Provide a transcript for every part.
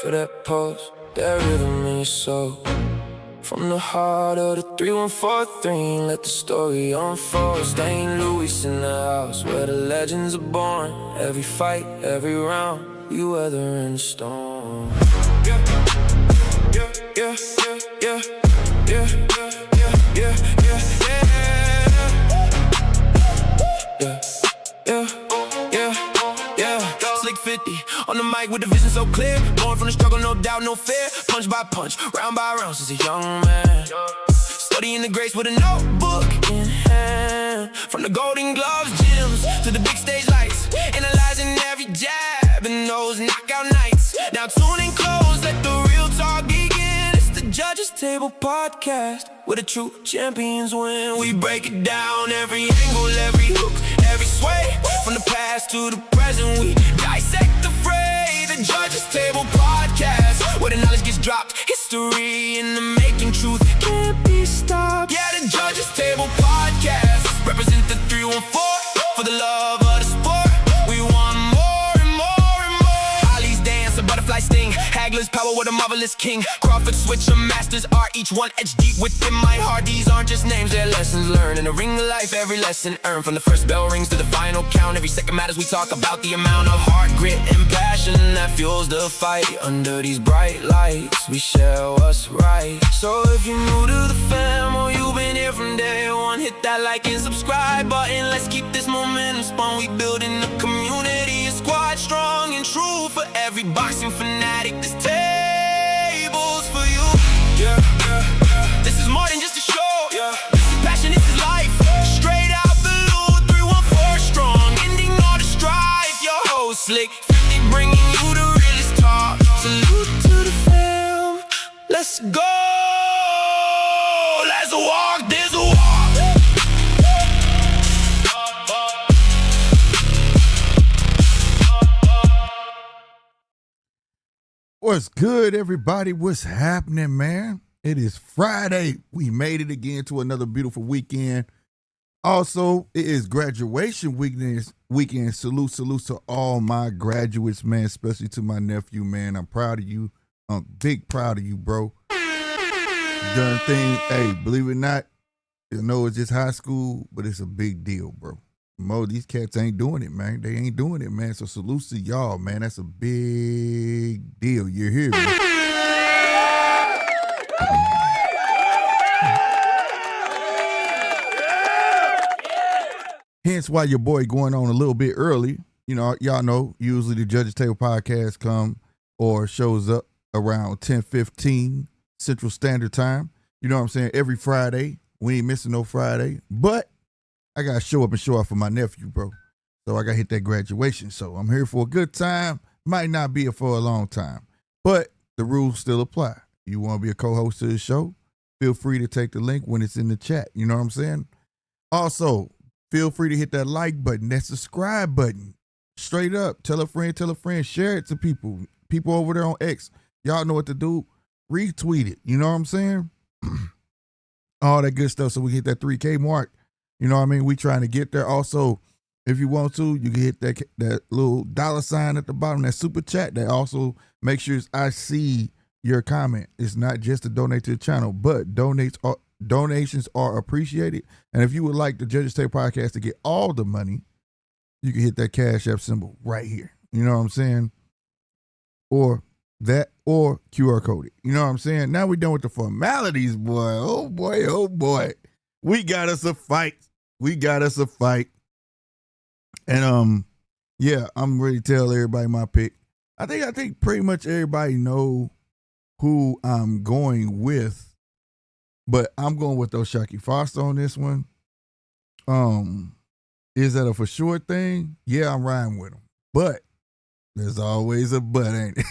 for that pulse, that rhythm in your soul. From the heart of the 3143, let the story unfold. St. Louis in the house where the legends are born. Every fight, every round, we weathering the storm. Yeah, yeah, yeah, yeah, yeah, yeah, yeah, yeah, yeah, yeah, yeah, yeah. Slick 50 on the mic with the vision so clear. Born from the struggle, no doubt, no fear. Punch by punch, round by round since a young man. Studying the grace with a notebook in hand. From the Golden Gloves gyms to the big stage lights, analyzing every jab in those knockout nights. Now tune in close, let the real talk begin. It's the Judges Table Podcast, where the true champions win. We break it down, every angle, every hook, every sway. From the past to the present, we dissect the fray. The Judges Table Podcast, where the knowledge gets dropped. History in the making, truth can't be stopped. Yeah, the Judges Table Podcast, represent the 314 for the love of the sport. We want more and more and more. Ali's dance, a butterfly sting. Hagler's power with a marvelous king. Crawford switcher, masters art, each one etched deep within my heart. These aren't just names, they're lessons learned. In the ring of life, every lesson earned. From the first bell rings to the final count, every second matters. We talk about the amount of heart, grit, and passion that fuels the fight. Under these bright lights, we share what's right. So if you're new to the fam, or you've been here from day one, hit that like and subscribe button. Let's keep this momentum spun. We building a community, a squad strong and true. For every boxing fanatic, this table's for you. Yeah, yeah, yeah. This is more than just a show. Yeah. This is passion, this is life. Straight out the loot, 314 strong. Ending all the strife. Your host Slick 50 bringing you the realest talk. Salute to the fam. Let's go. Let's walk this walk. What's good, everybody? What's happening, man? It is Friday. We made it again to another beautiful weekend. Also, it is graduation weekend. Salute to all my graduates, man, especially to my nephew, man. I'm proud of you. I'm big proud of you, bro. Done thing. Hey, believe it or not, I know it's just high school, but it's a big deal, bro. Mo, these cats ain't doing it, man. They ain't doing it, man. So salute to y'all, man. That's a big deal. You're here, man. Hence why your boy going on a little bit early. You know, y'all know, usually the Judges Table Podcast come or shows up around 10:15 Central Standard Time. You know what I'm saying? Every Friday. We ain't missing no Friday. But I got to show up and show off for my nephew, bro. So I got to hit that graduation. So I'm here for a good time. Might not be here for a long time. But the rules still apply. You want to be a co-host of the show? Feel free to take the link when it's in the chat. You know what I'm saying? Also, feel free to hit that like button, that subscribe button. Straight up. Tell a friend. Share it to people. People over there on X. Y'all know what to do. Retweet it. You know what I'm saying? All that good stuff so we hit that 3K mark. You know what I mean? We trying to get there. Also, if you want to, you can hit that little $sign at the bottom, that super chat. That also make sure I see your comment. It's not just to donate to the channel, but donations are appreciated. And if you would like the Judges Table Podcast to get all the money, you can hit that Cash App symbol right here. You know what I'm saying? Or that, or QR code it. You know what I'm saying? Now we're done with the formalities, boy. Oh boy. We got us a fight. And yeah, I'm ready to tell everybody my pick. I think pretty much everybody know who I'm going with, but I'm going with O'Shaquie Foster on this one. Is that a for sure thing? Yeah, I'm riding with him. But there's always a but, ain't it?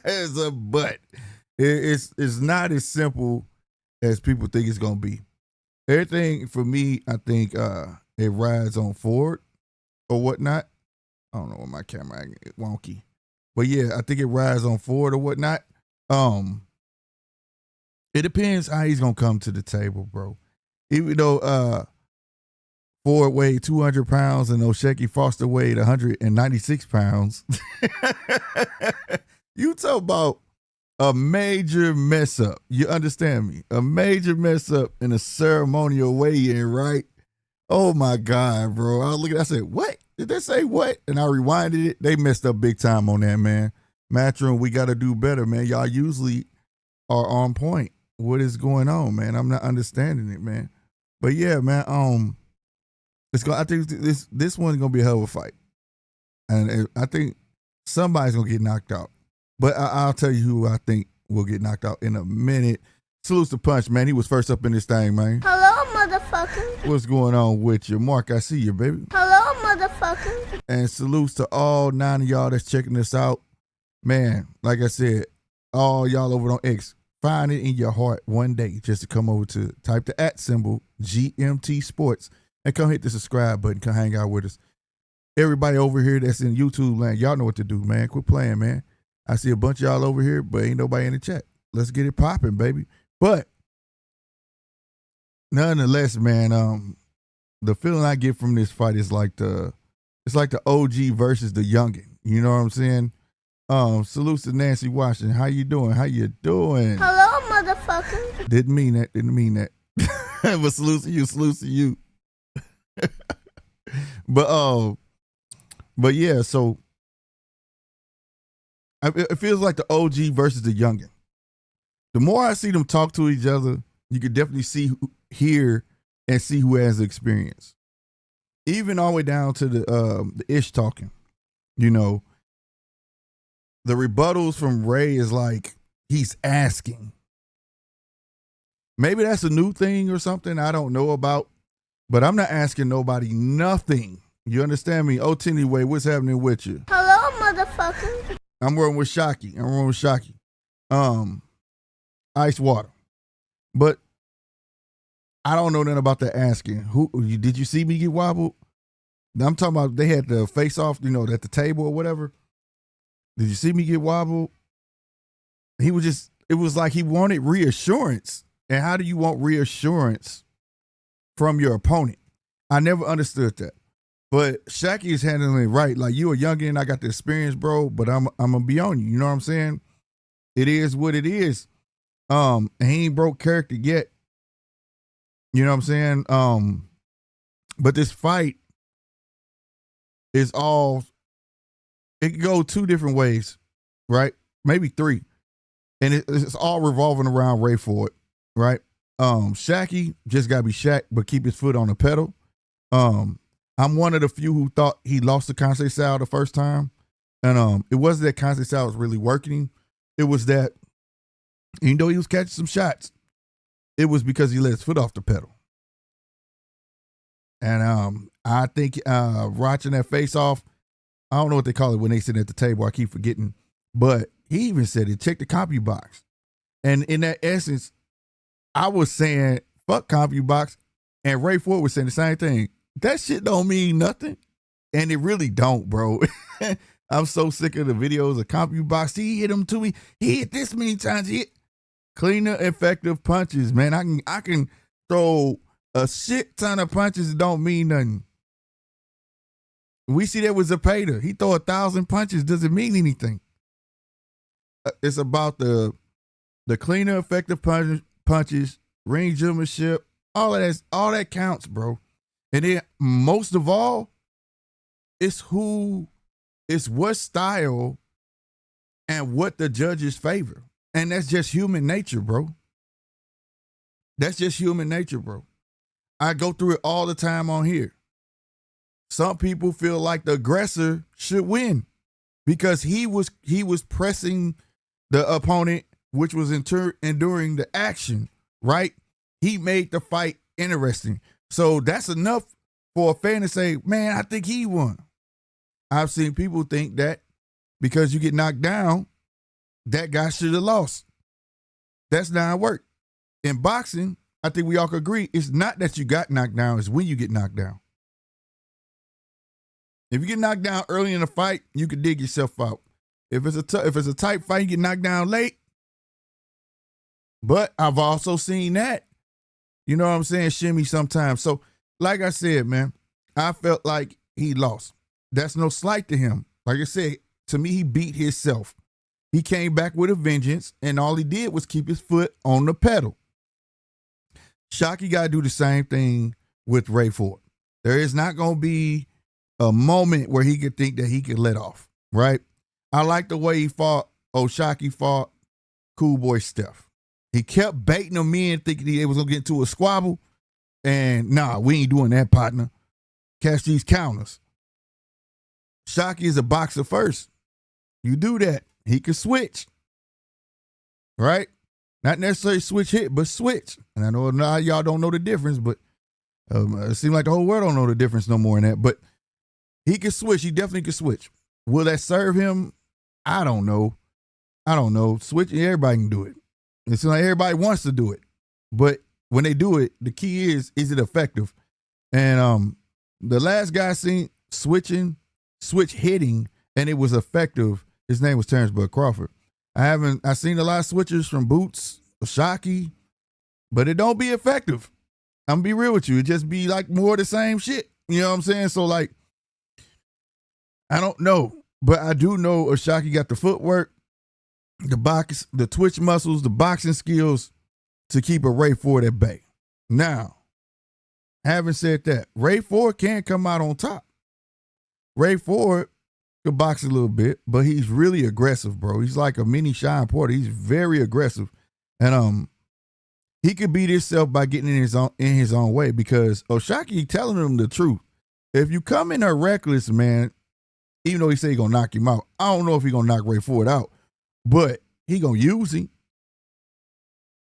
There's a but. It's not as simple as people think it's gonna be. Everything for me, I think it rides on Ford or whatnot. I don't know why my camera is wonky. But yeah, I think it rides on Ford or whatnot. It depends how he's gonna come to the table, bro. Even though Ford weighed 200 pounds and O'Shaquie Foster weighed 196 pounds. You talk about a major mess up. You understand me? A major mess up in a ceremonial weigh-in, right? Oh my God, bro. I was looking, I said, what? Did they say what? And I rewinded it. They messed up big time on that, man. Matchroom, we got to do better, man. Y'all usually are on point. What is going on, man? I'm not understanding it, man. But yeah, man, I think this one's gonna be a hell of a fight. And I think somebody's gonna get knocked out. But I'll tell you who I think will get knocked out in a minute. Salutes to Punch, man. He was first up in this thing, man. Hello, motherfucker. What's going on with you? Mark, I see you, baby. Hello, motherfucker. And salutes to all 9 of y'all that's checking this out. Man, like I said, all y'all over on X, find it in your heart one day just to come over to type the @ symbol, GMT Sports, and come hit the subscribe button. Come hang out with us. Everybody over here that's in YouTube land, y'all know what to do, man. Quit playing, man. I see a bunch of y'all over here, but ain't nobody in the chat. Let's get it popping, baby. But nonetheless, man, the feeling I get from this fight is like the OG versus the youngin. You know what I'm saying? Salutes to Nancy Washington. How you doing? How you doing? Hello, motherfucker. Didn't mean that. But salutes to you. But yeah, so it feels like the OG versus the youngin. The more I see them talk to each other, you could definitely hear and see who has the experience. Even all the way down to the ish talking. You know, the rebuttals from Ray is like he's asking. Maybe that's a new thing or something I don't know about, but I'm not asking nobody nothing. You understand me? Oh, anyway, what's happening with you? Hello, motherfucker. I'm working with Shocky. Ice water. But I don't know nothing about the asking. Did you see me get wobbled? I'm talking about they had the face off, you know, at the table or whatever. Did you see me get wobbled? It was like he wanted reassurance. And how do you want reassurance from your opponent? I never understood that. But Shaqy is handling it right. Like, you a youngin', I got the experience, bro, but I'm gonna be on you. You know what I'm saying? It is what it is. And he ain't broke character yet. You know what I'm saying? But this fight is it can go 2 different ways, right? Maybe 3. And it's all revolving around Ray Ford, right? Shaqy just gotta be Shaq, but keep his foot on the pedal. I'm one of the few who thought he lost to Conce Sal the first time. And it wasn't that Conce Sal was really working. It was that, even though he was catching some shots, it was because he let his foot off the pedal. And I think watching that face off, I don't know what they call it when they sit at the table. I keep forgetting. But he even said it, check the CompuBox. And in that essence, I was saying, fuck CompuBox. And Ray Ford was saying the same thing. That shit don't mean nothing. And it really don't, bro. I'm so sick of the videos of CompuBox. He hit him to me. He hit this many times. He hit cleaner, effective punches, man. I can throw a shit ton of punches that don't mean nothing. We see that with Zepeda. He throw 1,000 punches. Doesn't mean anything. It's about the cleaner, effective punches, ring gentlemanship. All that counts, bro. And then most of all, it's what style and what the judges favor. And that's just human nature, bro. That's just human nature, bro. I go through it all the time on here. Some people feel like the aggressor should win because he was pressing the opponent, which was enduring the action, right? He made the fight interesting. So that's enough for a fan to say, man, I think he won. I've seen people think that because you get knocked down, that guy should have lost. That's not how it works. In boxing, I think we all can agree, it's not that you got knocked down, it's when you get knocked down. If you get knocked down early in the fight, you can dig yourself out. If it's a tight fight, you get knocked down late. But I've also seen that, you know what I'm saying, shimmy sometimes. So, like I said, man, I felt like he lost. That's no slight to him. Like I said, to me, he beat himself. He came back with a vengeance, and all he did was keep his foot on the pedal. Shockey got to do the same thing with Ray Ford. There is not going to be a moment where he could think that he could let off, right? I like the way he fought. Shockey fought Cool Boy Steph. He kept baiting him in, thinking they was going to get into a squabble. And nah, we ain't doing that, partner. Catch these counters. Shockey is a boxer first. You do that, he can switch. Right? Not necessarily switch hit, but switch. And I know now y'all don't know the difference, but it seems like the whole world don't know the difference no more in that. But he can switch. He definitely can switch. Will that serve him? I don't know. Switching, everybody can do it. It seems like everybody wants to do it. But when they do it, the key is it effective? And the last guy I seen switch hitting, and it was effective. His name was Terrence Bud Crawford. I seen a lot of switchers from Boots, Shockey, but it don't be effective. I'm gonna be real with you. It just be like more of the same shit. You know what I'm saying? So like, I don't know, but I do know Shockey got the footwork, the twitch muscles, the boxing skills to keep a Ray Ford at bay. Now, having said that, Ray Ford can come out on top. Ray Ford could box a little bit, but he's really aggressive, bro. He's like a mini Sean Porter. He's very aggressive. And he could beat himself by getting in his own way, because Shockey telling him the truth. If you come in there reckless, man, even though he say he gonna knock him out, I don't know if he gonna knock Ray Ford out, but he gonna use him.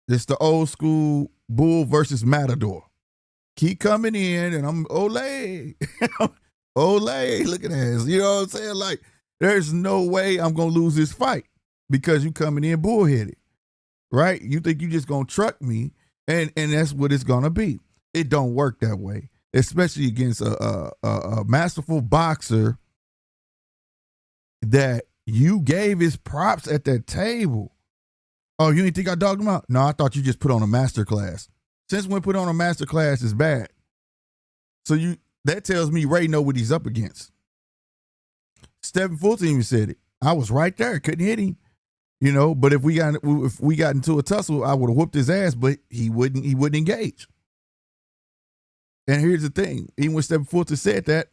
It's the old school bull versus matador. Keep coming in, and I'm Olay. Olay, look at that. You know what I'm saying? Like, there's no way I'm gonna lose this fight because you coming in bullheaded, right? You think you just gonna truck me, and that's what it's gonna be. It don't work that way, especially against a masterful boxer that you gave his props at that table. Oh, you didn't think I dogged him out? No, I thought you just put on a master class. Since when put on a master class is bad? So that tells me Ray know what he's up against. Stephen Fulton even said it. I was right there, couldn't hit him, you know. But if we got into a tussle, I would have whooped his ass. But he wouldn't engage. And here's the thing: even when Stephen Fulton said that,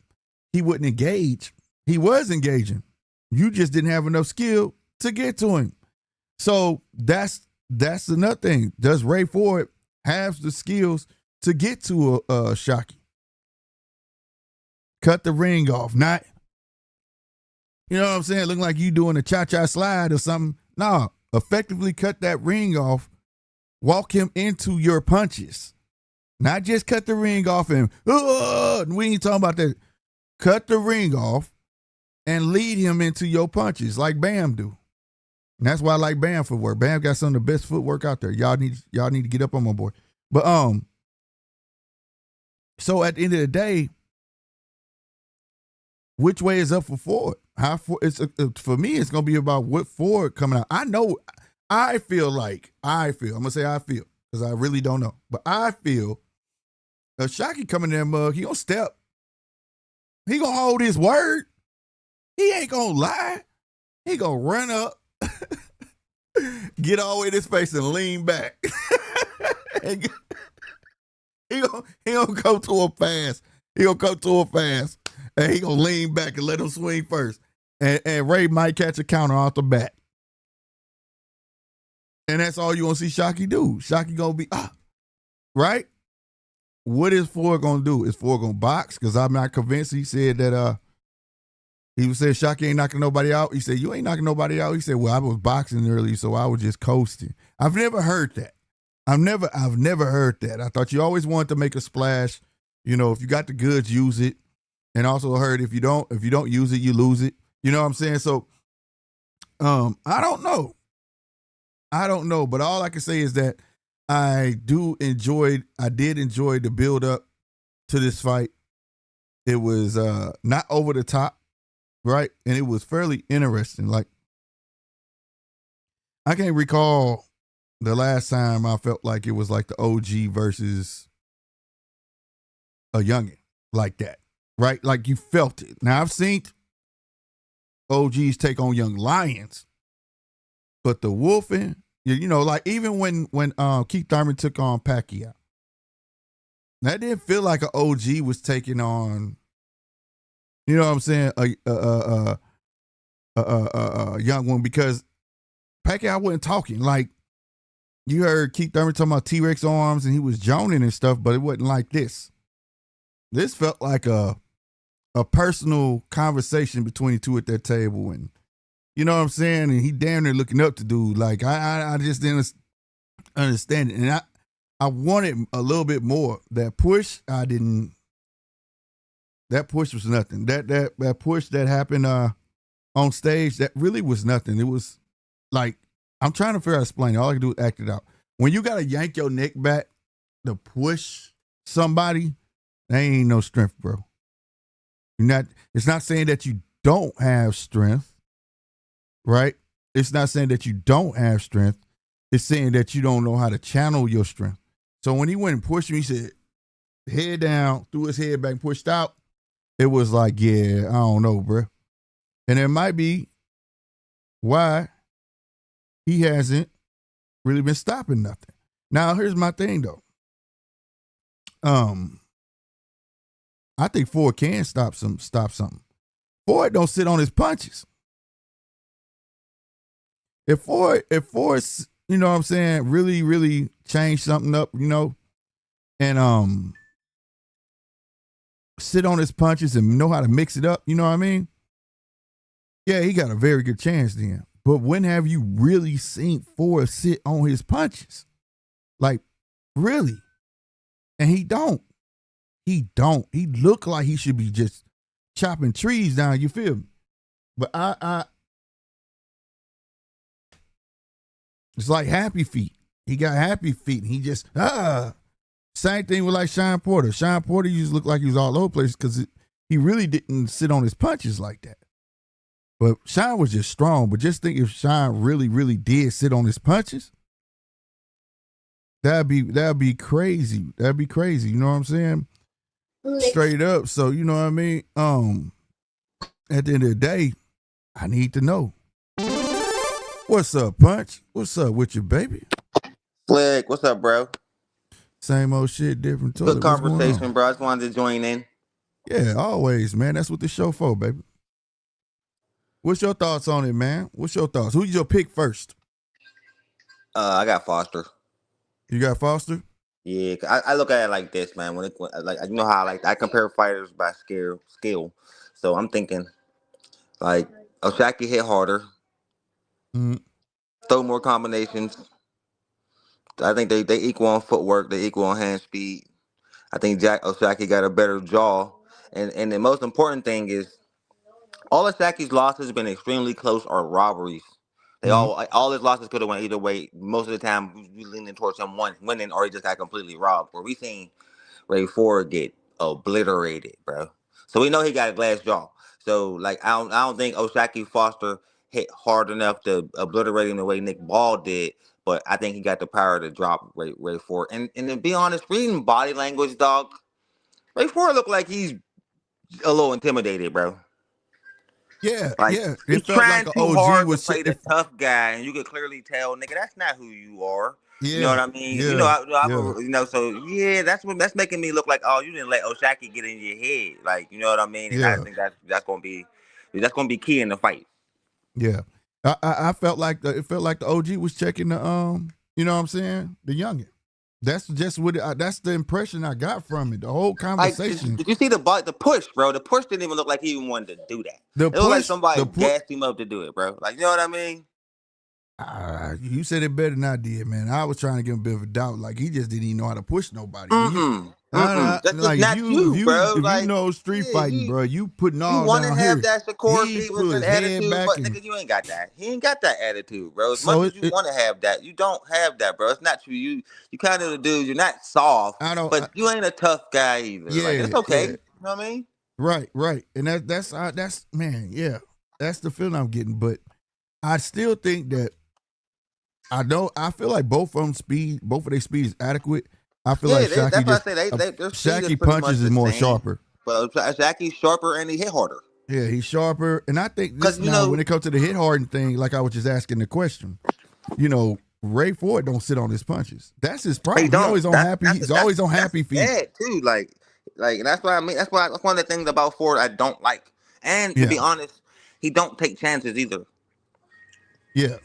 he wouldn't engage. He was engaging. You just didn't have enough skill to get to him. So that's another thing. Does Ray Ford have the skills to get to a Shockey? Cut the ring off, not, you know what I'm saying, looking like you doing a cha-cha slide or something. No, effectively cut that ring off, walk him into your punches. Not just cut the ring off and we ain't talking about that. Cut the ring off and lead him into your punches like Bam do. And that's why I like Bam footwork. Bam got some of the best footwork out there. Y'all need to get up on my boy. But so at the end of the day, which way is up for Ford? For me, it's gonna be about what Ford coming out. I'm gonna say because I really don't know, but I feel Shockey coming in there mug, he gonna step, he gonna hold his word, he ain't gonna lie, he gonna run up, get all the way to his face and lean back. And he gonna go to him fast. He gonna come to him fast. And he gonna lean back and let him swing first. And Ray might catch a counter off the bat. And that's all you gonna see Shockey do. Shockey gonna be, right? What is Ford gonna do? Is Ford gonna box? Because I'm not convinced. He said that he said Shockey ain't knocking nobody out. He said, you ain't knocking nobody out. He said, well, I was boxing early, so I was just coasting. I've never heard that. I've never heard that. I thought you always wanted to make a splash. You know, if you got the goods, use it. And also heard if you don't use it, you lose it. You know what I'm saying? So I don't know. But all I can say is that I did enjoy the build up to this fight. It was not over the top, right? And it was fairly interesting. Like, I can't recall the last time I felt like it was like the OG versus a youngin' like that. Right? Like you felt it. Now, I've seen OGs take on young lions, But the wolfing, you know, like even when Keith Thurman took on Pacquiao, that didn't feel like an OG was taking on, you know what I'm saying, a young one, because Pacquiao wasn't talking. Like, you heard Keith Thurman talking about T-Rex arms and he was joning and stuff, but it wasn't like this. This felt like a personal conversation between the two at that table, and you know what I'm saying? And he damn near looking up to dude. Like, I just didn't understand it. And I wanted a little bit more. That push, I didn't. That push was nothing. That push that happened on stage, that really was nothing. It was like, I'm trying to figure out how to explain it. All I can do is act it out. When you got to yank your neck back to push somebody, that ain't no strength, bro. It's not saying that you don't have strength, right? It's not saying that you don't have strength. It's saying that you don't know how to channel your strength. So when he went and pushed me, he said, head down, threw his head back, pushed out. It was like, yeah, I don't know, bro. And it might be why he hasn't really been stopping nothing. Now, here's my thing, though. I think Ford can stop something. Ford don't sit on his punches. If Ford, you know what I'm saying, really, really change something up, you know, and sit on his punches and know how to mix it up, you know what I mean? Yeah, he got a very good chance then. But when have you really seen Ford sit on his punches? Like, really? And he don't. He don't. He look like he should be just chopping trees down, you feel me? But it's like Happy Feet. He got happy feet. And he just, Same thing with like Sean Porter. Sean Porter used to look like he was all over the place because he really didn't sit on his punches like that. But Sean was just strong. But just think if Sean really, really did sit on his punches, that'd be crazy. That'd be crazy. You know what I'm saying? Straight up. So, you know what I mean? At the end of the day, I need to know. What's up, Punch? What's up with you, baby? Flick, what's up, bro? Same old shit, different toilet. Good conversation, bro. I just wanted to join in. Yeah, always, man. That's what the show for, baby. What's your thoughts on it, man? What's your thoughts? Who's your pick first? I got Foster. You got Foster? Yeah, I look at it like this, man. When like, you know how I compare fighters by skill. So I'm thinking like O'Shaquie hit harder, throw more combinations. I think they equal on footwork, they equal on hand speed. I think O'Shaquie got a better jaw, and the most important thing is all O'Shaquie's losses have been extremely close or robberies. They all his losses could have went either way. Most of the time, we leaning towards him winning, or he just got completely robbed. Where we seen Ray Ford get obliterated, bro. So we know he got a glass jaw. So like I don't think O'Shaquie Foster hit hard enough to obliterate him the way Nick Ball did. But I think he got the power to drop Ray Ford. And to be honest, reading body language, dog, Ray Ford looked like he's a little intimidated, bro. Yeah, like, yeah. He's felt trying like too hard to play the tough guy, and you could clearly tell, nigga, that's not who you are. Yeah, you know what I mean? Yeah, you know, so yeah, that's making me look like, oh, you didn't let O'Shaquie get in your head, like, you know what I mean? And I think that's gonna be key in the fight. Yeah, I felt like it felt like the OG was checking the you know what I'm saying, the youngin. That's just what that's the impression I got from it. The whole conversation. Did you see the push, bro? The push didn't even look like he even wanted to do that. It looked like somebody gassed him up to do it, bro. Like, you know what I mean? You said it better than I did, man. I was trying to give him a bit of a doubt. Like, he just didn't even know how to push nobody. That's like not you, bro. If like, you know street fighting, bro, you putting all you want down to have here. that Shakur Stevenson attitude, but nigga, you ain't got that. He ain't got that attitude, bro. As much as you want to have that, you don't have that, bro. It's not you. You kind of the dude. You're not soft, but you ain't a tough guy either. Yeah, like, it's okay. Yeah. You know what I mean? Right. And that's man, yeah. That's the feeling I'm getting. But I still think that I feel like both of their speed is adequate. I feel like Shaquie Shaquie punches is more sharper. But Shaquie's sharper and he hit harder. Yeah, he's sharper. And I think this 'Cause, now, when it comes to the hit hardened thing, like I was just asking the question, Ray Ford don't sit on his punches. That's his problem. They He's don't. always on happy. He's always on happy feet. Yeah, too. And that's what I mean. That's one of the things about Ford I don't like. And to be honest, he don't take chances either. Yeah.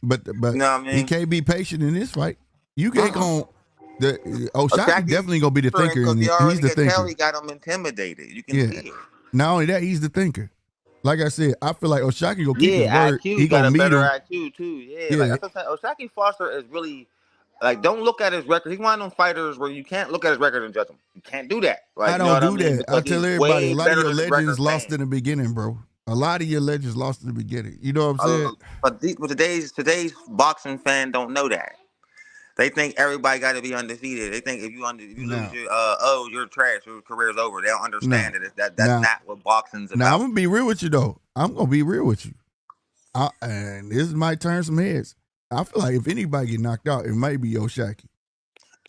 But You know what I mean? he can't be patient in this fight. You can't go. O'Shaquie definitely gonna be the thinker, and he's the thinker. He got him intimidated. You can see it. Not only that, he's the thinker. Like I said, I feel like O'Shaquie gonna keep his word. IQ He got gonna a meet better him. IQ too. Yeah, like that's what I'm saying. O'Shaquie Foster is really don't look at his record. He's one of them fighters where you can't look at his record and judge him. You can't do that. Like, I don't do that. Because I tell everybody, a lot of your legends lost in the beginning, bro. A lot of your legends lost in the beginning. You know what I'm saying? But today's boxing fan don't know that. They think everybody got to be undefeated. They think if you lose your you're trash. Your career's over. They don't understand that's not what boxing's about. Now I'm gonna be real with you though. I'm gonna be real with you. And this might turn some heads. I feel like if anybody get knocked out, it might be O'Shaquie.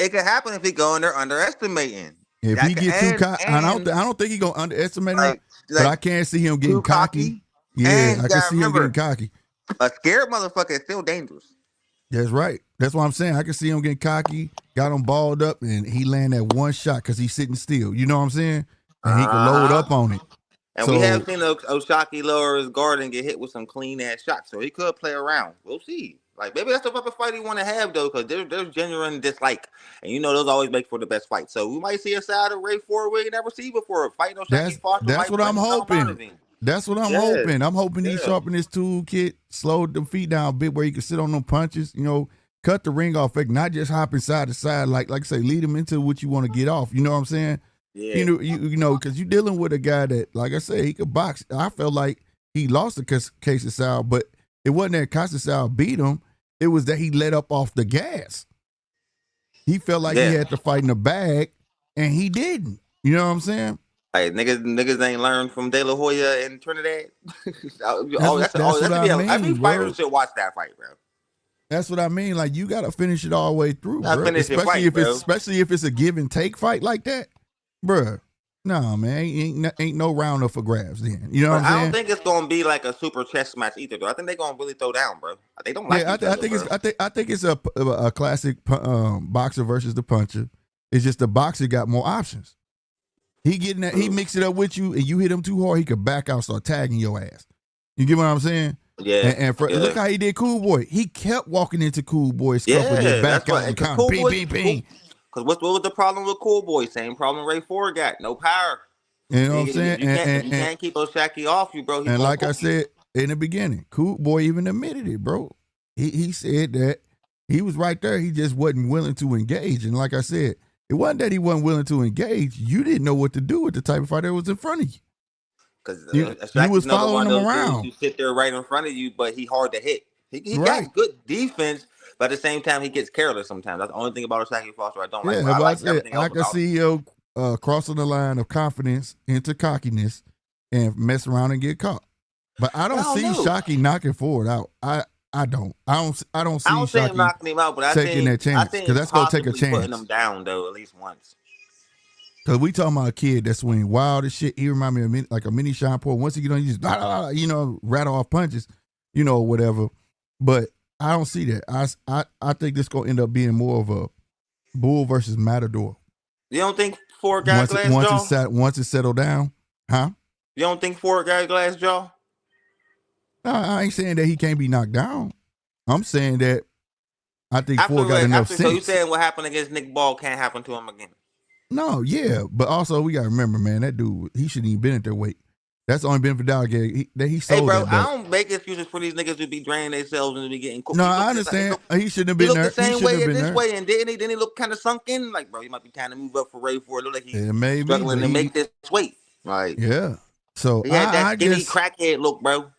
It could happen if he go in there underestimating. If he get too cocky, I don't think he gonna underestimate him. But I can't see him getting cocky. Yeah, I can see him getting cocky. A scared motherfucker is still dangerous. That's right. That's what I'm saying. I can see him getting cocky, got him balled up, and he land that one shot because he's sitting still. You know what I'm saying? And he can load up on it. And we have seen O'Shaquie lower his guard and get hit with some clean ass shots, so he could play around. We'll see. Like maybe that's the type of fight he want to have though, because there's genuine dislike, and those always make for the best fight. So we might see a side of Ray Ford we never see before. Fighting O'Shaquie Foster. That's what I'm hoping. That's what I'm hoping. I'm hoping he sharpen his toolkit, slow the feet down a bit where he can sit on them punches. Cut the ring off, not just hopping side to side. Like I say, lead him into what you want to get off. You know what I'm saying? Yeah. Because you're dealing with a guy that, like I said, he could box. I felt like he lost to Casey Sal, but it wasn't that Casey Sal beat him. It was that he let up off the gas. He felt like he had to fight in the bag, and he didn't. You know what I'm saying? Like niggas ain't learned from De La Hoya and Trinidad. Every fighter should watch that fight, bro. That's what I mean. Like you gotta finish it all the way through, bro. Especially if it's a give and take fight like that, bro. No, man, ain't no round up for grabs. Then you know what I'm saying. I don't think it's gonna be like a super chess match either, though. I think they're gonna really throw down, bro. They don't like. I think it's a classic boxer versus the puncher. It's just the boxer got more options. He mix it up with you, and you hit him too hard, he could back out, start tagging your ass. You get what I'm saying? Yeah. And look how he did Cool Boy. He kept walking into Cool Boy's stuff with his back out and kind of bing. Because what was the problem with Cool Boy? Same problem Ray Ford got. No power. You know what I'm saying? You can't keep O'Shaquie off you, bro. And like I said in the beginning, Cool Boy even admitted it, bro. He said that he was right there. He just wasn't willing to engage. And like I said, it wasn't that he wasn't willing to engage. You didn't know what to do with the type of fight that was in front of you. Because you was following him around. You sit there right in front of you, but he hard to hit. He got good defense, but at the same time, he gets careless sometimes. That's the only thing about O'Shaquie Foster I don't like. I can see you crossing the line of confidence into cockiness and mess around and get caught. But I don't see Shockey knocking Ford out. I don't see him knocking him out, but I taking that chance because that's gonna take a chance. Putting him down though, at least once. Cause we talking about a kid that swing wild as shit. He remind me of like a mini Sean Paul. Once he get on, you just rattle off punches, whatever. But I don't see that. I think this gonna end up being more of a bull versus matador. You don't think Ford got glass jaw? Once it settled down, huh? You don't think Ford got glass jaw? No, I ain't saying that he can't be knocked down. I'm saying that I think Ford got enough sense. So you saying what happened against Nick Ball can't happen to him again? No, yeah, but also we gotta remember, man, that dude, he shouldn't even been at their weight. That's the only benefit Dalgate. He sold. Hey, bro, I don't make excuses for these niggas to be draining themselves and to be getting cooked. No, I understand. He shouldn't have been there. He looked the same way in this way, and didn't he look kind of sunk in? Like, bro, he might be trying to move up for Ray Ford. Look like he's struggling to make this weight. Like, yeah. So he had that skinny crackhead look, bro.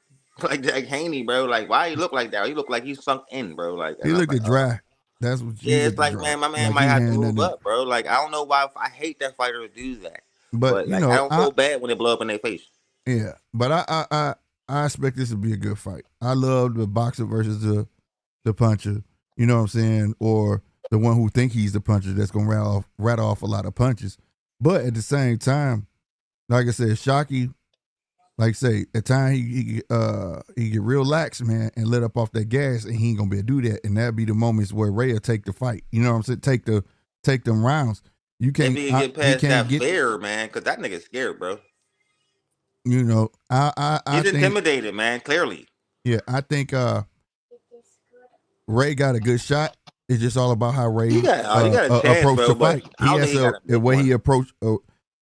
Like Haney, bro. Like, why he look like that? He looked like he's sunk in, bro. Like he looked dry. That's what. It's like, man, my man might have to move up, bro. Like, I don't know why. I hate that fighters do that. But like, I don't feel bad when they blow up in their face. Yeah, but I expect this to be a good fight. I love the boxer versus the puncher. You know what I'm saying? Or the one who think he's the puncher that's gonna rattle off a lot of punches. But at the same time, like I said, Shockey, like say, at time he get real lax, man, and let up off that gas, and he ain't gonna be able to do that. And that'd be the moments where Ray will take the fight. You know what I'm saying? Take them rounds. You can't. If he can get past that get, fear, man, because that nigga's scared, bro. You know, He's think, intimidated, man. Clearly. Yeah, I think Ray got a good shot. It's just all about how Ray he got a chance, approached bro, the fight. I don't think he got the way one. he approached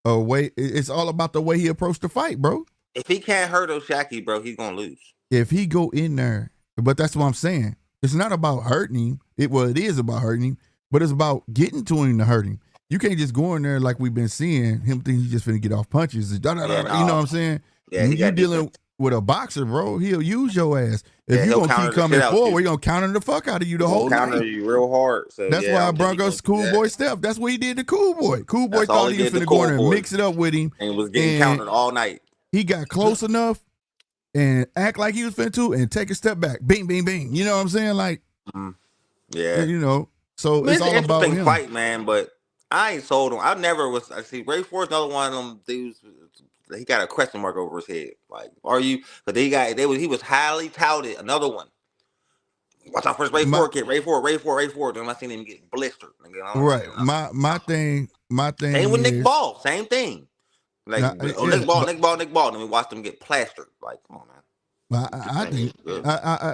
a way. It's all about the way he approached the fight, bro. If he can't hurt O'Shaquie, bro, he's gonna lose. If he go in there, but that's what I'm saying. It's not about hurting him. It is about hurting him, but it's about getting to him to hurt him. You can't just go in there like we've been seeing him think he's just finna get off punches. You know what I'm saying? Yeah, you dealing with a boxer, bro. He'll use your ass. If you gonna keep coming forward, he gonna counter the fuck out of you the whole night. Counter you real hard. So that's why I brought us Cool Boy Steph. That's what he did to Cool Boy. Cool Boy thought he was finna go in there and mix it up with him. And was getting countered all night. He got close enough and act like he was finna to and take a step back. Bing, bing, bing. You know what I'm saying? Like, yeah. You know, so it's all about him. Fight, man, but I ain't sold him. I never was. I see Ray Ford's another one of them dudes. He got a question mark over his head. Like, are you? But he was highly touted. Another one. Watch out for this Ray Ford kid. Ray Ford. Then I seen him get blistered. Right. My thing. Same with Nick Ball. Same thing. Like Nick Ball. Then we watched him get plastered. Like, come on, man. I think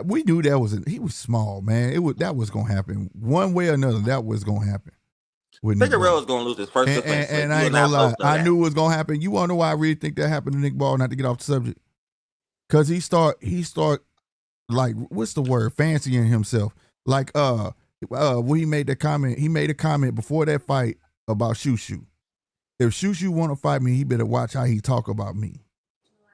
we knew he was small, man. That was gonna happen one way or another. That was gonna happen. Figueroa was gonna lose his first defense. And I ain't gonna lie, I knew it was gonna happen. You wanna know why I really think that happened to Nick Ball? Not to get off the subject, because he start like, what's the word? Fancying himself. Like when he made the comment. He made a comment before that fight about Shushu. If Shushu want to fight me, he better watch how he talk about me.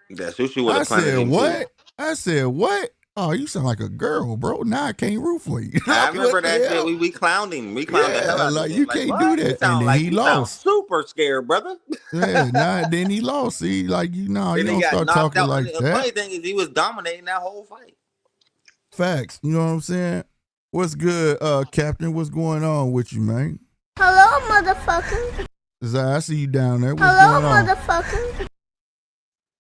Yeah, Shushu would have said what? I said what? Oh, you sound like a girl, bro. Now I can't root for you. I remember that shit. We clowned him. We clowned the hell out of him. You can't do that. And then he lost. Super scared, brother. Then he lost. See, like, you don't start talking like that. The funny thing is he was dominating that whole fight. Facts. You know what I'm saying? What's good, Captain? What's going on with you, man? Hello, motherfucker. I see you down there. What's Hello, going on? motherfucker.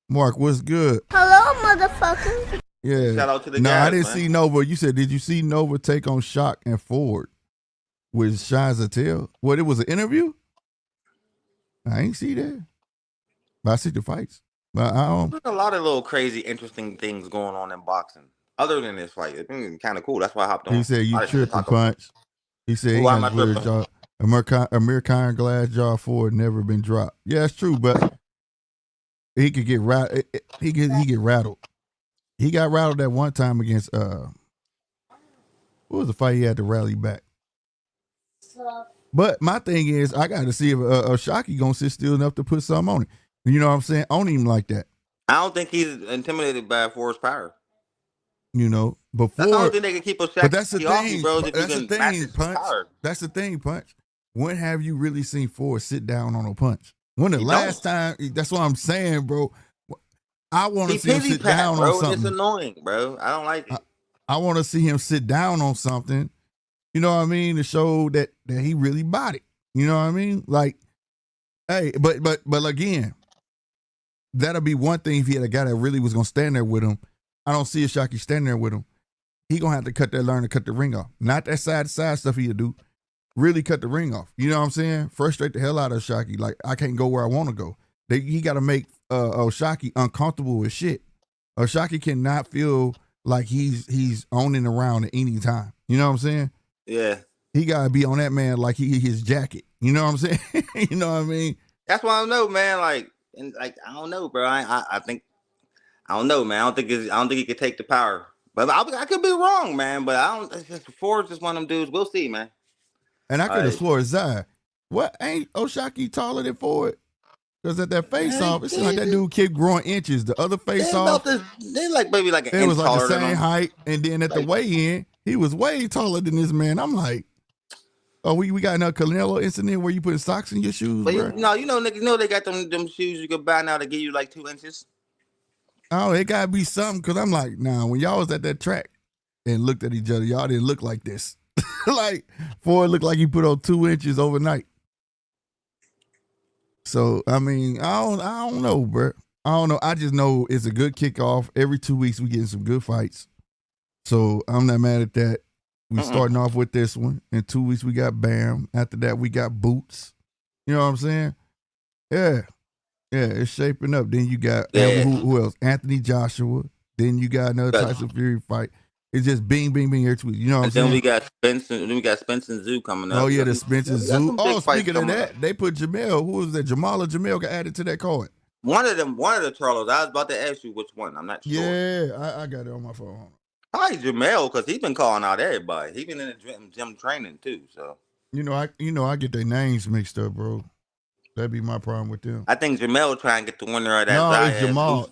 Mark, what's good? Hello, motherfucker. Yeah. Shout out to the guys, guys, I didn't see Nova. You said, did you see Nova take on Shock and Ford with Shine Zatel? What, it was an interview? I ain't see that. But I see the fights. But There's a lot of little crazy, interesting things going on in boxing. Other than this fight, it's been kind of cool. That's why I hopped on. He said you tripping punch. He said he has weird jaw. Amir Khan glass jaw Ford never been dropped. Yeah, it's true, but he could get rattled. He get rattled. He got rattled that one time against what was the fight he had to rally back? But my thing is, I got to see if Shockey gonna sit still enough to put something on it. You know what I'm saying? On him like that. I don't think he's intimidated by Ford's power. You know, before. That's the only thing they can keep a Shockey. But that's the thing, bro. That's the thing, Punch. That's the thing, Punch. When have you really seen Ford sit down on a punch? When the last time? That's what I'm saying, bro. I want to see him sit down on something. It's annoying, bro. I don't like it. I want to see him sit down on something. You know what I mean? To show that he really bought it. You know what I mean? Like, hey, but again, that'll be one thing if he had a guy that really was gonna stand there with him. I don't see a Shockey standing there with him. He gonna have to learn to cut the ring off. Not that side to side stuff he'll do. Really cut the ring off. You know what I'm saying? Frustrate the hell out of Shockey. Like, I can't go where I want to go. He got to make Shockey uncomfortable with shit. Shockey cannot feel like he's owning around at any time. You know what I'm saying? Yeah. He got to be on that man like he his jacket. You know what I'm saying? You know what I mean? That's why I don't know, man. I don't know, bro. I think I don't know, man. I don't think he could take the power. But I could be wrong, man. But I don't. It's just Ford's just one of them dudes. We'll see, man. And I could have swore Zai. What, ain't Shockey taller than Ford? Because at that face off, it seemed like that dude kept growing inches. The other face off, they like maybe like an inch it was like taller the same height. And then at the weigh-in, he was way taller than this man. I'm like, oh, we got another Canelo incident where you put socks in your shoes, but bro. nigga, they got them shoes you can buy now to give you like 2 inches. Oh, it gotta be something. Because I'm like, nah, when y'all was at that track and looked at each other, y'all didn't look like this. Like, Ford looked like he put on 2 inches overnight. So, I mean, I don't know, bro. I don't know. I just know it's a good kickoff. Every 2 weeks we getting some good fights. So I'm not mad at that. We starting off with this one. In 2 weeks we got Bam. After that we got Boots. You know what I'm saying? Yeah. Yeah, it's shaping up. Then you got who else? Anthony Joshua. Then you got another Tyson Fury fight. It's just bing, bing, bing every 2 weeks. You know what I'm saying? Then we got Spence and Zoo coming up. Oh yeah, the Spence and Zoo. Oh, speaking of that, they put Jamel. Who was that? Jamal or Jamel got added to that card. One of the Charlos. I was about to ask you which one. I'm not sure. Yeah, I got it on my phone. Probably Jamel, because he's been calling out everybody. He's been in the gym training too. So I get their names mixed up, bro. That'd be my problem with them. I think Jamel trying to get the winner of that. No, it's Jamal.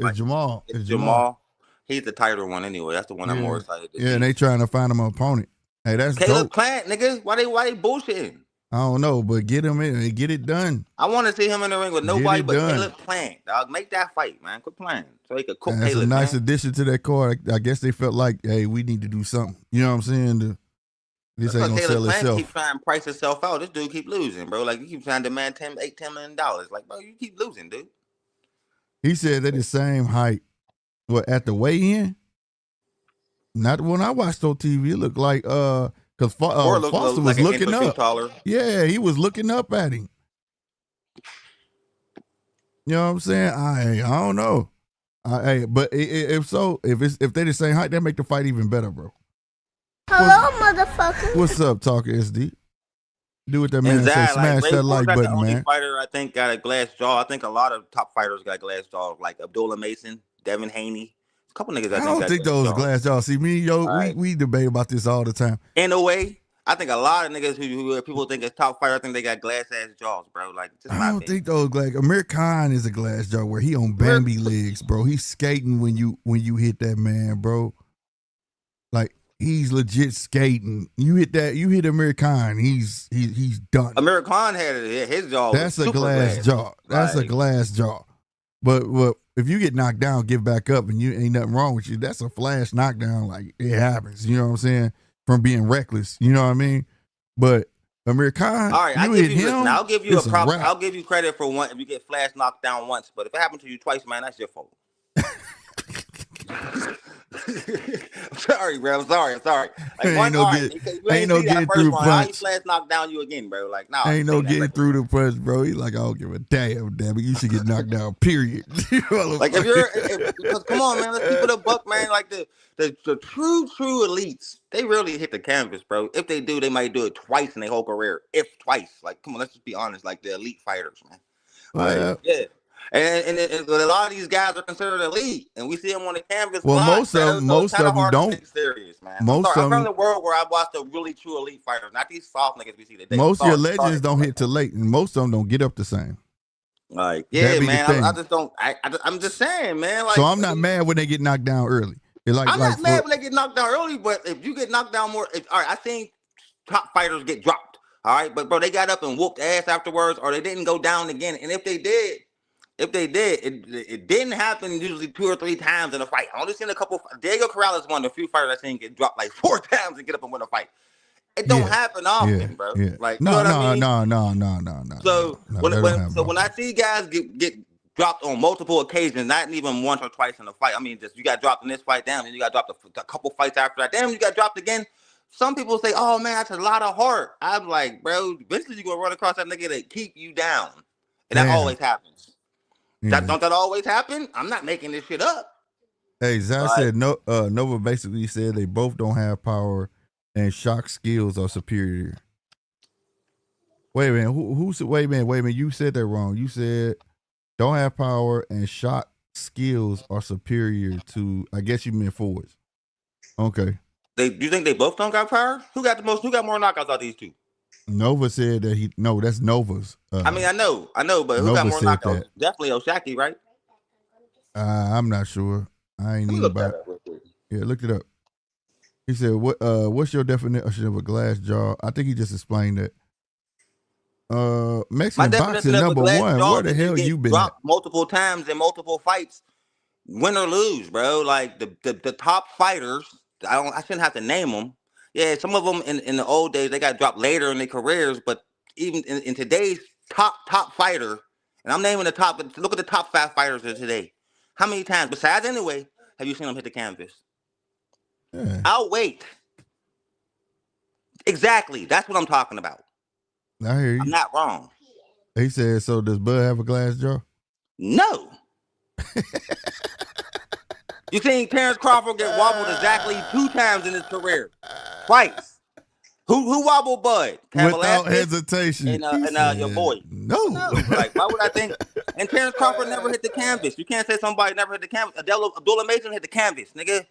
It's Jamal. He's the tighter one anyway. That's the one I'm more excited to see. Yeah, and they trying to find him an opponent. Hey, that's Caleb dope. Plant, nigga. Why they bullshitting? I don't know, but get him in and get it done. I want to see him in the ring with nobody but Caleb Plant. Dog, make that fight, man. Quit playing. So he could cook Caleb. That's a nice addition to that card. I guess they felt like, hey, we need to do something. You know what I'm saying? This ain't gonna sell itself. Keep trying to price itself out. This dude keep losing, bro. Like you keep trying to demand $10 million. Like, bro, you keep losing, dude. He said they're the same height. What, at the weigh-in? Not when I watched on TV. It looked like because Foster was looking up. Taller. Yeah, he was looking up at him. You know what I'm saying? I don't know. But if they the same height, that make the fight even better, bro. Hello, motherfucker. What's up, Talker SD? Do what that man say. Smash that like button, man. The only fighter I think got a glass jaw. I think a lot of top fighters got glass jaw, like Abdullah Mason, Devin Haney. A couple niggas. I don't think those glass jaws. See, me, we debate about this all the time. In a way, I think a lot of niggas who people think is top fighter, I think they got glass ass jaws, bro. Like, I don't think those glass. Amir Khan is a glass jaw where he on Bambi legs, bro. He's skating when you hit that man, bro. Like. He's legit skating. You hit Amir Khan. He's done. Amir Khan had his jaw. That's a glass jaw. That's a glass jaw. But if you get knocked down, get back up, and you ain't nothing wrong with you. That's a flash knockdown. Like it happens. You know what I'm saying? From being reckless. You know what I mean? But Amir Khan, all right, I'll give you a prop. I'll give you credit for one if you get flash knocked down once. But if it happened to you twice, man, that's your fault. I'm sorry, bro. I'm sorry. Like, ain't no getting through the punch. I ain't flash knock down you again, bro. Like, nah. Ain't no getting through the punch, bro. He's like, I don't give a damn it. You should get knocked down, period. Like, because come on, man. Let's keep it a buck, man. Like, the true elites, they really hit the canvas, bro. If they do, they might do it twice in their whole career. If twice. Like, come on, let's just be honest. Like, the elite fighters, man. Yeah. And a lot of these guys are considered elite, and we see them on the canvas. Well, most of them don't. Serious, man. I'm from the world where I watched the really true elite fighters, not these soft niggas we see today. Most of your legends don't hit till late, and most of them don't get up the same. Like, yeah, man. I just don't. I'm just saying, man. Like, so I'm not mad when they get knocked down early. I'm not mad when they get knocked down early, but if you get knocked down more, all right. I seen top fighters get dropped. All right, but bro, they got up and whooped ass afterwards, or they didn't go down again. And if they did, it didn't happen usually 2 or 3 times in a fight. I only seen a couple. Diego Corrales is one of the few fighters I seen get dropped like 4 times and get up and win a fight. It don't happen often, bro. Yeah. Like, no. So when I see guys get dropped on multiple occasions, not even once or twice in a fight. I mean, just you got dropped in this fight, damn, and you got dropped a couple fights after that, damn, you got dropped again. Some people say, "Oh man, that's a lot of heart." I'm like, bro, eventually you gonna run across that nigga that keep you down, and that always happens. Yeah. Don't that always happen? I'm not making this shit up. Hey, Zach said Nova basically said they both don't have power and shock skills are superior. Wait a minute, who said? Wait a minute. You said that wrong. You said don't have power and shock skills are superior to. I guess you meant forwards. Okay. Do you think they both don't got power? Who got more knockouts out these two? Nova said that that's Nova's. I mean, I know, but who got more knockouts? Definitely O'Shaquie, right? I'm not sure. I ain't even about it. Yeah, look it up. He said, what's your definition of a glass jaw? I think he just explained that. Mexican boxing number 1. Where the hell you been at? Multiple times in multiple fights, win or lose, bro. Like the top fighters, I shouldn't have to name them. Yeah, some of them in the old days, they got dropped later in their careers, but even in today's top fighter, and I'm naming the top, look at the top 5 fighters of today. How many times, besides anyway, have you seen him hit the canvas? Yeah. I'll wait. Exactly. That's what I'm talking about. I hear you. I'm not wrong. He said, so does Bud have a glass jaw? No. You seen Terrence Crawford get wobbled exactly 2 times in his career. Twice. Who wobbled Bud? Without Velasquez hesitation. and your boy. No. Like, why would I think? And Terrence Crawford never hit the canvas. You can't say somebody never hit the canvas. Abdullah Mason hit the canvas, nigga.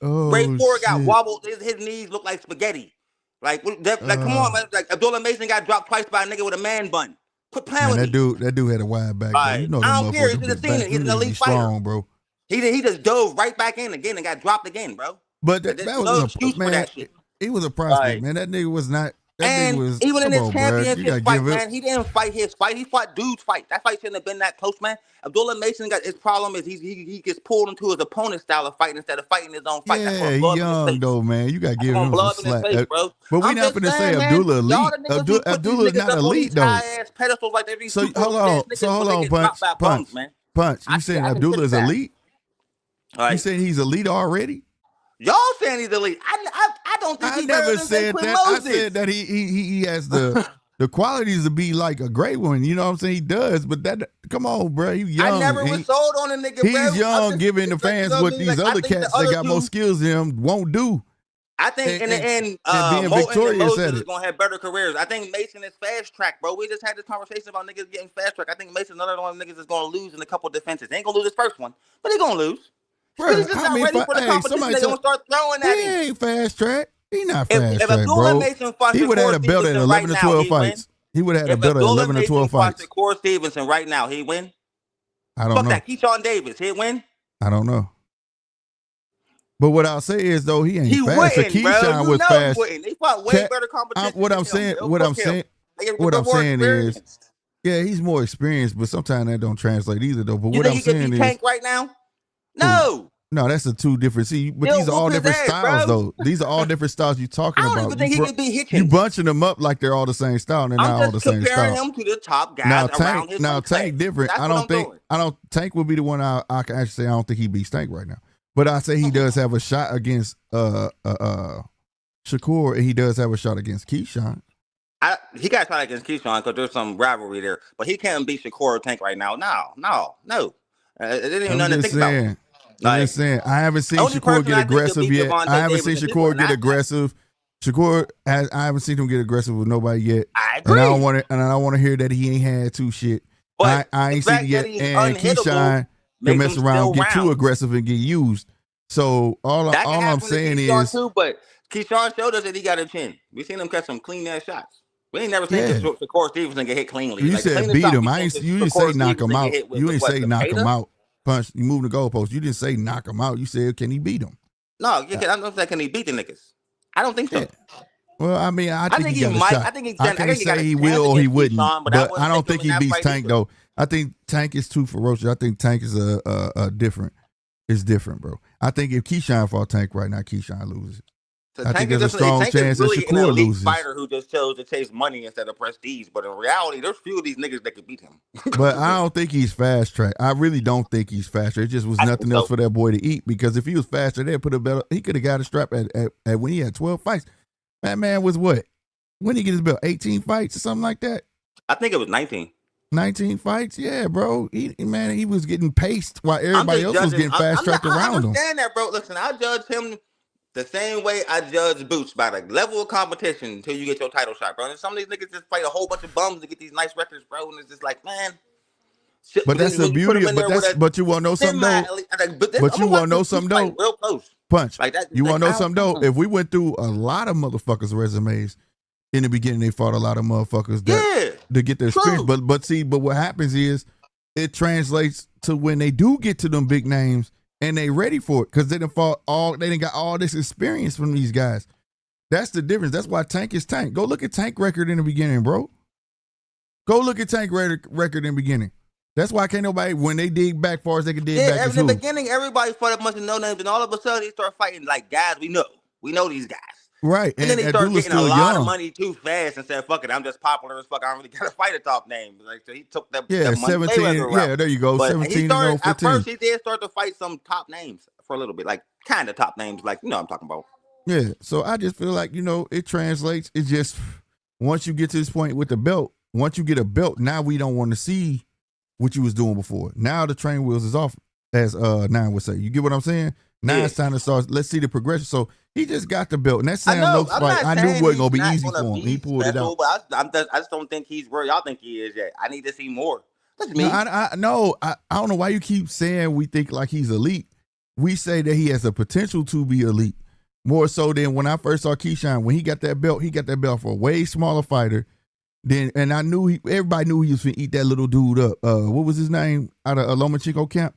Oh, Ray Ford got shit. wobbled. His knees look like spaghetti. Like come on, man. Like Abdullah Mason got dropped twice by a nigga with a man bun. Quit playing with me. That dude had a wide back. Right. You know I don't care. motherfuckers He's be back. He's an elite strong, fighter, bro. He just dove right back in again and got dropped again, bro. But that was no a excuse man. for that shit. He was a prospect, Right. man. That nigga was not. That And nigga was, even in his championship fight, give it. man, he didn't fight his fight. He fought dudes fight. That fight shouldn't have been that close, man. Abdullah Mason got his problem is he gets pulled into his opponent's style of fighting instead of fighting his own fight. Yeah, he young though, man. You gotta give him blood some in his slack. face, bro. But we I'm not just gonna say saying, man, Abdullah elite. y'all the niggas who put Abdullah these is not niggas up on elite these though. high-ass pedestals like they be So super hold on, niggas so hold when on, they get dropped by bums, man. Punch. You I saying can Abdullah fix is that. elite? All right. You saying he's elite already? Y'all saying he's elite. I don't think I he's better never than said Zaquin that. I Moses. said that he has the qualities to be like a great one. You know what I'm saying? He does, but that come on, bro. He's young. I never was sold on a nigga, bro. He's young, giving the fans what these other cats that got more skills than him won't do. I think in the end, being Moulton victorious and Moses at is it. going to have better careers. I think Mason is fast track, bro. We just had this conversation about niggas getting fast track. I think Mason's another one of the niggas is going to lose in a couple of defenses. He ain't going to lose his first one, but he's going to lose. Bro, He's just not ready for the competition. They're going to start throwing at him. He ain't fast track. He not fast If track, Abdullah bro. Mason fought He would have had a belt at 11 right or 12 now, fights. He would have had a belt at 11 or 12 fights. If Core Stevenson right now, he'd win. I don't Fuck know. that. Keyshawn Davis, he'd win. I don't know. But what I'll say is though he ain't He fast. wouldn't, bro. Keyshawn was he fast. wouldn't. He fought way better competition. What I'm saying is, yeah, he's more experienced, but sometimes that don't translate either though. But you what I'm think he could saying beat is, Tank right now? No. No, that's the two different. See, but He'll these are all whoop his different ass, styles, bro. though. These are all different styles you're talking I about. don't even think he could be hitching. You bunching them up like they're all the same style, and they're not all I'm the just same comparing style. him to the top guys Now, around his weight Tank class. different. That's I what I'm doing. don't. Tank would be the one I can actually say I don't think he beats Tank right now. But I say he does have a shot against Shakur, and he does have a shot against Keyshawn. He got a shot against Keyshawn because there's some rivalry there, but he can't beat Shakur or Tank right now. No. It didn't even nothing to think about. I'm just saying, I haven't seen Shakur get aggressive yet. I haven't seen Shakur get aggressive. I haven't seen him get aggressive with nobody yet. I agree. And I don't want to hear that he ain't had two shit. But I ain't seen it yet. And Keyshawn can mess around, get too aggressive, and get used. So all I'm saying is, but Keyshawn showed us that he got a chin. We seen him catch some clean ass shots. We ain't never seen Shakur Stevenson get hit cleanly. You said beat him. You didn't say knock him out. You didn't say knock him out. Punch. You moved the goalpost. You didn't say knock him out. You said can he beat him? No, I don't think can he beat the niggas. I don't think so. Yeah. Well, I mean, I think he got might. a shot. I think I can't say he will or he wouldn't, but I don't think he beats Tank though. I think Tank is too ferocious. I think Tank is a different. It's different, bro. I think if Keyshawn fought Tank right now, Keyshawn loses. So I think there's a strong chance that Shakur loses. Fighter who just chose to chase money instead of prestige, but in reality, there's few of these niggas that could beat him. But I don't think he's fast track. I really don't think he's fast track. It just was nothing else for that boy to eat because if he was faster, they'd put a belt. He could have got a strap at when he had 12 fights. That man was what? When did he get his belt? 18 fights or something like that? I think it was 19. 19 fights? Yeah, bro. He was getting paced while everybody else was getting fast-tracked around him. I understand that, bro. Listen, I judge him the same way I judge Boots, by the level of competition until you get your title shot, bro. And some of these niggas just fight a whole bunch of bums to get these nice records, bro. And it's just like, man. But that's the beauty of but you want to know something, though? But you want to know something, though? Real close. Punch. Like that, you want to know something, though? If we went through a lot of motherfuckers' resumes, in the beginning, they fought a lot of motherfuckers to get their experience. But what happens is it translates to when they do get to them big names and they ready for it because they done got all this experience from these guys. That's the difference. That's why Tank is Tank. Go look at Tank record in the beginning, bro. Go look at Tank record in the beginning. That's why can't nobody, when they dig back far as they can dig back. In the beginning, everybody fought a bunch of no names, and all of a sudden they start fighting like guys we know. We know these guys. Right. And then he started Abdullah's getting a still lot of young. money too fast and said, "Fuck it, I'm just popular as fuck. I don't really got to fight a top name." Like so, he took that Yeah, money 17. Mayweather route. Yeah, there you go. But he 17 and started 0, at 15. first. He did start to fight some top names for a little bit, like kind of top names, like I'm talking about. Yeah. So I just feel like, it translates. It just once you get to this point with the belt, once you get a belt, now we don't want to see what you was doing before. Now the train wheels is off, as Nine would say. You get what I'm saying? Now it's time to start. Let's see the progression. So he just got the belt. And that Sam Noakes fight, I knew it wasn't gonna be easy for him. He pulled it out. But I just don't think he's where y'all think he is yet. I need to see more. That's me. No, I don't know why you keep saying we think like he's elite. We say that he has the potential to be elite. More so than when I first saw Keyshawn. When he got that belt for a way smaller fighter. And I knew everybody knew he was going to eat that little dude up. What was his name out of Lomachenko camp?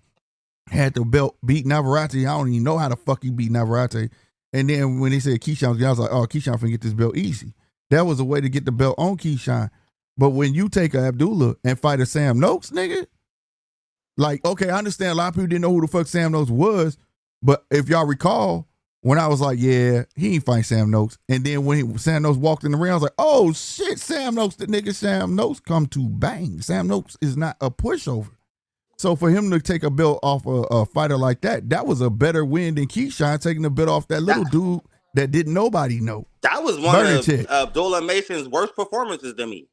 Had the belt, beat Navarrete. I don't even know how the fuck he beat Navarrete. And then when they said Keyshawn was, I was like, oh, Keyshawn finna get this belt easy. That was a way to get the belt on Keyshawn. But when you take a Abdullah and fight a Sam Noakes, nigga, like, okay, I understand a lot of people didn't know who the fuck Sam Noakes was, but if y'all recall, when I was like, yeah, he ain't fighting Sam Noakes. And then when Sam Noakes walked in the ring, I was like, oh shit, Sam Noakes, the nigga Sam Noakes come to bang. Sam Noakes is not a pushover. So for him to take a belt off a fighter like that was a better win than Keyshawn taking the belt off that little dude that didn't nobody know. That was one of Abdullah Mason's worst performances to me.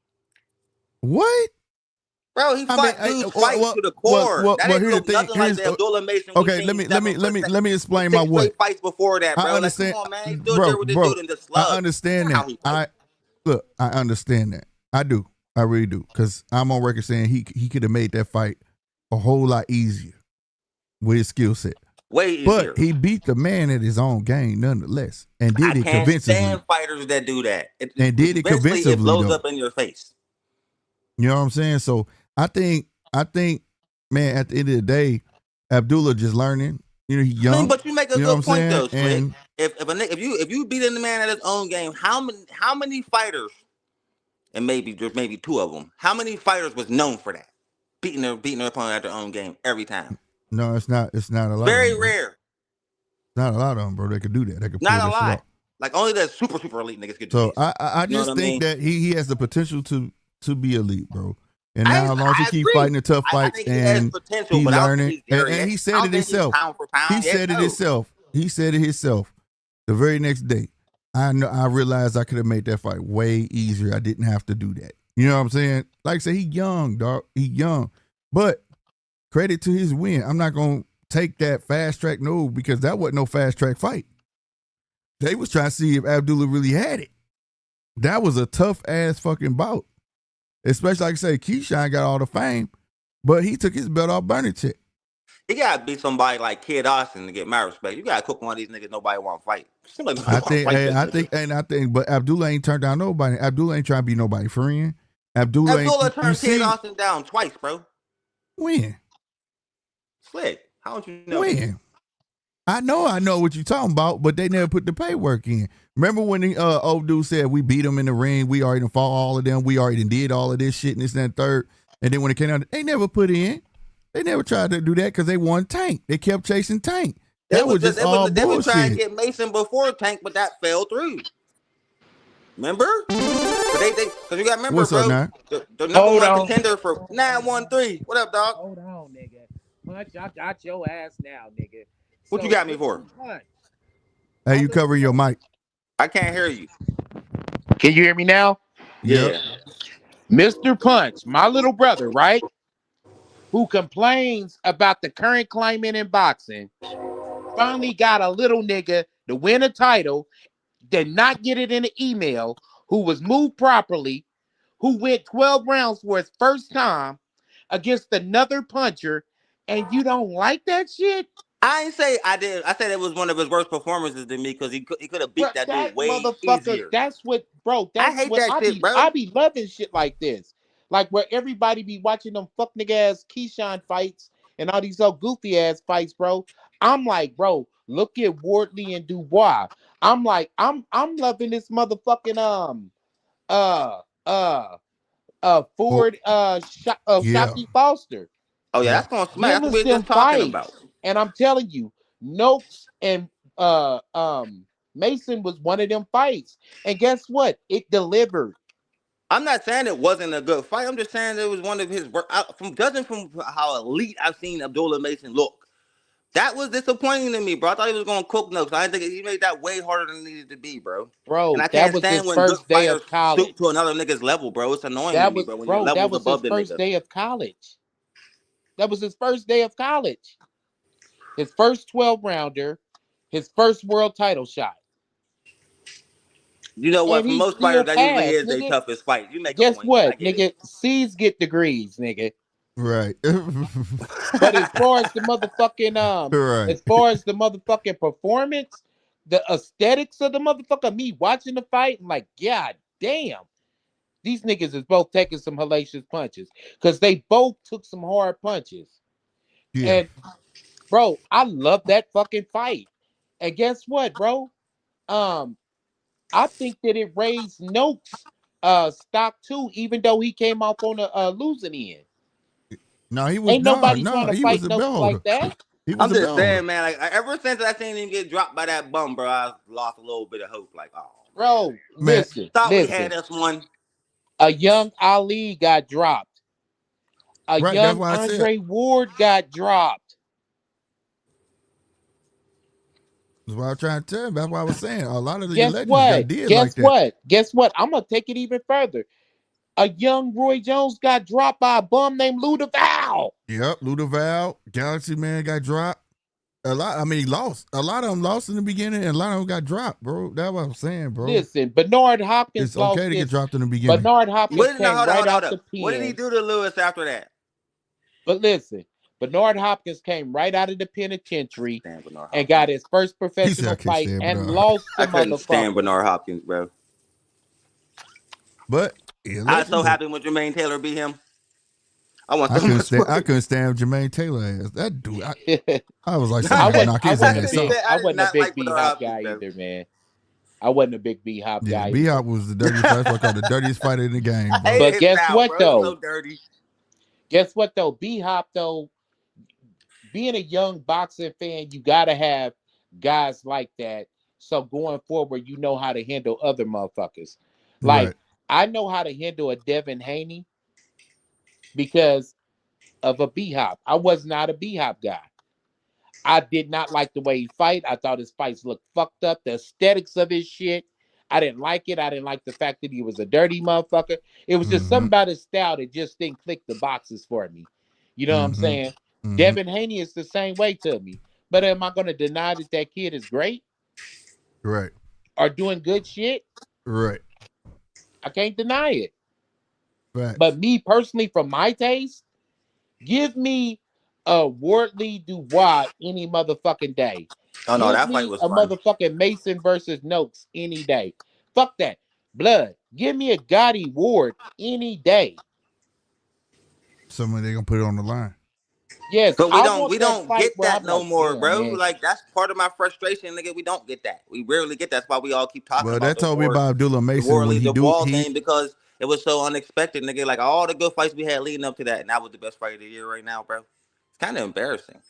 What? Bro, he fought dudes fight to the core. That ain't look nothing like the Abdullah Mason. Okay, let me explain my what. Fights before that, bro. I understand, like, come on, man. He stood there with this dude in the slug. I understand that. I understand that. I do. I really do. Because I'm on record saying he could have made that fight a whole lot easier with his skill set. Way easier. But he beat the man at his own game nonetheless, and did it convincingly. I can't stand fighters that do that. And did it convincingly. It blows up in your face. You know what I'm saying? So I think, man, at the end of the day, Abdullah just learning. He's young. I mean, but you make a good point though, Slick. And If you beat the man at his own game, how many fighters, and maybe two of them, how many fighters was known for that? Beating their opponent at their own game every time. No, it's not a lot. Very rare. Not a lot of them, bro. They could do that. They could pull not a lot. Shit off. Like only the super elite niggas could do so this. I just think that he has the potential to be elite, bro. And now, as long as he keep fighting the tough fights and he learning, and he said it himself. He said it himself. He said it himself. The very next day, I realized I could have made that fight way easier. I didn't have to do that. You know what I'm saying? Like I said, he young, dog. He young. But credit to his win. I'm not going to take that fast track because that wasn't no fast track fight. They was trying to see if Abdullah really had it. That was a tough ass fucking bout. Especially, like I say, Keyshawn got all the fame, but he took his belt off Bernatech. He got to beat somebody like Kid Austin to get my respect. You got to cook one of these niggas nobody want to fight. I think, but Abdullah ain't turned down nobody. Abdullah ain't trying to be nobody friend. Abdullah turned Kid Austin down twice, bro. When? Slick. How don't you know? When? I know what you're talking about, but they never put the pay work in. Remember when the old dude said we beat them in the ring, we already fought all of them, we already did all of this shit and this and that third, and then when it came out, they never put in. They never tried to do that because they won Tank. They kept chasing Tank. That was just all bullshit. They were trying to get Mason before Tank, but that fell through. Remember? Because you got to remember, what's bro. Up, now? The number one contender for 913. What up, dog? Hold on, nigga. Punch, I got your ass now, nigga. What you got me for? Hey, you covering your mic. I can't hear you. Can you hear me now? Yeah. Mr. Punch, my little brother, right? Who complains about the current climate in boxing, finally got a little nigga to win a title, did not get it in an email, who was moved properly, who went 12 rounds for his first time against another puncher, and you don't like that shit? I ain't say I did. I said it was one of his worst performances to me because he could have beat that dude way easier. That's what, bro. I hate that shit, bro. I be loving shit like this, like where everybody be watching them fuck nigga ass Keyshawn fights and all these old goofy ass fights, bro. I'm like, bro, look at Wardley and Dubois. I'm like, I'm loving this motherfucking Ford Shockey Foster. Oh yeah, that's gonna smash. That's what we're just talking about. And I'm telling you, Noakes and Mason was one of them fights. And guess what? It delivered. I'm not saying it wasn't a good fight. I'm just saying it was one of his work. From judging from how elite I've seen Abdullah Mason look, that was disappointing to me, bro. I thought he was going to cook notes. I didn't think he made that way harder than it needed to be, bro. And Bro, I that can't was stand his when good first day fighters of stoop college. to another nigga's level, bro. It's annoying to That me, was, bro, when your bro, that level's was his above the first nigga. day of college. That was his first day of college. His first 12-rounder, his first world title shot. You know what? And For he most still fighters, that usually passed, is their nigga. toughest fight. You make a Guess point. I what, get it. nigga? C's get degrees, nigga. Right. But as far as the motherfucking Right. as far as the motherfucking performance, the aesthetics of the motherfucker, me watching the fight, I'm like, God damn, these niggas is both taking some hellacious punches because they both took some hard punches. Yeah. And bro, I love that fucking fight. And guess what, bro? I think that it raised Noakes' stock too, even though he came off on a losing end. No, he was Ain't nobody trying no, to he was fight the Noakes belt holder. like that. He was I'm the just belt holder. saying, man. Like ever since I seen him get dropped by that bum, bro, I lost a little bit of hope. Like, oh man, Bro, Man, thought we listen. had us one. A young Ali got dropped. A right, that's young why I said Andre Ward got dropped. that's what I'm trying to tell you. That's why I was saying a lot of the Guess legends got what? did like Guess that. what? Guess what? I'm gonna take it even further. A young Roy Jones got dropped by a bum named Luda Val. Yep, Ludoval, Galaxy Man got dropped. A lot. I mean, he lost. A lot of them lost in the beginning, and a lot of them got dropped, bro. That's what I'm saying, bro. Listen, Bernard Hopkins It's okay lost to get his. dropped in the beginning. Bernard Hopkins came Hold right up, hold out up. the What did he pen. do to Lewis after that? But listen, Bernard Hopkins came right out of the penitentiary Stand Bernard and Hopkins. got his first He said, "I professional can't fight stand and Bernard." lost the I couldn't stand motherfucker. Bernard Hopkins, bro. But he a I was legend so though. happy when Jermaine Taylor beat him. I want I so couldn't much stand. for I it. couldn't stand Jermaine Taylor ass. That dude. I was like, I somebody wasn't knock I his wasn't a ass big out. I I did wasn't a not big like B Bernard Hop Hopkins, guy bro. either, man. I wasn't a big B Hop Yeah, guy B either. Hop was the dirtiest fighter. That's why I called the dirtiest fighter in the game, I bro. hated But his guess style, what bro. It was so though? dirty. Guess what though? B Hop though, being a young boxing fan, you gotta have guys like that. So going forward, you know how to handle other motherfuckers. Like Right. I know how to handle a Devin Haney because of a B Hop. I was not a B Hop guy. I did not like the way he fight. I thought his fights looked fucked up. The aesthetics of his shit, I didn't like it. I didn't like the fact that he was a dirty motherfucker. It was just Mm-hmm. something about his style that just didn't click the boxes for me. You know what I'm Mm-hmm. saying? Mm-hmm. Devin Haney is the same way to me. But am I going to deny that that kid is great Right. or doing good shit? Right. I can't deny it. Facts. But me personally, from my taste, give me a Wardley Dubois any motherfucking day. Oh no, Give that fight me was a fun. motherfucking Mason versus Noakes any day. Fuck that. Blood. Give me a Gotti Ward any day. Somebody they gonna put it on the line. Yes, But we I don't want we that don't fight get where I'm that no like, more, damn, bro. man. Like that's part of my frustration, nigga. We don't get that. We rarely get that. That's why we all keep talking Well, about that the told me about Abdullah the Mason when Warley, he the do Wall he thing because it was so unexpected, nigga. Like all the good fights we had leading up to that, and that was the best fight of the year right now, bro. It's kind of embarrassing.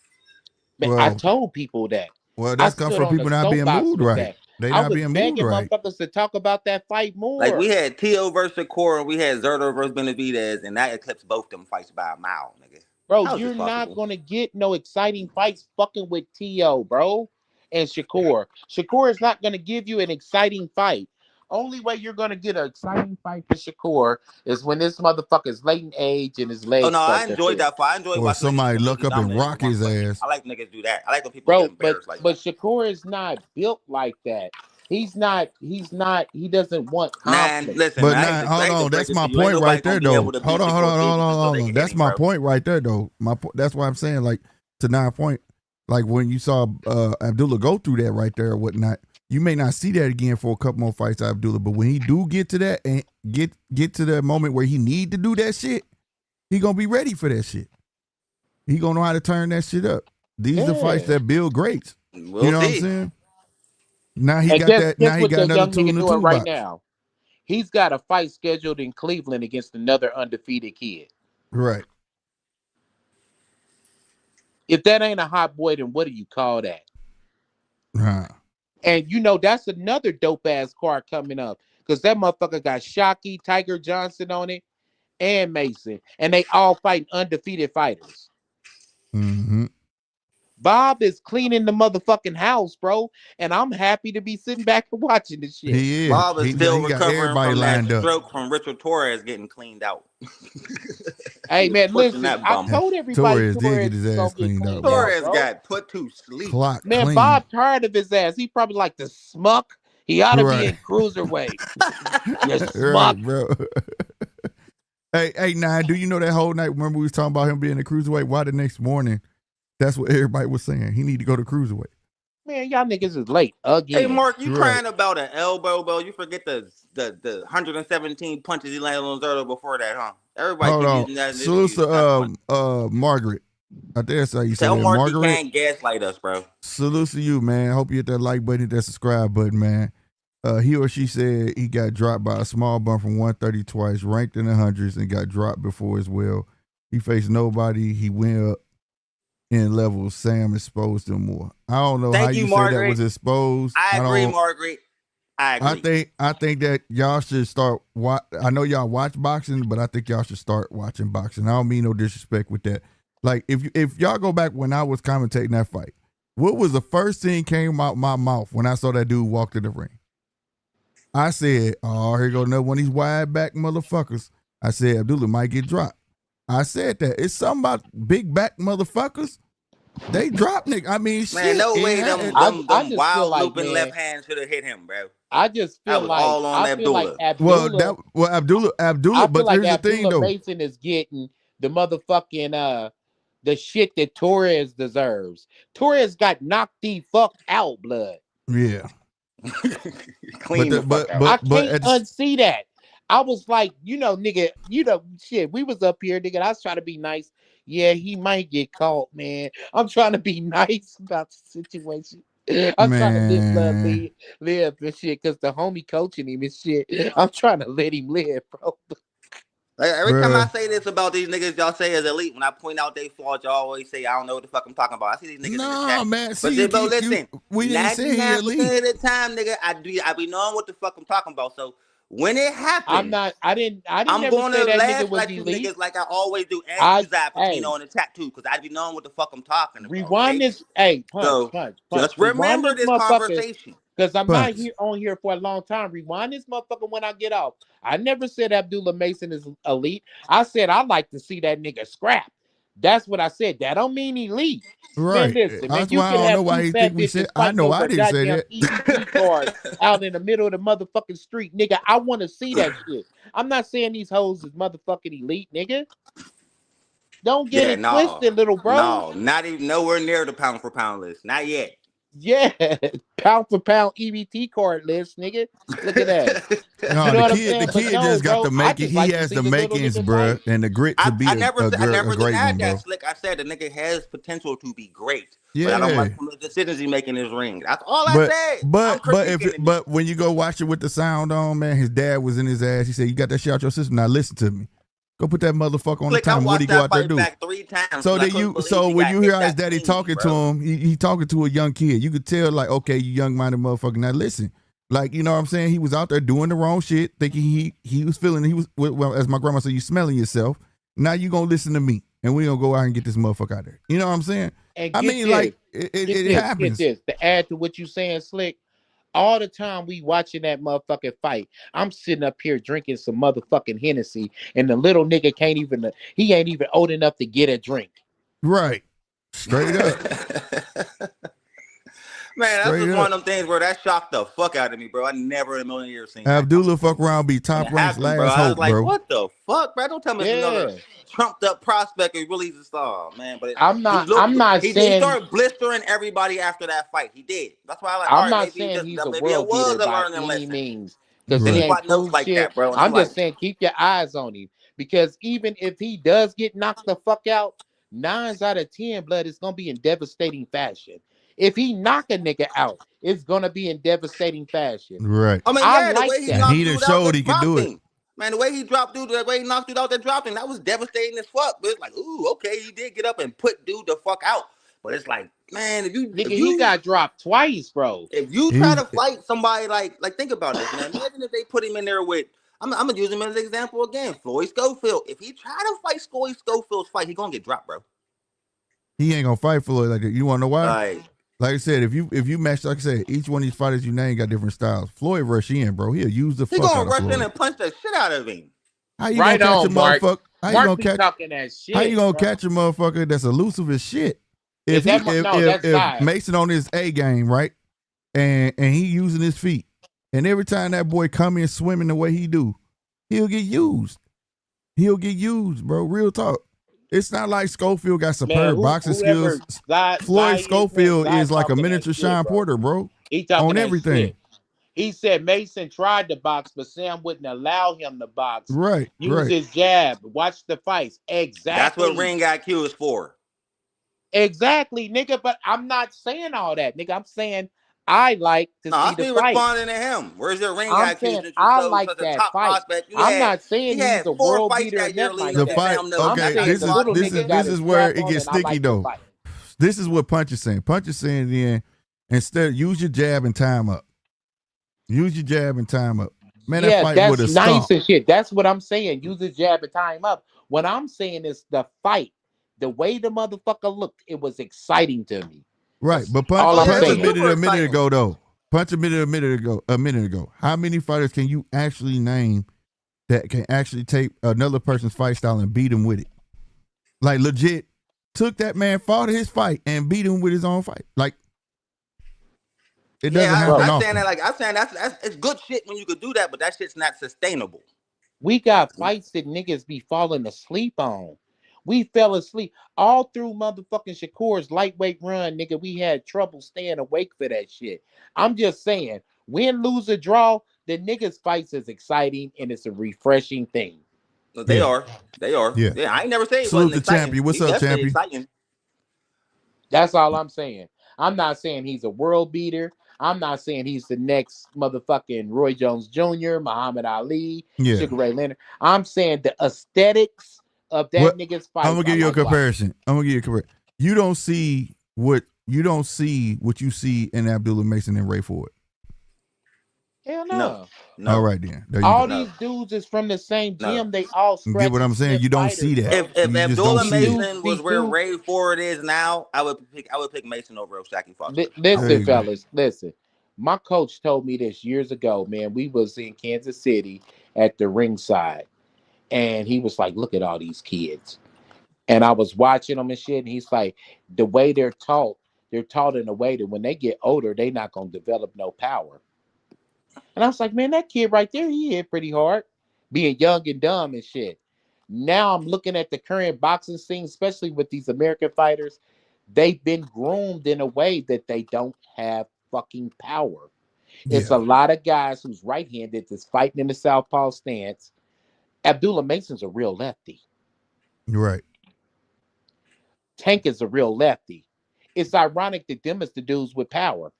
Man, I well told people that. I that's come stood from on the people not being soapbox moved with right. that. They I not was being moved begging right. motherfuckers to talk about that fight Like we more. had Tio versus Shakur, and we had Zerto versus Benavidez, and that eclipsed both them fights by a mile, nigga. Bro, How is this you're not possible? gonna get no exciting fights fucking with T.O., bro, and Shakur. Shakur is not gonna give you an exciting fight. Only way you're gonna get an exciting fight for Shakur is when this motherfucker's late in age and his Oh legs no, I start to enjoyed fail. that fight. I enjoyed Or watching niggas get somebody luck completely up and dominated in rock one his punch. ass. I like niggas do that. I like when people get Bro, but embarrassed like but that. Shakur is not built like that. He doesn't want Man, conflict. listen, But man, now, I hold hate to on. break That's this to my you. Ain't point nobody right gonna there, be able though. to Hold beat on, hold Shakur on, hold Stevenson on, until hold they on. get That's him, my bro. point right there, though. That's why I'm saying, like, to 9 point, like when you saw Abdullah go through that right there or whatnot, you may not see that again for a couple more fights out of Abdullah. But when he do get to that and get to that moment where he need to do that shit, he gonna be ready for that shit. He gonna know how to turn that shit up. These are the fights Yeah. that build greats. You We'll know what I'm see. saying? Now he And got guess that. Now guess he what got the another young tool in nigga the doing right toolbox. now? He's got a fight scheduled in Cleveland against another undefeated kid. Right. If that ain't a hot boy, then what do you call that? Huh. And you know, that's another dope ass card coming up. Because that motherfucker got Shockey, Tiger Johnson on it, and Mason. And they all fighting undefeated fighters. Mm-hmm. Bob is cleaning the motherfucking house, bro. And I'm happy to be sitting back and watching this shit. He is. Bob is still he got recovering everybody from that lined up. stroke from Richard Torres getting cleaned out. Hey, man, pushing listen, that I bum. told everybody Torres did get his is gonna ass cleaned out, bro. Torres bro. got put to sleep. Clock Man, clean. Bob tired of his ass. He probably like the smuck. He ought to Right. be in cruiserweight. You smuck. Right, bro. Hey, Nine, do you know that whole night? Remember we was talking about him being a cruiserweight? Why the next morning? That's what everybody was saying. He need to go to cruiserweight. Man, y'all niggas is late again. Hey, Mark, you Right. crying about an elbow, bro? You forget the 117 punches he landed on Zerto before that, huh? Everybody Hold keep on. using that. Salute to Margaret. I think that's how you say Tell that. Mark Margaret. he can't gaslight us, bro. Salute to you, man. Hope you hit that like button, hit that subscribe button, man. He or she said he got dropped by a small bump from 130 twice, ranked in the hundreds, and got dropped before as well. He faced nobody. He went up in levels. Sam exposed him more. I don't know how you say Margaret. that was exposed. I agree, Margaret. I agree. I think that y'all should start. I know y'all watch boxing, but I think y'all should start watching boxing. I don't mean no disrespect with that. Like if y'all go back when I was commentating that fight, what was the first thing came out my mouth when I saw that dude walk to the ring? I said, "Oh, here go another one of these wide back motherfuckers." I said, "Abdullah might get dropped." I said that. It's something about big back motherfuckers. They drop nigga. I mean, Man, shit. no way them just feel wild like, looping man, left hand should have hit him, bro. I just feel That was like all on I feel like Abdullah. Abdullah. Abdullah. I But feel like here's the thing, Abdullah though. Mason is getting the motherfucking the shit that Torres deserves. Torres got knocked the fuck out, blood. Yeah. Clean the fuck out. I can't unsee that. I was like, nigga, shit. We was up here, nigga. I was trying to be nice. Yeah, he might get caught, man. I'm trying to be nice about the situation. I'm trying to let blood live and shit, because the homie coaching him and shit. I'm trying to let him live, bro. Like, every time I say this about these niggas y'all say as elite, when I point out they flaws, y'all always say I don't know what the fuck I'm talking about. I see these niggas in the chat. Man. See, but bro, listen, we didn't say he 99% elite. of the time, nigga, I be knowing what the fuck I'm talking about. So when it happens, I didn't I'm never gonna say that laugh nigga was like you elite. niggas like I always do, and use Zapatino in the chat too, because I be knowing what the fuck I'm talking about. Rewind okay? this, punch. Just Rewind remember this conversation. Because I'm Punch. not on here for a long time. Rewind this motherfucker when I get off. I never said Abdullah Mason is elite. I said I like to see that nigga scrap. That's what I said. That don't mean elite. Right. Man, listen, man, That's you why I can don't have know why two he fat think we bitches said. I fighting know over I didn't say goddamn that. EBT cards out in the middle of the motherfucking street, nigga. I want to see that shit. I'm not saying these hoes is motherfucking elite, nigga. Don't get it twisted, little bro. No, not even nowhere near the pound for pound list. Not yet. Yeah, pound for pound EBT card list, nigga. Look at that. No, You know what I'm the saying? kid But just got bro, the making. He has the makings, bruh, and the grit to be I a never great denied one, bro. that, Slick. I said the nigga has potential to be great. Yeah. But I don't like some of the decisions he making in his ring. That's all I said. But when you go watch it with the sound on, man, his dad was in his ass. He said, "You got that shit out your system. Now listen to me. Go put that motherfucker on Slick, the time. What he go out there do?" back 3 times. So when you hear his daddy talking to him, he talking to a young kid. You could tell, like, okay, you young minded motherfucker. Now listen, like, you know what I'm saying? He was out there doing the wrong shit, thinking he was feeling. He was, well, as my grandma said, you smelling yourself. Now you gonna listen to me, and we gonna go out and get this motherfucker out there. You know what I'm saying? And I mean, like, it happens. Get this. To add to what you saying, Slick. All the time we watching that motherfucking fight, I'm sitting up here drinking some motherfucking Hennessy, and the little nigga he ain't even old enough to get a drink. Right. Straight up. Man, that's just one of them things where that shocked the fuck out of me, bro. I never in a million years seen Abdullah fuck around, be top ranked last bro. hope, I was like, bro. what the fuck, bro? Don't tell me another trumped up prospect is really the star, man. But I'm not he started blistering everybody after that fight. He did. That's why I'm not saying he's a world beater by any means, because he ain't proved like shit. that, bro. I'm just saying keep your eyes on him, because even if he does get knocked the fuck out, 9 out of 10 blood is gonna be in devastating fashion. If he knock a nigga out, it's gonna be in devastating fashion. Right. I mean, I the like way he that. knocked He dude showed out, he could do it. Man, the way he dropped dude, the way he knocked dude out, that dropping, that was devastating as fuck. But it's like, ooh, okay, he did get up and put dude the fuck out. But it's like, man, Nigga, he got dropped twice, bro. if you try to fight somebody like think about this, man. Imagine if they put him in there with. I'm gonna use him as an example again. Floyd Schofield. If he try to fight Floyd Schofield's fight, he gonna get dropped, bro. He ain't gonna fight Floyd like that. You wanna know why? Like I said, if you match, like I said, each one of these fighters you name got different styles. Floyd rush in, bro. He'll use the fuck out of Floyd. He gonna rush in and punch the shit out of him. How you gonna catch a motherfucker? How you gonna catch talking that shit? How you gonna catch a motherfucker that's elusive as shit? If Mason on his A game, right, and he using his feet, and every time that boy come in swimming the way he do, he'll get used. He'll get used, bro. Real talk. It's not like Schofield got superb boxing skills. Floyd Schofield is like a miniature Sean Porter, bro. He talking on everything. Shit. He said Mason tried to box, but Sam wouldn't allow him to box. Right. Use his jab. Watch the fights. Exactly. That's what ring IQ is for. Exactly, nigga. But I'm not saying all that, nigga. I'm saying I like to see the fight. Responding to him. Where's your ring I'm IQ? Saying I like that fight. I'm not saying he's a world beater and nothing like that. The fight. Okay, this is where it gets sticky though. This is what Punch is saying. Punch is saying then instead use your jab and time up. Use your jab and time up. Man, that fight would have nice and shit. That's what I'm saying. Use the jab and time up. What I'm saying is the fight, the way the motherfucker looked, it was exciting to me. Right, but Punch admitted a minute ago though. Punch admitted a minute ago. How many fighters can you actually name that can actually take another person's fight style and beat him with it? Like legit, took that man, fought his fight, and beat him with his own fight. Like it doesn't happen often. I'm saying that's it's good shit when you could do that, but that shit's not sustainable. We got fights that niggas be falling asleep on. We fell asleep all through motherfucking Shakur's lightweight run, nigga. We had trouble staying awake for that shit. I'm just saying, win, lose, or draw, the niggas fights is exciting and it's a refreshing thing. They are. Yeah, I ain't never say it Salute wasn't the champion. What's up, champion? Exciting. That's all I'm saying. I'm not saying he's a world beater. I'm not saying he's the next motherfucking Roy Jones Jr., Muhammad Ali, Sugar Ray Leonard. I'm saying the aesthetics of that nigga's fight. I'm gonna give you a comparison. You don't see what you see in Abdullah Mason and Ray Ford. Hell no. All right then. All these dudes is from the same gym. They all get what I'm saying. You don't see that. If Abdullah Mason was where Ray Ford is now, I would pick Mason over O'Shaquie Foster. Listen, fellas, listen. My coach told me this years ago, man. We was in Kansas City at the ringside, and he was like, "Look at all these kids." And I was watching them and shit, and he's like, "The way they're taught in a way that when they get older, they're not gonna develop no power." And I was like, man, that kid right there, he hit pretty hard, being young and dumb and shit. Now I'm looking at the current boxing scene, especially with these American fighters. They've been groomed in a way that they don't have fucking power. Yeah. It's a lot of guys who's right-handed that's fighting in the southpaw stance. Abdullah Mason's a real lefty. Right. Tank is a real lefty. It's ironic that them is the dudes with power.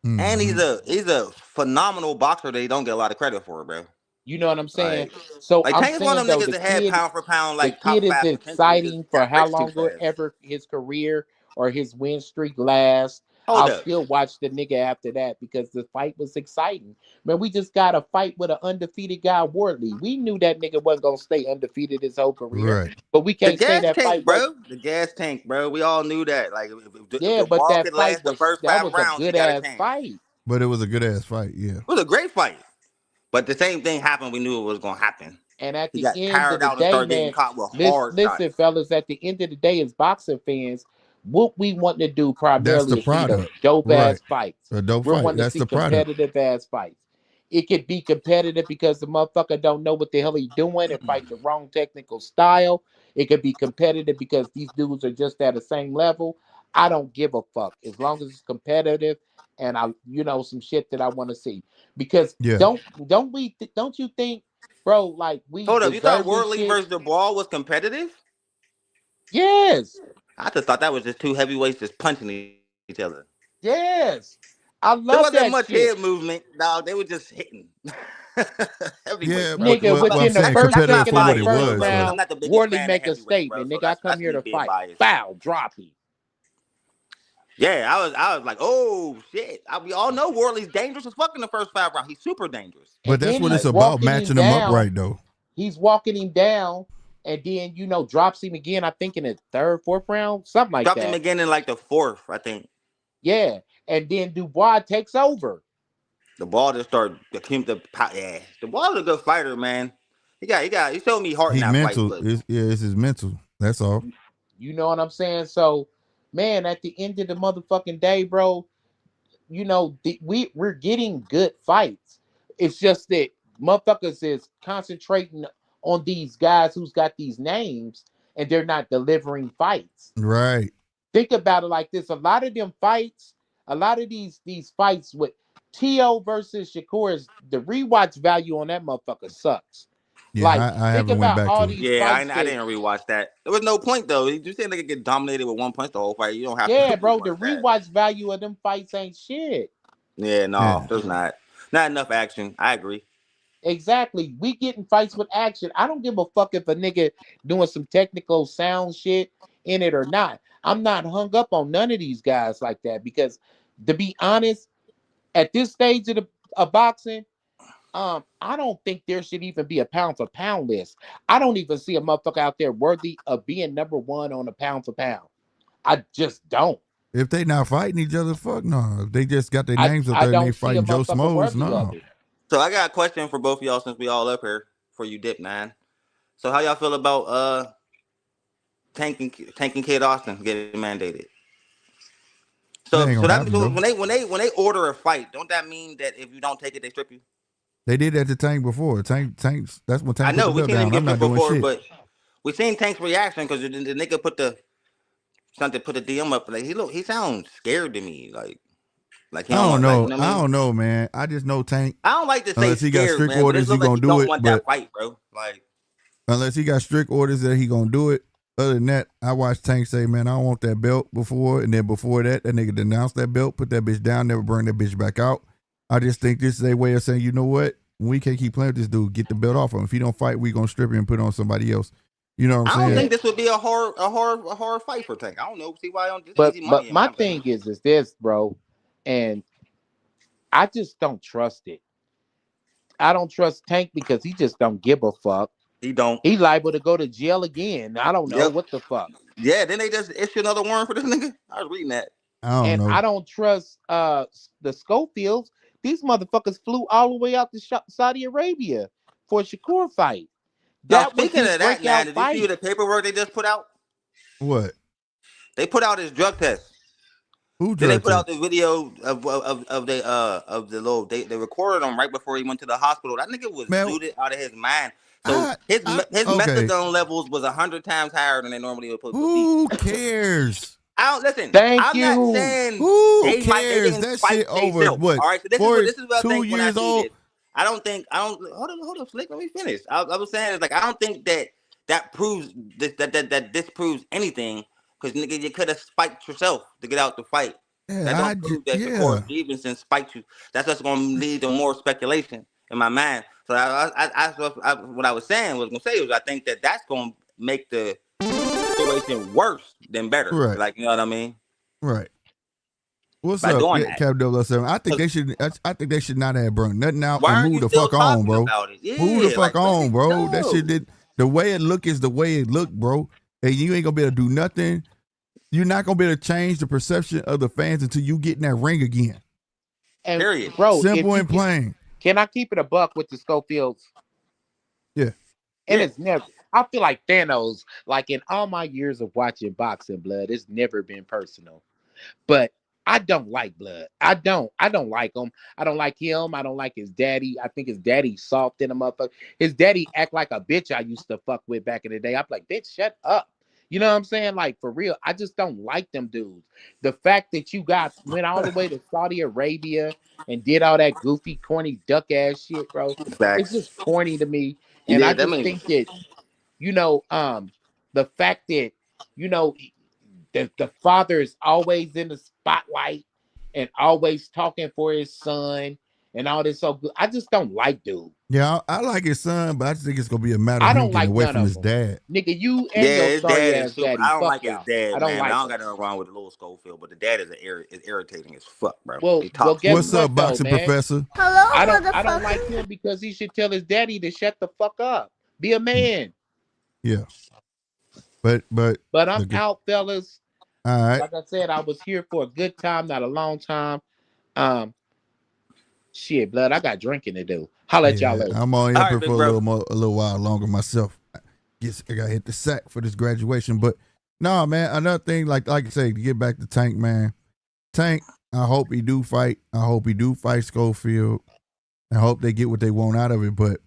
Mm-hmm. And he's a phenomenal boxer that he don't get a lot of credit for, bro. You know what I'm saying? So I'm Tank is one of them niggas that had pound for pound like the kid is exciting for how long ever his career or his win streak lasts. I'll still watch the nigga after that because the fight was exciting. Man, we just got a fight with an undefeated guy, Wardley. We knew that nigga wasn't gonna stay undefeated his whole career, right? But we can't say that tank, fight, bro. The gas tank, bro. We all knew that. Like, but that fight was a good ass fight. But it was a good ass fight. Yeah, it was a great fight. But the same thing happened. We knew it was gonna happen. And at the end of the day, man, listen, fellas. At the end of the day, as boxing fans, what we want to do primarily is see dope ass fights. A dope fight. That's the competitive ass fights. It could be competitive because the motherfucker don't know what the hell he's doing and fight the wrong technical style. It could be competitive because these dudes are just at the same level. I don't give a fuck as long as it's competitive and some shit that I want to see. Because don't you think, bro? Like we hold up, you thought Wardley versus the Ball was competitive? Yes. I just thought that was just two heavyweights just punching each other. Yes. I love that. There wasn't much head movement, dog. They were just hitting. Nigga, within the first second of the first round, Wardley make a statement. Nigga, I come here to fight. Foul, drop him. Yeah, I was like, oh shit. We all know Worley's dangerous as fuck in the first 5 rounds. He's super dangerous. But And that's then what he's it's about, walking him matching them up down. right though. He's walking him down, and then drops him again. I think in the third, fourth round, something like Dropped that. him again in like the 4th, I think. Yeah, and then Dubois takes over. The ball just started yeah. The ball is a good fighter, man. He showed me heart in He that fight, mental. but It's his mental. That's all. You know what I'm saying? So, man, at the end of the motherfucking day, bro, we're getting good fights. It's just that motherfuckers is concentrating on these guys who's got these names and they're not delivering fights. Right. Think about it like this: a lot of them fights, a lot of these fights with T.O. versus Shakur, is the rewatch value on that motherfucker sucks. Yeah, Like, I think haven't went about back all to it. these yeah, fights I that, didn't rewatch that. There was no point though. You saying they could get dominated with one punch the whole fight. You don't have to yeah, bro, the rewatch that. rewatch value of them fights ain't shit. Yeah, no, Yeah. there's not enough action. I agree. Exactly. We getting fights with action. I don't give a fuck if a nigga doing some technical sound shit in it or not. I'm not hung up on none of these guys like that because, to be honest, at this stage of boxing, I don't think there should even be a pound for pound list. I don't even see a motherfucker out there worthy of being number one on a pound for pound. I just don't. If they not fighting each other, fuck no. If they just got their I, names up I there and they don't see a fighting Joe motherfucker Smos, worthy of no. it. So I got a question for both of y'all since we all up here for you, Dip Man. So how y'all feel about tanking Kid Austin getting mandated? That So ain't so gonna that happen though. when they order a fight, don't that mean that if you don't take it, they strip you? They did that to Tank before. Tanks. That's when I Tank put know the we belt seen him down. get I'm not stripped doing before, shit. but we seen Tank's reaction because the nigga put the DM up. Like he sounds scared to me. Like he I don't don't want, like, you know. know what I I mean? don't know, man. I just know Tank. I don't like to say Unless he got scared, strict man, but it orders, he looks like gonna he do don't it. want But that fight, bro. Like, unless he got strict orders that he gonna do it. Other than that, I watched Tank say, "Man, I don't want that belt before." And then before that, that nigga denounced that belt, put that bitch down, never bring that bitch back out. I just think this is a way of saying, you know what? We can't keep playing with this dude. Get the belt off him. If he don't fight, we gonna strip him and put it on somebody else. You know what I I'm don't saying? think this would be a horror fight for Tank. I don't know. See why I don't. This But easy money but in my my book. thing is this, bro, and I just don't trust it. I don't trust Tank because he just don't give a fuck. He don't. He liable to go to jail again. I don't know Yep. what the fuck. Yeah. Then they just issue another warrant for this nigga. I was reading that. I don't And know. I don't trust the Schofields. These motherfuckers flew all the way out to Saudi Arabia for a Shakur fight. Now That was speaking his of that, now breakout did you see fight. the paperwork they just put out? What? They put out his drug test. Who Then they drug put out test? the video of the little they recorded him right before he went to the hospital. That nigga was Man, zooted out of his mind. So his okay. methadone levels was 100 times higher than they normally would be. Who cares? I don't listen. Thank I'm not you. saying Who they cares? didn't That spike shit over themselves. what? All right. So this is what I think when I 2 years see old? this. I don't hold up, Slick. Let me finish. I was saying it's like I don't think that proves that disproves anything because nigga you could have spiked yourself to get out the fight. That Yeah, don't prove that yeah. Shakur Stevenson spiked you. That's just going to lead to more speculation in my mind. So what I was saying was going to say was I think that's going to make the situation worse than better. Right, Like, you know what I mean? right. What's By up, doing that. Cap 007? I think they should. I think they should not have brought nothing out Why and aren't move you the still fuck on, talking bro. about it? Move the Yeah, fuck like let on, it bro. That go. shit did. The way it look is the way it look, bro. And you ain't gonna be able to do nothing. You're not gonna be able to change the perception of the fans until you get in that ring again. And Period. bro, Simple and plain. can I keep it a buck with the Schofields? Yeah. And Yeah. it's never. I feel like Thanos. Like in all my years of watching boxing, blood, it's never been personal. But I don't like Blood. I don't. I don't like him. I don't like him. I don't like his daddy. I think his daddy's soft in a motherfucker. His daddy act like a bitch I used to fuck with back in the day. I'm like, bitch, shut up. You know what I'm saying? Like, for real, I just don't like them dudes. The fact that you guys went all the way to Saudi Arabia and did all that goofy, corny, duck ass shit, bro. It's Facts. just corny to me. And Yeah, I that just means think that, you know, the fact that, you know, the father is always in the spotlight and always talking for his son and all this so good. I just don't like dude. Yeah, I like his son, but I just think it's gonna be a matter I of him don't getting like away none from of his them. dad. Nigga, you and Yeah, your his sorry dad is ass super. daddy. I don't Fuck like his y'all. I dad, don't man. But I like don't them. got nothing wrong with the little Schofield, but the dad is irritating as fuck, bro. He Well, talks guess too What's much. what up, though, boxing man? professor? Hello, I don't like motherfucker. him because he should tell his daddy to shut the fuck up. Be a man. Yeah, but But I'm look at out, fellas. all right. Like I said, I was here for a good time, not a long time. Um, shit, blood. I got drinking to do. Holla at y'all Yeah, later. I'm only All up right, here for big bro. a little while longer myself. Guess I gotta hit the sack for this graduation. But no, man, another thing, like I say, to get back to Tank, man. Tank, I hope he do fight. I hope he do fight Schofield. I hope they get what they want out of it. But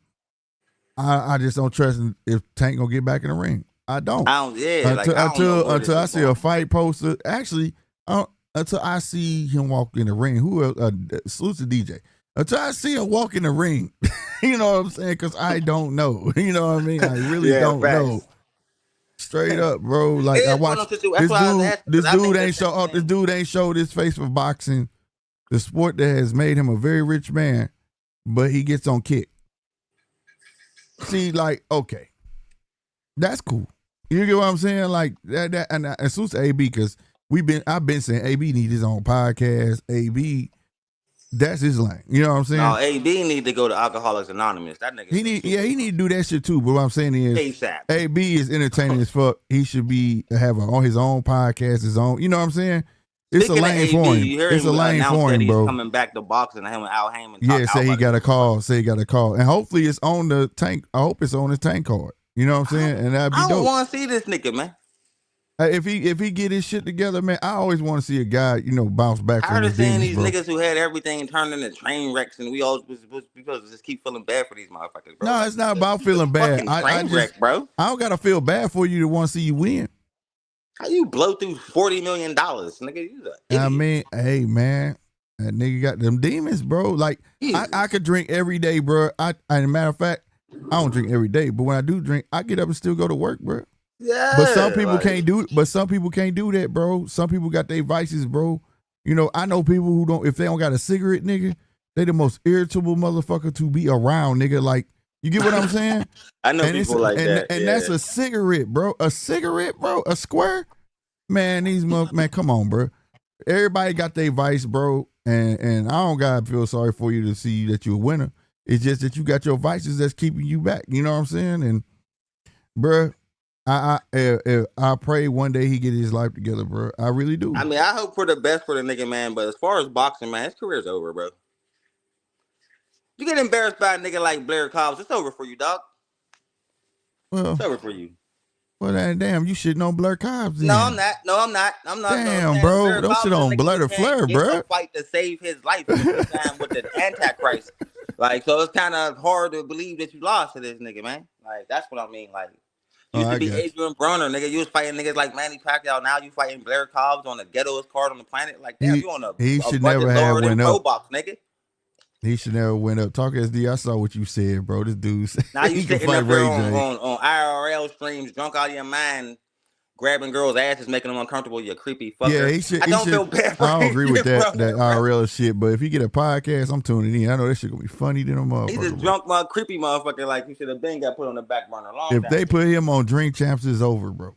I just don't trust if Tank gonna get back in the ring. I don't. I don't. Yeah, like I don't know where this Until I is see a going. fight poster. Actually, until I see him walk in the ring. Who else? Salute to DJ. Until I see him walk in the ring, you know what I'm saying? Because I don't know. You know what I mean? I really Yeah, don't facts. know. Straight up, bro. It Like I is one watch of those situations. That's why I was asking. This Because I dude make the ain't same show. This thing. dude ain't showed his face for boxing, the sport that has made him a very rich man. But he gets on kick. See, like, okay, that's cool. You get what I'm saying? Like that, and suits AB because I've been saying AB need his own podcast. AB, that's his lane. You know what I'm saying? No, AB need to go to Alcoholics Anonymous. That nigga. He need to do that shit too. But what I'm saying is, ASAP. AB is entertaining as fuck. He should have on his own podcast, his own. You know what I'm saying? It's Speaking a lane of AB, for him. you hear It's him a lane announce for that him, he's bro. coming back to boxing. And him and Al Heyman. Yeah, say he got a call. Motherfucker. Say he got a call, and hopefully it's on the Tank. I hope it's on his Tank card. You know what I'm saying? And that'd be I don't dope. want to see this nigga, man. If he get his shit together, man, I always want to see a guy, bounce back from Tired his of seeing demons, these bro. niggas who had everything turned into train wrecks, and we all supposed to just keep feeling bad for these motherfuckers, bro. No, Like, it's not about he's feeling a bad. fucking train wreck, bro. I don't gotta feel bad for you to want to see you win. How you blow through $40 million, nigga? You an idiot. I mean, hey man, that nigga got them demons, bro. Like I could drink every day, bro. As a matter of fact, I don't drink every day, but when I do drink, I get up and still go to work, bro. Yeah, But some people like, can't do. But some people can't do that, bro. Some people got their vices, bro. I know people who don't. If they don't got a cigarette, nigga, they the most irritable motherfucker to be around, nigga. Like, you get what I'm saying? I know And people like that. and yeah. that's a cigarette, bro. A cigarette, bro. A square. Man, man, come on, bro. Everybody got their vice, bro. And I don't gotta feel sorry for you to see that you're a winner. It's just that you got your vices that's keeping you back. You know what I'm saying? And, bro, I pray one day he get his life together, bro. I really do. I mean, I hope for the best for the nigga, man. But as far as boxing, man, his career's over, bro. You get embarrassed by a nigga like Blair Cobbs, it's over for you, dog. Well, It's over for you. Well, damn, you shitting on Blair Cobbs then. No, I'm not. I'm not. Damn, no, bro. Blair Don't Cobbs shit is a on nigga Blair who the can't Flair, get bro. a fight to save his life with the Antichrist. Like, so it's kind of hard to believe that you lost to this nigga, man. Like, that's what I mean. Like, used to be Adrian Broner, nigga. You was fighting niggas like Manny Pacquiao. Now you fighting Blair Cobbs on the ghettoest card on the planet. Like, damn, you on he a should budget never have lower than went Pro up. Box, nigga. He should never went up. Talk SD, I saw what you said, bro. This dude said Now you he can sitting fight up there Ray on J. IRL streams, drunk out of your mind, grabbing girls' asses, making them uncomfortable. You creepy fucker. Yeah, he should. I don't feel bad for I don't agree with that bro. IRL shit, but if he get a podcast, I'm tuning in. I know that shit gonna be funny than a motherfucker. He's a drunk, creepy motherfucker. Like you should have been got put on the back burner long. If they put him on Drink Champs, it's over, bro.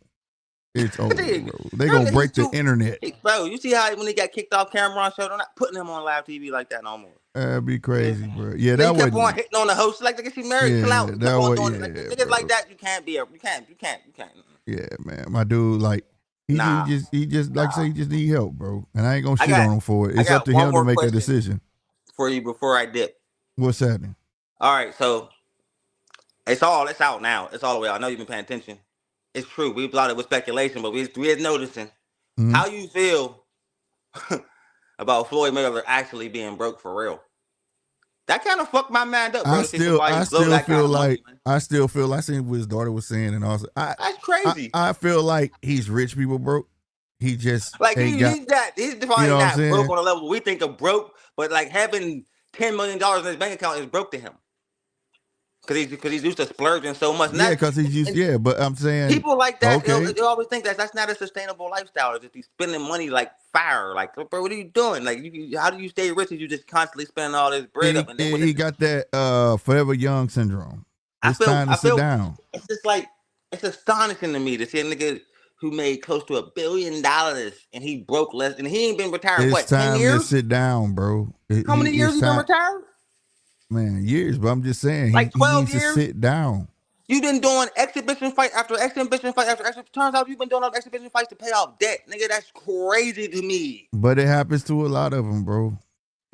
It's over, bro. They gonna break the internet. Bro, you see how when he got kicked off Cameron show, they're not putting him on live TV like that no more. That'd be crazy, bro. Yeah, They that kept would. on hitting on the host like she married. Yeah, Chill out. Kept that on would- doing yeah, it. Like, bro. niggas like that, you can't. Yeah, man. My dude, like, he just like I say, he just need help, bro. And I ain't gonna shit on him for it. It's up to him to make that decision. For you before I dip. What's happening? All right, so it's out now. It's all the way out. I know you've been paying attention. It's true. We thought it was speculation, but we is noticing. Mm-hmm. How you feel about Floyd Mayweather actually being broke for real? That kind of fucked my mind up, bro. I still feel like I seen what his daughter was saying, and also that's crazy. I feel like he's rich people broke. He just like he's definitely not saying? broke on a level we think of broke, but like having $10 million in his bank account is broke to him. Because he's used to splurging so much. Yeah, because he's used. Yeah, but I'm saying people like that, okay. they always think that's not a sustainable lifestyle. It's just he's spending money like fire. Like, bro, what are you doing? Like, how do you stay rich if you just constantly spending all this bread up? And then He got that forever young syndrome. It's time to sit down. It's just like, it's astonishing to me to see a nigga who made close to $1 billion and he broke less, and he ain't been retired. It's 10 years? to sit down, bro. How many years he been retired? Man, years. But I'm just saying, like 12 he needs years? to sit down. You been doing exhibition fight after exhibition fight after exhibition. Turns out you've been doing all exhibition fights to pay off debt, nigga. That's crazy to me. But it happens to a lot of them, bro.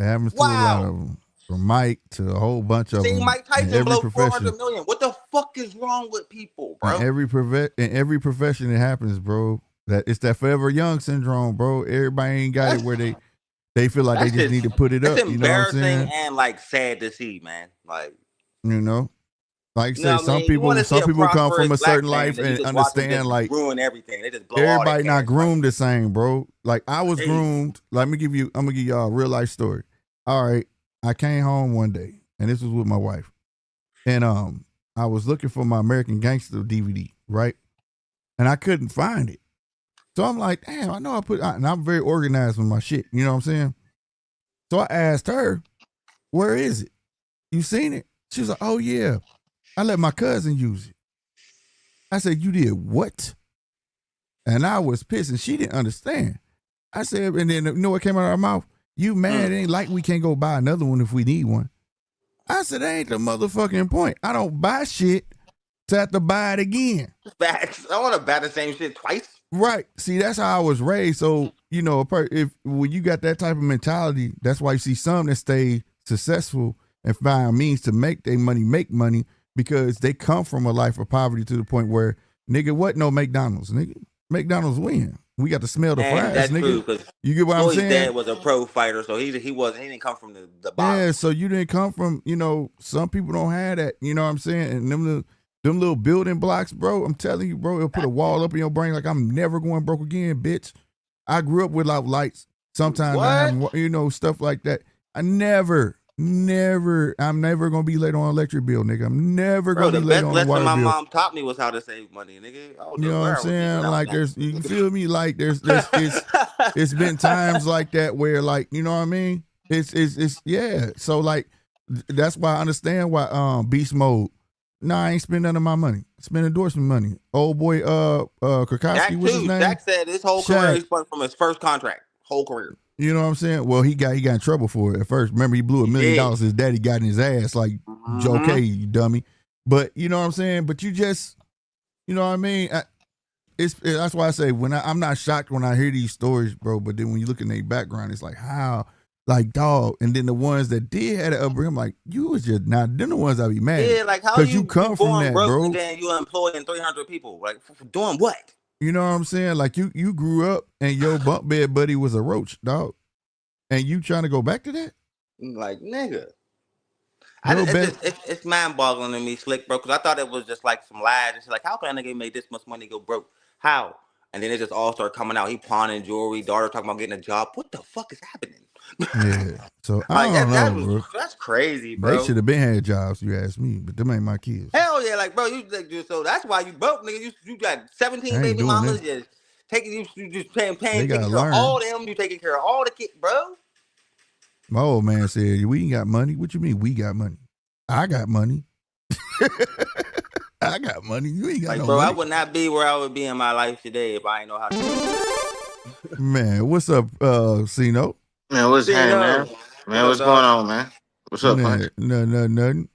It happens to a lot of them. From Mike to a whole bunch of them. Mike Tyson blow $400 million. What the fuck is wrong with people, bro? In every profession it happens, bro. That it's that forever young syndrome, bro. Everybody ain't got it where they feel like they just need to put it up. It's embarrassing, you know what I'm saying? and like sad to see, man. Like, you know, like I say, some people come from a certain life and understand like ruin everything. They just blow everybody not groomed the same, bro. Like I was groomed. I'm gonna give y'all a real life story. All right. I came home one day, and this was with my wife, and I was looking for my American Gangster DVD, right? And I couldn't find it. So I'm like, damn, I know and I'm very organized with my shit, you know what I'm saying? So I asked her, where is it? You seen it? She was like, oh yeah, I let my cousin use it. I said, you did what? And I was pissed, and she didn't understand. I said, and then you know what came out of her mouth? You mad? It ain't like we can't go buy another one if we need one. I said, that ain't the motherfucking point. I don't buy shit to have to buy it again. Facts. I want to buy the same shit twice. Right. See, that's how I was raised. So, you know, when you got that type of mentality, that's why you see some that stay successful and find means to make money, because they come from a life of poverty to the point where, nigga, what? No McDonald's, nigga. McDonald's win. We got to smell the fries, that's nigga. True, you get what I'm saying? His dad was a pro fighter, so he didn't come from the bottom. Yeah, so you didn't come from, you know, some people don't have that, you know what I'm saying? And them little building blocks, bro, I'm telling you, bro, it'll put a wall up in your brain like I'm never going broke again, bitch. I grew up without lights. Sometimes, you know, stuff like that. I'm never gonna be late on an electric bill, nigga. I'm never gonna be late on a water bill. The best lesson my mom taught me was how to save money, nigga. You know what I'm saying? Like you feel me? Like it's been times like that where, like, you know what I mean? It's yeah. So like that's why I understand why Beast Mode. Nah, I ain't spend none of my money. Spend endorsement money. Old boy Krakowski, what's his name? Jack said his whole career he spent from his first contract. Whole career. You know what I'm saying? Well, he got in trouble for it at first. Remember, he blew $1 million. His daddy got in his ass like, okay, you dummy. But you know what I'm saying? But you just, you know what I mean? That's why I say I'm not shocked when I hear these stories, bro. But then when you look in their background, it's like, how? Like, dog. And then the ones that did had an upbringing, I'm like, you was just not. Then the ones I be mad. Yeah, like how you come from that, bro? And then you employing 300 people. Like, doing what? You know what I'm saying? Like you grew up and your bunk bed buddy was a roach, dog. And you trying to go back to that? Like, nigga. It's mind-boggling to me, Slick, bro, because I thought it was just like some lies. It's like, how can a nigga make this much money go broke? How? And then it just all started coming out. He pawning jewelry, daughter talking about getting a job. What the fuck is happening? Yeah. So I don't know, bro. That's crazy, bro. They should have been had jobs, you ask me, but them ain't my kids. Hell yeah, like, bro, so that's why you broke, nigga. You got 17 baby mamas just taking you just paying taking care of all them. You taking care of all the kids, bro. My old man said, we ain't got money. What you mean we got money? I got money. I got money. You ain't got no money. I would not be where I would be in my life today if I ain't know how to. Man, what's up, Cino? Man, what's happening, man? What's going on, man? What's up, man? Nothing.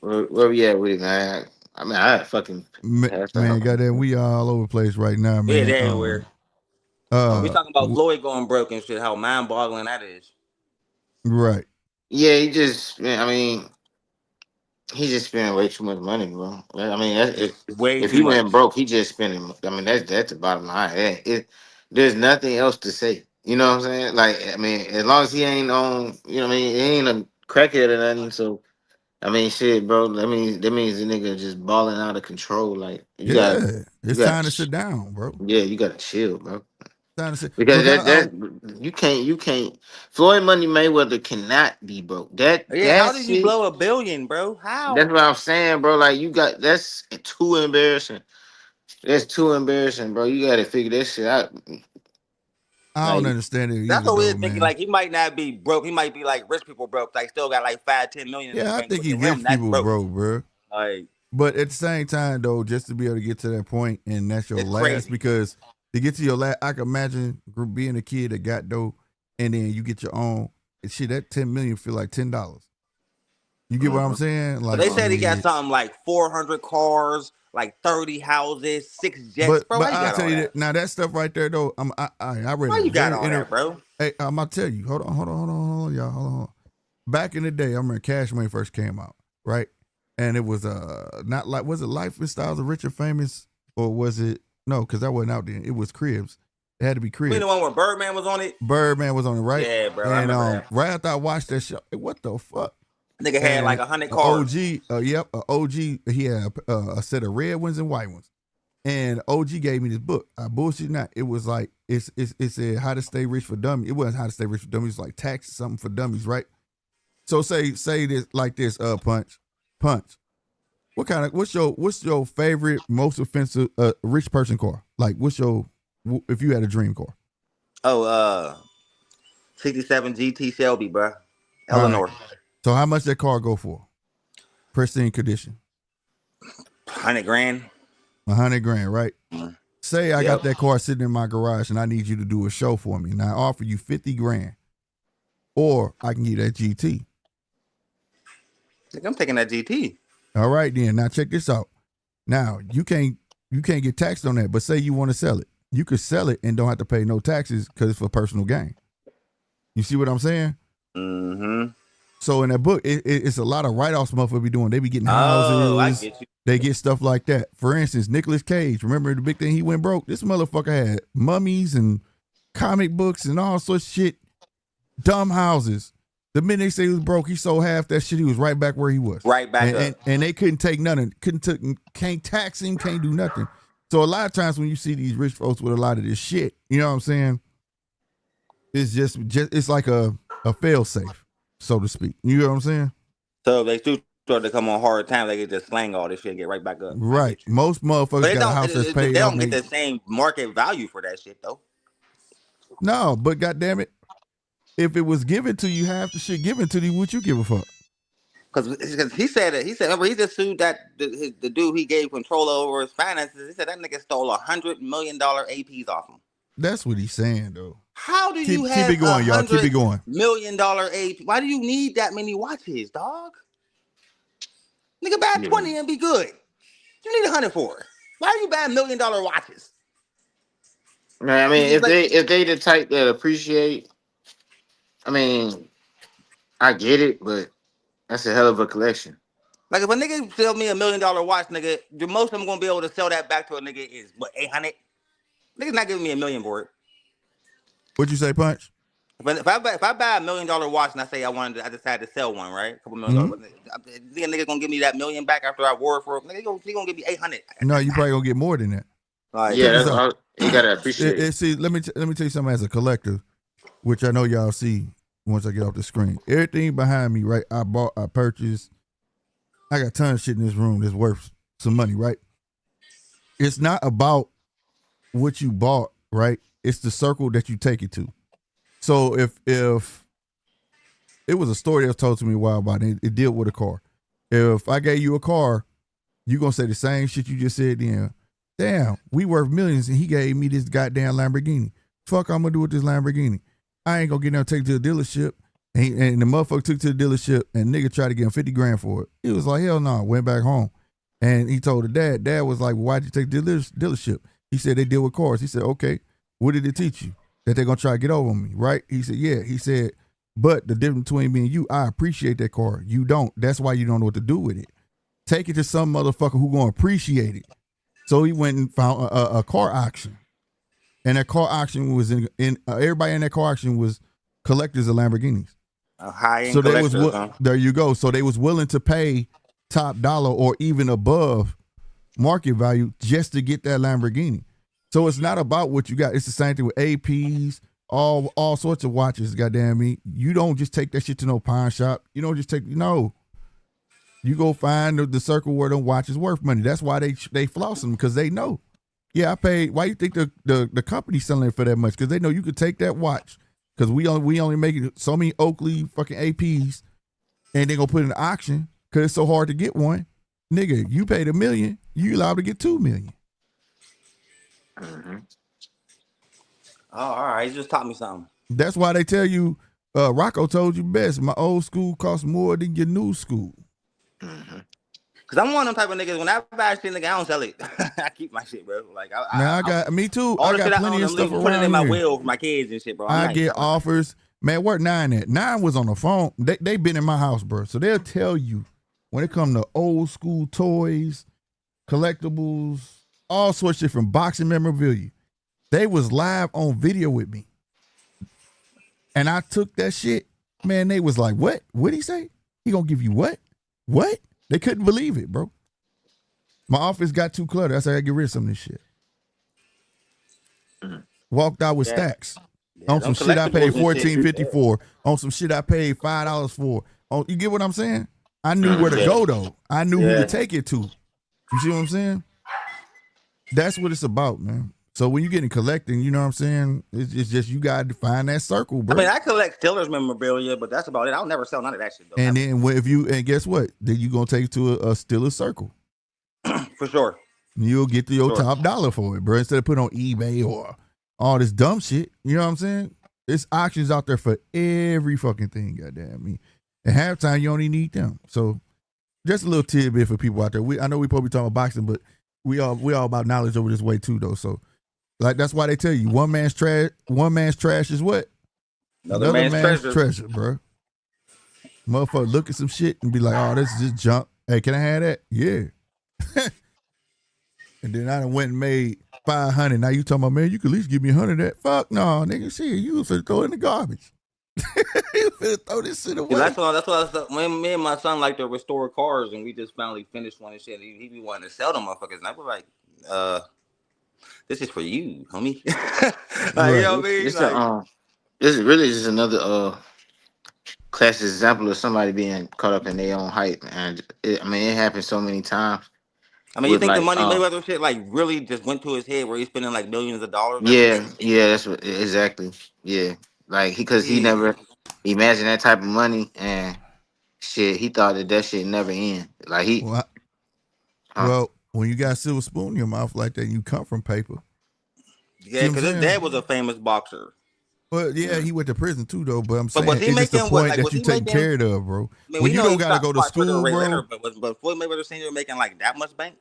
Where we at with it, man? I mean, I fucking man, goddamn, we all over the place right now, man. Yeah, they're everywhere. We talking about Floyd going broke and shit. How mind-boggling that is. Right. Yeah, he just spending way too much money, bro. I mean, if he went broke, he just spending. I mean, that's the bottom line. There's nothing else to say. You know what I'm saying? Like, I mean, as long as he ain't on, you know what I mean, he ain't a crackhead or nothing. So, I mean, shit, bro. That means the nigga just balling out of control. Like, it's time to sit down, bro. Yeah, you gotta chill, bro. Because you can't. Floyd Money Mayweather cannot be broke. How did you blow $1 billion, bro? How? That's what I'm saying, bro. Like that's too embarrassing. That's too embarrassing, bro. You got to figure this shit out. I don't understand it either. That's what we're thinking. Man. Like he might not be broke. He might be like rich people broke. Like still got like 5-10 million. Yeah, I think he rich people broke, bro. Like, but at the same time, though, just to be able to get to that point, and that's your last, crazy. Because to get to your last, I can imagine being a kid that got dope, and then you get your own. And shit, that $10 million feel like $10. You get what I'm saying? Like they said he got something like 400 cars, like 30 houses, 6 jets. But I tell you that now that stuff right there though. I read. Why you got all that, bro? Hey, I'm gonna tell you. Hold on, y'all. Hold on. Back in the day, I remember Cash Money first came out, right? And it was not like, was it Life and Styles of Rich and Famous, or was it no? Because that wasn't out then. It was Cribs. It had to be Cribs. You know the one where Birdman was on it? Birdman was on it, right? Yeah, bro. And right after I watched that show, what the fuck? Nigga had like 100 cars. OG. He had a set of red ones and white ones. And OG gave me this book. I bullshit not. It was like it said How to Stay Rich for Dummies. It wasn't How to Stay Rich for Dummies. It was like Tax something for Dummies, right? So say this like this. Punch. What's your favorite, most offensive rich person car? Like if you had a dream car? 67 GT Shelby, bro. Eleanor. Right. So how much that car go for? Pristine condition. 100 grand. 100 grand, right? Mm-hmm. Say I got that car sitting in my garage and I need you to do a show for me. Now I offer you 50 grand. Or I can get that GT. I'm taking that GT. All right then. Now check this out. Now you can't get taxed on that, but say you want to sell it. You could sell it and don't have to pay no taxes because it's for personal gain. You see what I'm saying? Mm-hmm. So in that book, it's a lot of write-offs motherfuckers be doing. They be getting houses. I get you. They get stuff like that. For instance, Nicolas Cage. Remember the big thing he went broke? This motherfucker had mummies and comic books and all sorts of shit. Dumb houses. The minute they say he was broke, he sold half that shit. He was right back where he was. Right back up. And they couldn't take nothing. Can't tax him. Can't do nothing. So a lot of times when you see these rich folks with a lot of this shit, you know what I'm saying? It's just it's like a fail safe, so to speak. You know what I'm saying? So if they still start to come on hard times, they can just slang all this shit and get right back up. Right. Most motherfuckers got a house that's paid. They don't get the same market value for that shit though. No, but goddamn it, if it was given to you, half the shit given to you, would you give a fuck? Because he said remember he just sued the dude he gave control over his finances. He said that nigga stole $100 million APs off him. That's what he's saying though. How do you have keep it going, y'all? Keep it going. $100 million AP? Why do you need that many watches, dog? Nigga, buy 20 and be good. You need 100 for it. Why are you buying $1 million watches? Man, I mean, if they the type that appreciate, I mean, I get it, but that's a hell of a collection. Like if a nigga sell me $1 million watch, nigga, the most I'm gonna be able to sell that back to a nigga is what, 800? Nigga's not giving me $1 million for it. What'd you say, Punch? If I buy $1 million watch and I say I decided to sell one, right? A couple $1 million. Nigga gonna give me that $1 million back after I wore it for. Nigga, he gonna give me 800. No, you probably gonna get more than that. Yeah, you gotta appreciate it. See, let me tell you something as a collector, which I know y'all see once I get off the screen. Everything behind me, right? I purchased. I got tons of shit in this room that's worth some money, right? It's not about what you bought, right? It's the circle that you take it to. So if it was a story that was told to me a while back, it dealt with a car. If I gave you a car, you gonna say the same shit you just said then. Damn, we worth millions and he gave me this goddamn Lamborghini. Fuck I'm gonna do with this Lamborghini. I ain't gonna get there and take it to the dealership. And the motherfucker took to the dealership and nigga tried to get him 50 grand for it. He was like, hell no, went back home. And he told the dad. Dad was like, why'd you take the dealership? He said they deal with cars. He said, okay, what did it teach you? That they're gonna try to get over on me, right? He said, yeah. He said, but the difference between me and you, I appreciate that car. You don't. That's why you don't know what to do with it. Take it to some motherfucker who gonna appreciate it. So he went and found a car auction. And that car auction was in everybody in that car auction was collectors of Lamborghinis. High-end collectors, there you go. So they was willing to pay top dollar or even above market value just to get that Lamborghini. So it's not about what you got. It's the same thing with APs, all sorts of watches. Goddamn me, you don't just take that shit to no pawn shop. You don't just take You go find the circle where them watches worth money. That's why they floss them because they know. Yeah, I paid. Why you think the company's selling it for that much? Because they know you could take that watch. Because we only make so many Oakley fucking APs, and they gonna put it in the auction because it's so hard to get one. Nigga, you paid $1 million, you allowed to get $2 million. Mm-hmm. Oh, all right. You just taught me something. That's why they tell you, Rocco told you best, my old school costs more than your new school. Mm-hmm. Cause I'm one of them type of niggas. When I buy shit, nigga, I don't sell it. I keep my shit, bro. Like me too. All I got plenty of stuff around put it in my here. will for my kids and shit, bro. I get offers. Man, where 9 at? 9 was on the phone. They been in my house, bro. So they'll tell you when it come to old school toys, collectibles, all sorts of shit from boxing memorabilia. They was live on video with me. And I took that shit. Man, they was like, what? What'd he say? He gonna give you what? What? They couldn't believe it, bro. My office got too cluttered. I said I gotta get rid of some of this shit. Walked out with stacks. On some shit I paid $14.54. On some shit I paid $5 for. You get what I'm saying? I knew where to go though. I knew who to take it to. You see what I'm saying? That's what it's about, man. So when you get in collecting, you know what I'm saying? It's just you got to find that circle, bro. I mean, I collect Steelers memorabilia, but that's about it. I'll never sell none of that shit, though. And then guess what? Then you gonna take it to a Steelers circle. For sure. You'll get to your top dollar for it, bro. Instead of putting on eBay or all this dumb shit. You know what I'm saying? There's auctions out there for every fucking thing, goddamn me. At halftime, you only need them. So just a little tidbit for people out there. I know we probably talking about boxing, but we all about knowledge over this way too, though. So like that's why they tell you one man's trash is what? Another man's treasure, bro. Motherfucker look at some shit and be like, oh, this is just junk. Hey, can I have that? Yeah. And then I done went and made 500. Now you talking about, man, you could at least give me 100 of that. Fuck no, nigga. Shit, you was finna throw it in the garbage. You finna throw this shit away. Yeah, that's what I said. When me and my son like to restore cars, and we just finally finished one and shit. He be wanting to sell them motherfuckers, and I was like, this is for you, homie. Like, you know what I mean? This is really just another classic example of somebody being caught up in their own hype, and it happens so many times. I mean, you think the money Mayweather shit like really just went to his head where he's spending like millions of dollars? Yeah, that's what exactly. Yeah, like he never imagined that type of money, and shit, he thought that shit never end. Like well, when you got a silver spoon in your mouth like that, you come from paper. Yeah, because his dad was a famous boxer. Well, yeah, he went to prison too, though. But I'm saying it's just the point that you take care of, bro. When you don't gotta go to school, bro. But Floyd Mayweather Sr. making like that much bank?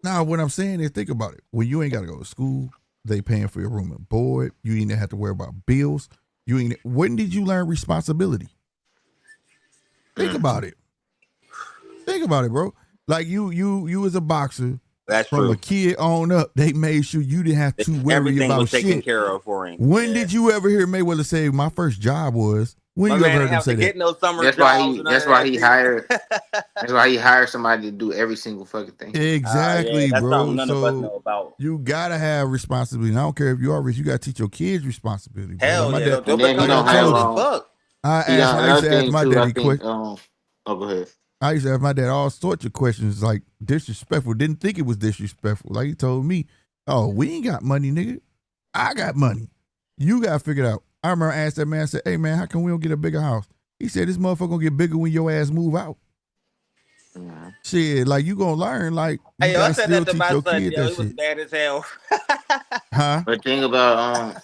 Nah, what I'm saying is, think about it. When you ain't gotta go to school, they paying for your room and board. You ain't have to worry about bills. When did you learn responsibility? Think about it. Think about it, bro. Like you as a boxer. That's from true. A kid on up, they made sure you didn't have to worry Everything about was taken shit. care of for him. When did you ever hear Mayweather say, "My first job was"? When you ever heard him say that? That's why he hired. That's why he hired somebody to do every single fucking thing. Exactly, that's bro. None of us know about. You gotta have responsibility. And I don't care if you are rich. You gotta teach your kids responsibility. Bro. Hell my yeah, dad, I used to ask my daddy quick. Go ahead. I used to ask my dad all sorts of questions like disrespectful. Didn't think it was disrespectful. Like he told me, "Oh, we ain't got money, nigga. I got money. You gotta figure it out." I remember I asked that man, I said, "Hey man, how come we don't get a bigger house?" He said, "This motherfucker gonna get bigger when your ass move out." Mm-hmm. Shit, like you gonna learn, like you gotta still teach your kid that shit. It was bad as hell. Huh? But think about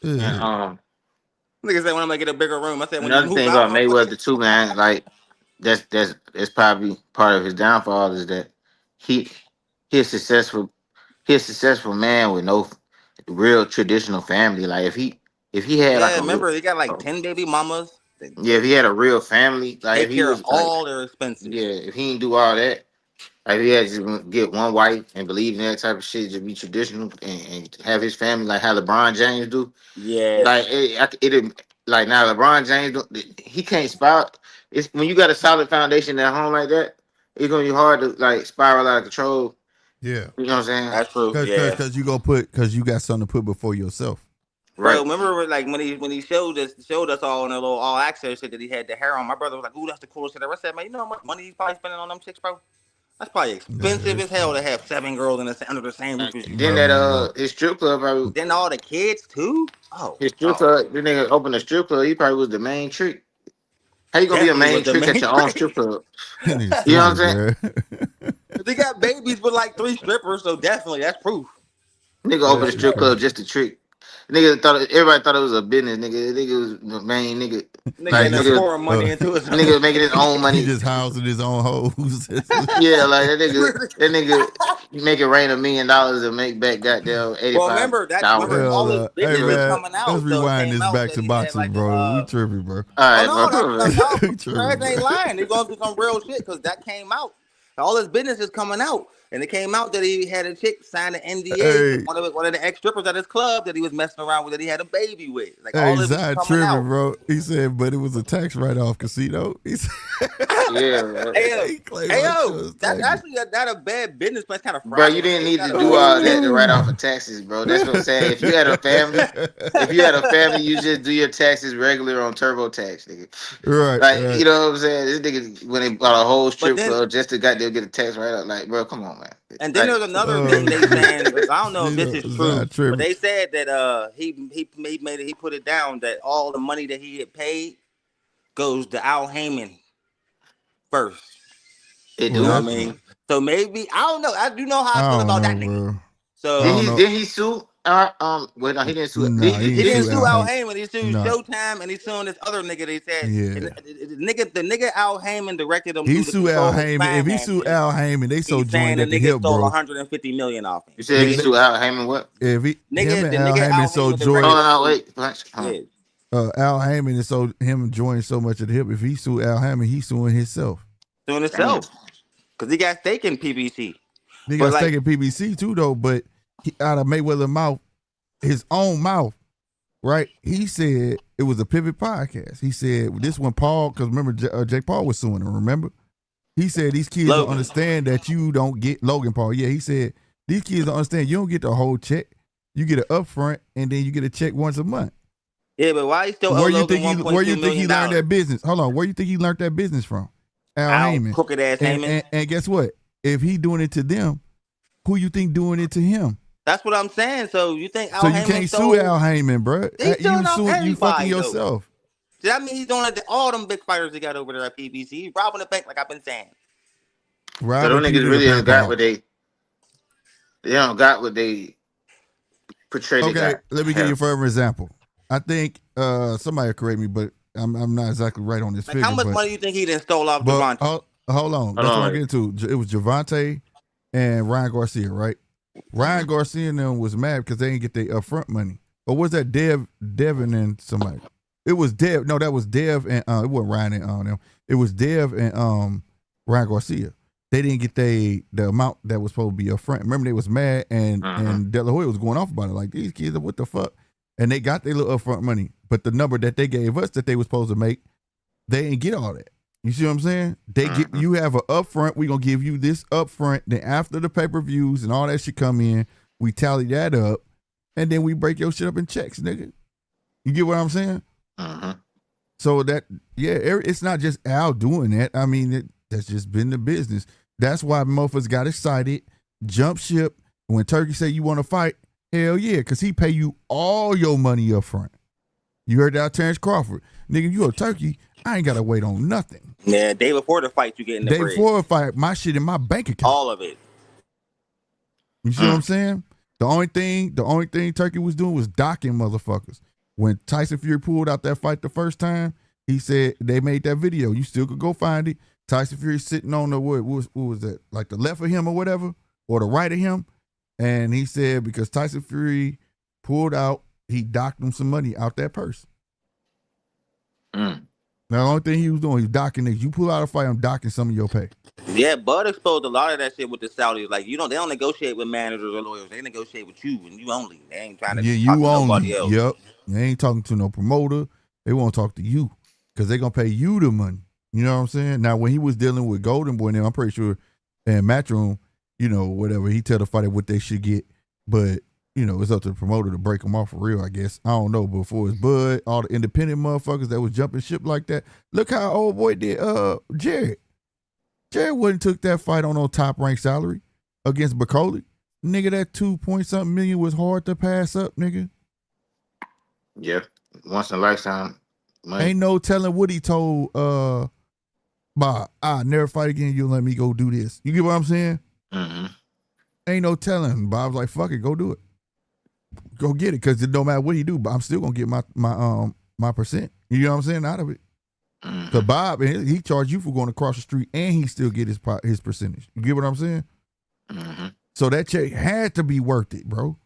nigga said when I'm gonna get a bigger room. I said when another thing about Mayweather too, man. Like that's probably part of his downfall is that he's a successful man with no real traditional family. Like if he had remember he got like 10 baby mamas. Yeah, if he had a real family, like take care of all their expenses. Yeah, if he didn't do all that, like if he had to get one wife and believe in that type of shit, just be traditional and have his family like how LeBron James do. Yeah, like it like now LeBron James he can't spiral. It's when you got a solid foundation at home like that, it's gonna be hard to like spiral out of control Yeah. You know what I'm saying? That's true. Yeah. Because you got something to put before yourself. Bro, remember like when he showed us all in a little all access shit that he had the hair on. My brother was like, "Ooh, that's the coolest shit ever." I said, "Man, you know how much money he's probably spending on them chicks, bro? That's probably expensive as hell to have 7 girls under the same roof as you." Then that his strip club probably. Then all the kids too. Oh, His strip club. The nigga opened a strip club. He probably was the main trick. How you gonna be a definitely main was the trick main at your own trick. strip club? Nigga You know what I'm stupid, saying? bruh. They got babies with like 3 strippers, so definitely that's proof. Nigga opened a strip club just to trick. Everybody thought it was a business. Nigga was the main nigga. Nigga Like ended up nigga, pouring money into it. nigga making his own He money. just housing his own hoes. Yeah, like that nigga make it rain $1 million and make back goddamn Well, 85 remember dollars. all this Hey business was man, coming out. let's So it rewind came this out back that to he had boxing, like bro. We tripping, bro. All right, no, bro. We tripping, Travis ain't bro. lying. They're going through some real shit because that came out. All his business is coming out. And it came out that he had a chick sign an NDA Hey. with one of the ex strippers at his club that he was messing around with, that he had a baby with. Like Hey, all this was Zai coming tripping, out. bro. He said, but it was a tax write-off casino. He said, Yeah, bro. he claimed my shit was That's taxes. actually not a bad business plan. It's kind of Bro, you didn't need to do all that to write off of taxes, bro. That's what I'm saying. If you had a family, you just do your taxes regular on TurboTax, nigga. Right, Like, right. you know what I'm saying? This nigga, when they bought a whole strip then- club just to goddamn get a tax write-off, like, bro, come on, man. And then Like, there's another thing they saying. I don't know if this is Zai true, tripping. but they said that he put it down that all the money that he had paid goes to Al Heyman first. it You know what I do. mean? So maybe I don't know. I do know how I I feel don't about know, that nigga. bro. So I don't know. Did he sue? Well, no, he didn't sue. Nah, he didn't sue Al Heyman. Heyman. He sued Nah. Showtime, and he's suing this other nigga. They said, Yeah. and the nigga Al Heyman directed him. He to sued Al control his Heyman. If he sued Al Heyman, they so he's saying joined the at the nigga hip, stole bro. 150 million off him. You said he sued Al Heyman what? If he, Nigga, him and the Al nigga Heyman Al so Heyman joined. directed Oh no, wait. Yeah. Al Heyman is so him joined so much at the hip. If he sue Al Heyman, he's suing himself. Suing himself because he got stake in PBC. He got stake in PBC too, though. But he, out of Mayweather's mouth, his own mouth, right? He said it was a Pivot podcast. He said this when Paul, because remember Jake Paul was suing him. Remember, he said these kids don't understand that you don't get Logan Paul. Yeah, he said these kids don't understand you don't get the whole check. You get an upfront and then you get a check once a month. Yeah, but why he still where owe you Logan think where you think he learned that business? Hold on, where you think he learned that business from? Al Heyman, crooked ass Heyman. And guess what? If he doing it to them, who you think doing it to him? That's what I'm saying. So you think Al so Heyman you can't sue Al Heyman, bro? You fucking yourself. Does that mean he's doing it to all them big fighters he got over there at PBC? He's robbing the bank, like I've been saying. So them niggas really don't got what they don't got what they portray. Okay, let me give you a further example. I think somebody correct me, but I'm not exactly right on this figure. How much money you think he done stole off Javante? Hold on. That's what I'm getting to. It was Javante and Ryan Garcia, right? Ryan Garcia and them was mad because they didn't get their upfront money. Or was that Devin and somebody? It was Dev. No, that was Dev and it wasn't Ryan and them. It was Dev and Ryan Garcia. They didn't get the amount that was supposed to be upfront. Remember, they was mad and De La Hoya was going off about it. Like, these kids, what the fuck? And they got their little upfront money. But the number that they gave us that they were supposed to make, they didn't get all that. You see what I'm saying? They get you have an upfront. We're gonna give you this upfront. Then after the pay-per-views and all that shit come in, we tally that up, and then we break your shit up in checks, nigga. You get what I'm saying? So that it's not just Al doing that. I mean, that's just been the business. That's why motherfuckers got excited, jump ship. When Turkey say you want to fight, hell yeah, because he pay you all your money up front. You heard that, Terrence Crawford. Nigga, you a Turkey, I ain't got to wait on nothing. Yeah, day before the fight, you getting the bread. Day before the fight, my shit in my bank account. All of it. You see what I'm saying? The only thing Turkey was doing was docking motherfuckers. When Tyson Fury pulled out that fight the first time, he said they made that video. You still could go find it. Tyson Fury sitting on the what was that? Like the left of him or whatever, or the right of him. And he said because Tyson Fury pulled out, he docked him some money out that purse. Now, the only thing he was doing, he was docking niggas. You pull out a fight, I'm docking some of your pay. Yeah, Bud exposed a lot of that shit with the Saudis. Like, they don't negotiate with managers or lawyers. They negotiate with you and you only. They ain't trying to talk to nobody else. Yep. They ain't talking to no promoter. They won't talk to you because they going to pay you the money. You know what I'm saying? Now, when he was dealing with Golden Boy, I'm pretty sure, and Matchroom, you know, whatever. He tell the fighter what they should get, but you know, it's up to the promoter to break them off for real, I guess. I don't know, but for his Bud, all the independent motherfuckers that was jumping ship like that. Look how old boy did Jared. Jared wouldn't took that fight on no top ranked salary against Bacoli. Nigga, that 2-point-something million was hard to pass up, nigga. Yeah. Once in a lifetime money. Ain't no telling what he told Bob, I'll never fight again, you'll let me go do this. You get what I'm saying? Mm-hmm. Ain't no telling. Bob's like, fuck it, go do it. Go get it, because it don't matter what he do, but I'm still gonna get my percent. You know what I'm saying? Out of it. Mm-hmm. Cause Bob, he charged you for going across the street and he still get his percentage. You get what I'm saying? Mm-hmm. So that check had to be worth it, bro.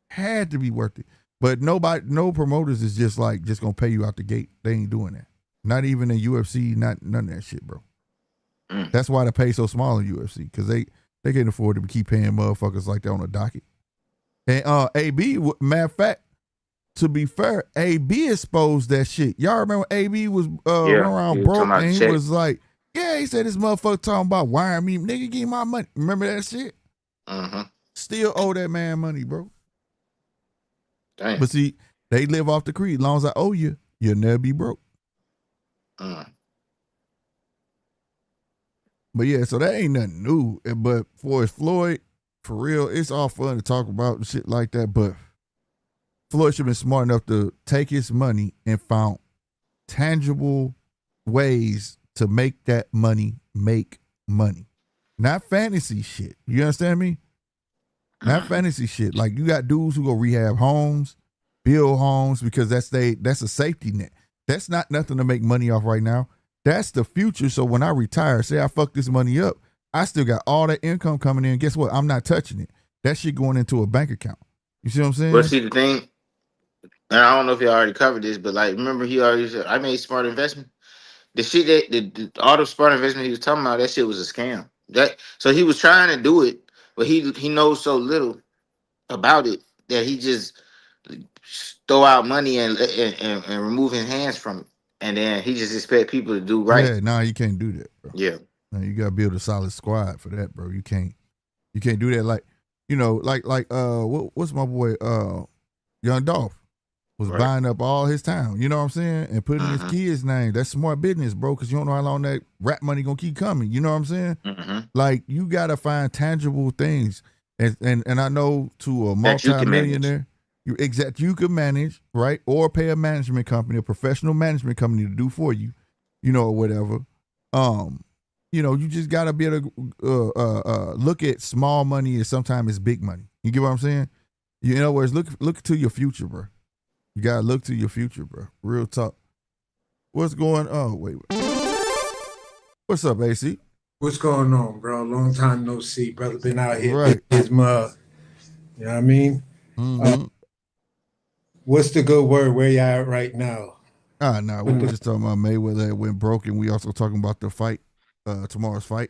Had to be worth it. But no promoters is just gonna pay you out the gate. They ain't doing that. Not even in UFC, none of that shit, bro. Mm. That's why the pay so small in UFC, because they can't afford to keep paying motherfuckers like that on the docket. And AB, matter of fact, to be fair, AB exposed that shit. Y'all remember AB was running around broke and he was like, yeah, he said this motherfucker talking about wiring me. Nigga, give me my money. Remember that shit? Mm-hmm. Still owe that man money, bro. Damn. But see, they live off the creed. As long as I owe you, you'll never be broke. But yeah, so that ain't nothing new. But for Floyd, for real, it's all fun to talk about and shit like that. But Floyd should have been smart enough to take his money and found tangible ways to make that money make money. Not fantasy shit. You understand me? Not fantasy shit. Like, you got dudes who go rehab homes, build homes, because that's a safety net. That's not nothing to make money off right now. That's the future. So when I retire, say I fuck this money up, I still got all that income coming in. Guess what? I'm not touching it. That shit going into a bank account. You see what I'm saying? But see, the thing, and I don't know if you already covered this, but like, remember he already said, I made smart investment. The shit all the smart investment he was talking about, that shit was a scam. So he was trying to do it, but he knows so little about it that he just throw out money and remove his hands from it, and then he just expect people to do right. Yeah, nah, you can't do that, bro. Yeah, nah, you gotta build a solid squad for that, bro. You can't do that. Like, you know, like what's my boy Young Dolph was buying up all his town, you know what I'm saying, and putting his kids' name. That's smart business, bro, because you don't know how long that rap money gonna keep coming. You know what I'm saying? Like, you gotta find tangible things, and I know to a multi-millionaire, you could manage, right, or pay a management company, a professional management company to do for you, you know, or whatever. You know, you just gotta be able to look at small money as sometimes it's big money. You get what I'm saying? You know, whereas look to your future, bro. You gotta look to your future, bro. Real talk. What's going on? Wait. What's up, AC? What's going on, bro? Long time no see, brother. Been out here right. his mug. You know what I mean? Mm-hmm. What's the good word? Where you at right now? No, we were just talking about Mayweather that went broke, and we also talking about the fight, tomorrow's fight.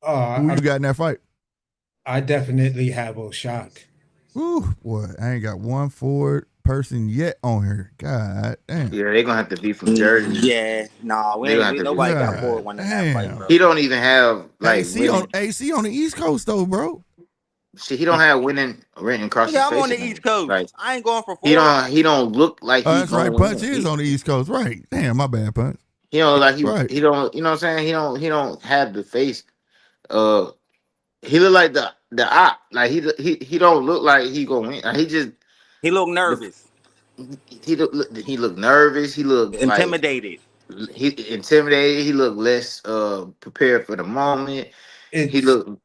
Who you got in that fight? I definitely have O'Shock. Ooh, boy, I ain't got one Ford person yet on here. God damn. Yeah, they're gonna have to be from Jersey. Yeah, nah, nobody got Ford one in that fight, bro. He don't even have like AC on the East Coast though, bro. See, he don't have winning across his face. I'm on the East Coast. Like, I ain't going for Ford. He don't look like that's right. Punch is on the East Coast, right? Damn, my bad, Punch. He don't look like he don't. You know what I'm saying? He don't have the face. He look like the op. Like he don't look like he gonna win. He look nervous. He look nervous. He look intimidated. He intimidated. He look less prepared for the moment. He look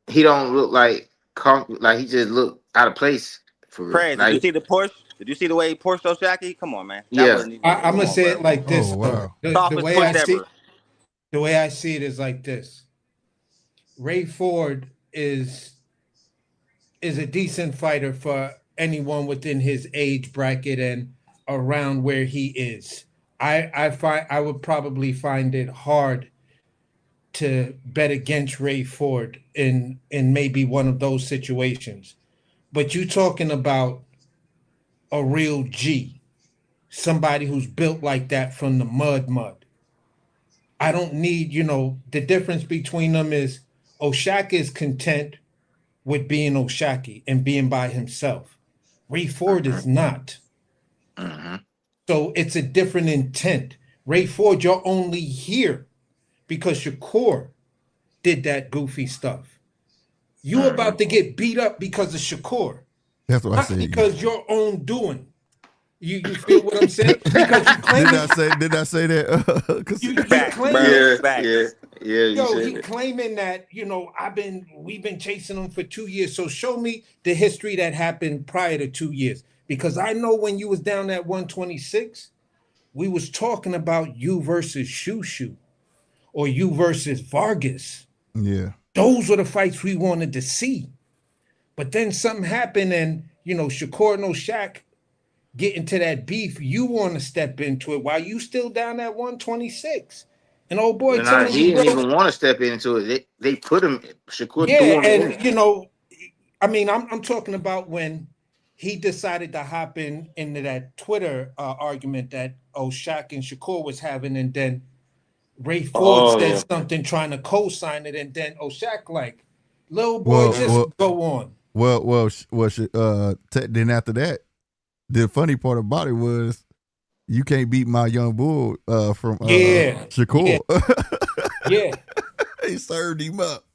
he don't look like he just look out of place for real. Prez, did you see the Porsche? Did you see the way he Porsche Shaki? Come on, man. I'm gonna say it like this. Wow. The way I see it is like this. Ray Ford is a decent fighter for anyone within his age bracket and around where he is. I would probably find it hard to bet against Ray Ford in maybe one of those situations. But you talking about a real G, somebody who's built like that from the mud. I don't need, the difference between them is O'Shaq is content with being O'Shaq and being by himself. Ray Ford is not. So it's a different intent. Ray Ford, you're only here because Shakur did that goofy stuff. You about to get beat up because of Shakur. That's what I Not said. because your own doing. You feel what I'm saying? Because you claim did I say that? you Facts, claiming, bro. Facts. yo, he claiming that, we've been chasing him for 2 years. So show me the history that happened prior to 2 years. Because I know when you was down at 126, we was talking about you versus Shushu or you versus Vargas. Yeah. Those were the fights we wanted to see. But then something happened and, Shakur and O'Shaq get into that beef. You want to step into it while you still down at 126. And old boy telling he you, didn't even want to step into it. They put him. Shakur yeah, threw him and in. I'm talking about when he decided to hop into that Twitter argument that O'Shaq and Shakur was having, and then Ray Ford said something trying to co-sign it, and then O'Shaq like, little boy, go on. Then after that, the funny part about it was you can't beat my young bull from Shakur. Yeah. He served him up.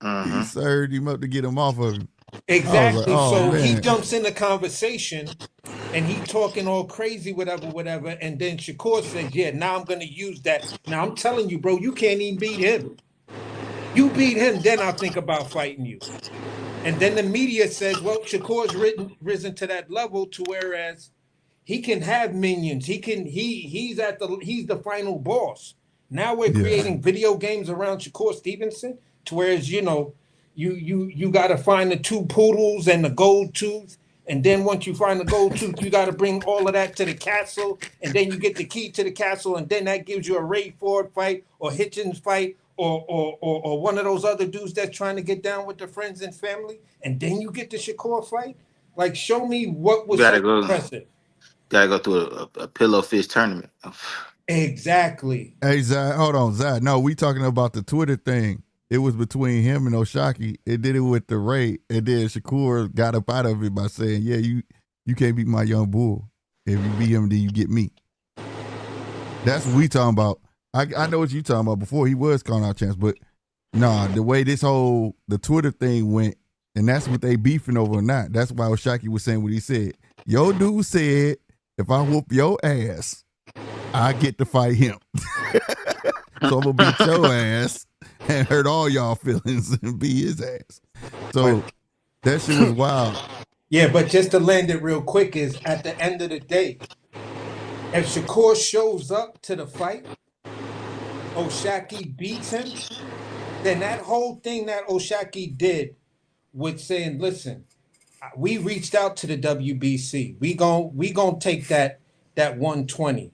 He served him up to get him off of him. Exactly. Like, so man. he jumps in the conversation and he talking all crazy, whatever. And then Shakur says, yeah, now I'm going to use that. Now I'm telling you, bro, you can't even beat him. You beat him, then I'll think about fighting you. And then the media says, well, Shakur's risen to that level to whereas he can have minions. He's the final boss. Now we're creating video games around Shakur Stevenson to whereas, you got to find the two poodles and the gold tooth. And then once you find the gold tooth, you got to bring all of that to the castle. And then you get the key to the castle. And then that gives you a Ray Ford fight or Hitchens fight or one of those other dudes that's trying to get down with their friends and family. And then you get the Shakur fight. Like, show me what was so impressive. Gotta go through a pillow fish tournament. Exactly. Hey, Zad, hold on, Zad. No, we talking about the Twitter thing. It was between him and O'Shaq. It did it with the Ray, and then Shakur got up out of it by saying, "Yeah, you can't beat my young bull. If you beat him, then you get me." That's what we talking about. I know what you talking about. Before he was calling out chance, but nah, the way the Twitter thing went, and that's what they beefing over or not. That's why O'Shaq was saying what he said. Yo, dude said, if I whoop your ass, I get to fight him. So I'm gonna beat your ass and hurt all y'all feelings and beat his ass. So that shit was wild. Yeah, but just to land it real quick is at the end of the day, if Shakur shows up to the fight, O'Shaq beats him, then that whole thing that O'Shaq did with saying, listen, we reached out to the WBC. We gon' take that 120.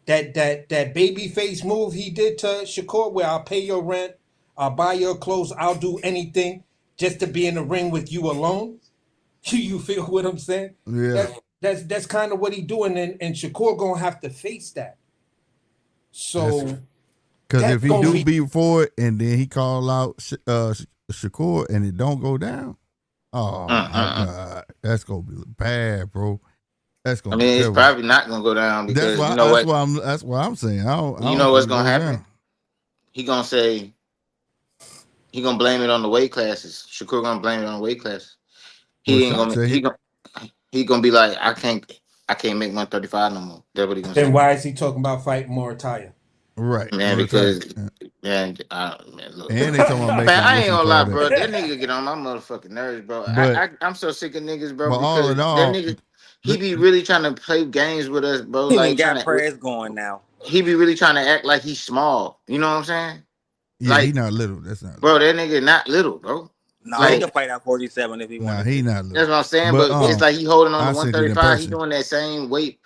That babyface move he did to Shakur, where I'll pay your rent, I'll buy your clothes, I'll do anything just to be in the ring with you alone. You feel what I'm saying? Yeah. That's kind of what he doing, and Shakur gonna have to face that. So, because if he do beat Ford and then he call out Shakur and it don't go down, oh my God, that's gonna be bad, bro. That's gonna. It's probably not gonna go down because that's why I'm saying. I don't what's gonna happen? Down. He gonna say he gonna blame it on the weight classes. Shakur gonna blame it on the weight classes. He gonna be like, I can't make 135 no more. That's what he gonna say. Then why is he talking about fighting Morataya? Right, man. Because look. And they talking about making. Man, I ain't gonna lie, bro. That nigga get on my motherfucking nerves, bro. I'm so sick of niggas, bro. But all in all, that nigga. He be really trying to play games with us, bro. He like got prayers going now. He be really trying to act like he's small. You know what I'm saying? Yeah, he not little. That's not. Bro, that nigga not little, bro. No, he can fight out 47 if he wants. Nah, he not little. That's what I'm saying. But it's like he holding on to 135. He doing that same weight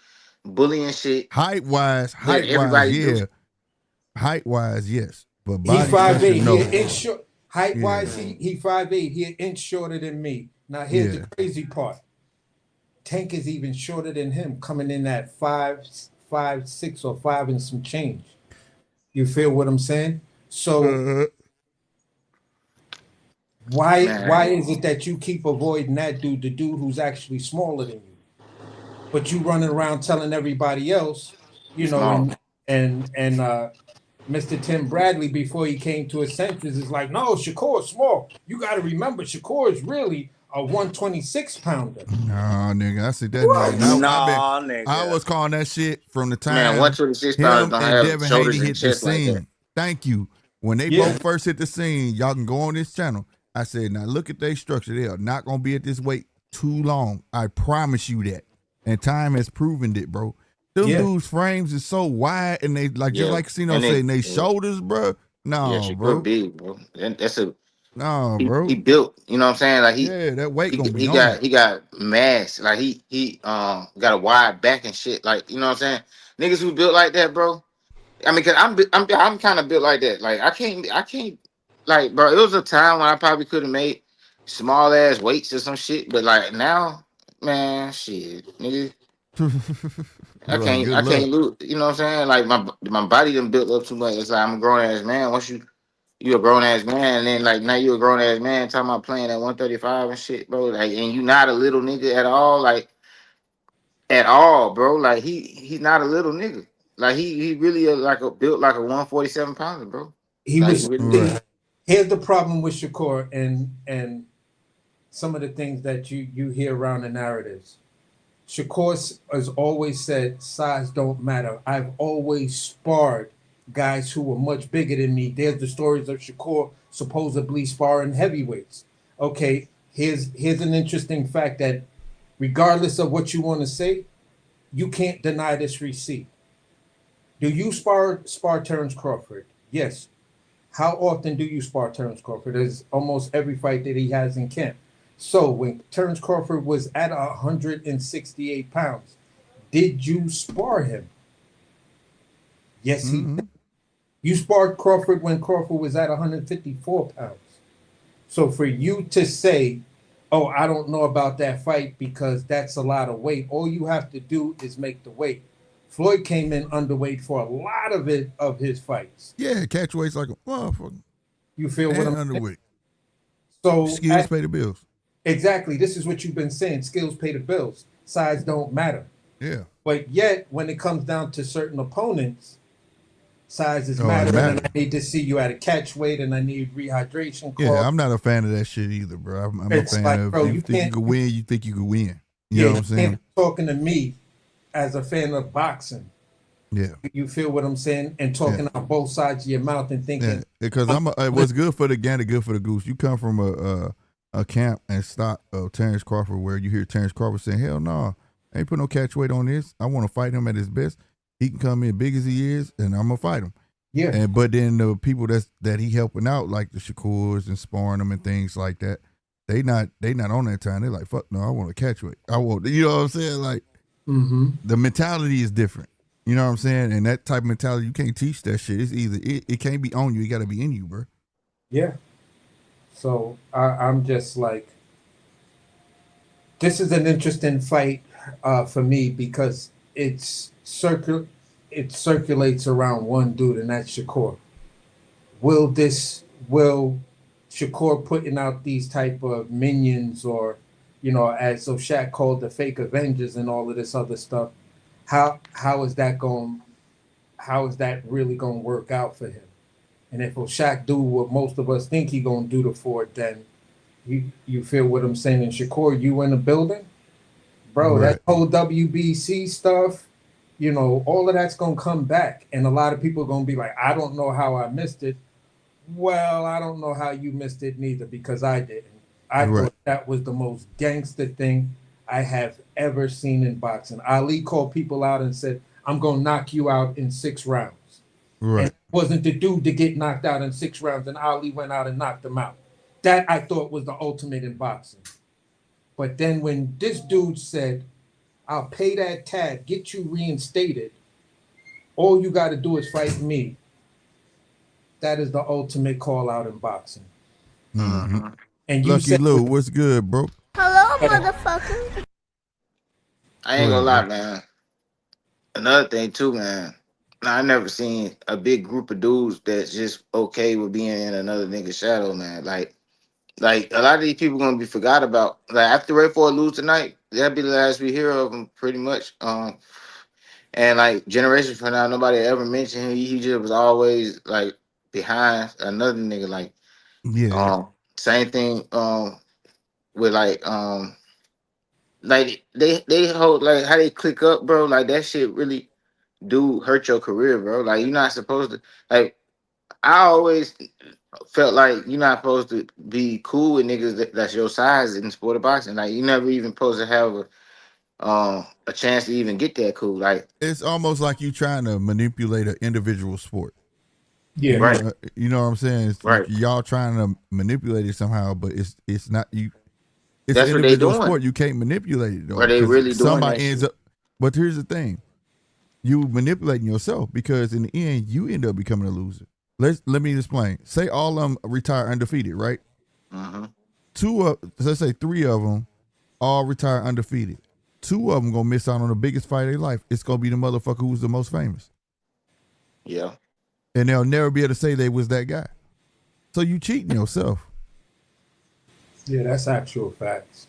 bullying shit. Height wise, yeah. Height wise, yes. But he 5'8". No. He an inch short. Height wise, he 5'8". He an inch shorter than me. Now here's the crazy part. Tank is even shorter than him, coming in at 5'6" or 5 and some change. You feel what I'm saying? So Why is it that you keep avoiding that dude, the dude who's actually smaller than you, but you running around telling everybody else, you know, Small. and Mr. Tim Bradley before he came to his senses is like, no, Shakur's small. You got to remember, Shakur is really a 126 pounder. Nah, nigga, I see that Right. nigga. And Nah, I nigga. was calling that shit from the Man, time 126 pounds him don't and have Devin Haney shoulders and hit the chest like that. scene. Thank you. When they Yeah. both first hit the scene, y'all can go on this channel. I said, now look at their structure. They are not gonna be at this weight too long. I promise you that. And time has proven it, bro. Them Yeah. dudes' frames is so wide, and they like just Yeah. like Casino And said, they it, shoulders, bro. yeah, No, Shakur bro. big, bro. And that's a No, he bro. built, you know what I'm saying? Like Yeah, that weight gonna be he on him. got mass. Like he got a wide back and shit. Like, you know what I'm saying? Niggas who built like that, bro. I mean, cause I'm kind of built like that. Like I can't like, bro. It was a time when I probably could have made small ass weights or some shit, but like now, man, shit, nigga, Like, good I luck. can't lose. You know what I'm saying? Like my body done built up too much. It's like I'm a grown ass man. Once you a grown ass man, and then like now you a grown ass man talking about playing at 135 and shit, bro. Like, and you not a little nigga at all, like at all, bro. Like he's not a little nigga. Like he really like a built like a 147 pounder, bro. He Like he was. really Right. is. Here's the problem with Shakur and some of the things that you hear around the narratives. Shakur has always said size don't matter. I've always sparred guys who were much bigger than me. There's the stories of Shakur supposedly sparring heavyweights. Okay, here's an interesting fact that regardless of what you want to say, you can't deny this receipt. Do you spar Terrence Crawford? Yes. How often do you spar Terrence Crawford? There's almost every fight that he has in camp. So when Terrence Crawford was at 168 pounds, did you spar him? Yes, he Mm-hmm. did. You sparred Crawford when Crawford was at 154 pounds. So for you to say, oh, I don't know about that fight because that's a lot of weight, all you have to do is make the weight. Floyd came in underweight for a lot of his fights. Yeah, catch weight's like a motherfucker. You feel what And I'm saying? underweight. So Skills pay the bills. exactly, this is what you've been saying. Skills pay the bills. Size don't matter. Yeah. But yet, when it comes down to certain opponents, sizes Oh, it matter. And matters. I need to see you at a catch weight, and I need rehydration Yeah, clause. I'm not a fan of that shit either, bro. I'm a It's fan like, of bro, if you you think you can't. can win, you think you can win. You Yeah, know you what I'm saying? can't be talking to me as a fan of boxing. Yeah. You feel what I'm saying? And talking out both sides of your mouth and Yeah. thinking, Because what's good for the gander, good for the goose. You come from a camp and stock of Terrence Crawford where you hear Terrence Crawford saying, hell no, I ain't put no catch weight on this. I want to fight him at his best. He can come in big as he is, and I'm gonna fight him. yeah, And but then the people that he helping out, like the Shakurs and sparring them and things like that, they not on that time. They're like, fuck no, I want to catch weight. I want, you know what I'm saying? Like the mentality is different. You know what I'm saying? And that type of mentality, you can't teach that shit. It's either it can't be on you. It got to be in you, bro. yeah. So I'm just like, this is an interesting fight for me because it circulates around one dude, and that's Shakur. Will Shakur putting out these type of minions, or as Shaq called the fake Avengers and all of this other stuff? How is that going? How is that really going to work out for him? And if Shaq do what most of us think he going to do to Ford, then you feel what I'm saying? And Shakur, you in the building, bro? Right. That whole WBC stuff, all of that's going to come back, and a lot of people are going to be like, I don't know how I missed it. Well, I don't know how you missed it neither, because I didn't. I Right. thought that was the most gangster thing I have ever seen in boxing. Ali called people out and said, I'm going to knock you out in 6 rounds. Right. And it wasn't the dude to get knocked out in 6 rounds, and Ali went out and knocked him out. That I thought was the ultimate in boxing. But then when this dude said, I'll pay that tab, get you reinstated, all you got to do is fight me. That is the ultimate call out in boxing. Mm-hmm. And you Lucky said, Lou, what's good, bro? Hello, motherfucker. I ain't Go gonna ahead, lie, man. Another thing too, man. I never seen a big group of dudes that's just okay with being in another nigga's shadow, man. Like Like a lot of these people gonna be forgot about. Like after Ray Ford lose tonight, that'll be the last we hear of him, pretty much. And like generations from now, nobody ever mentioned him. He just was always like behind another nigga. Like Yeah. same thing with like they hold like how they click up, bro. Like that shit really do hurt your career, bro. Like you're not supposed to like. I always felt like you're not supposed to be cool with niggas that's your size in the sport of boxing. Like you never even supposed to have a chance to even get that cool. Like It's almost like you trying to manipulate an individual sport. Yeah. right, You know what I'm saying? right. Y'all trying to manipulate it somehow, but it's not you. It's an That's what they individual doing. sport. You can't manipulate it though. Are they really doing somebody that ends shit? up. But here's the thing: you manipulating yourself because in the end you end up becoming a loser. Let me explain. Say all of them retire undefeated, right? Let's say 3 of them all retire undefeated. 2 of them gonna miss out on the biggest fight of their life. It's gonna be the motherfucker who's the most famous. Yeah. And they'll never be able to say they was that guy. So you cheating yourself. Yeah, that's actual facts.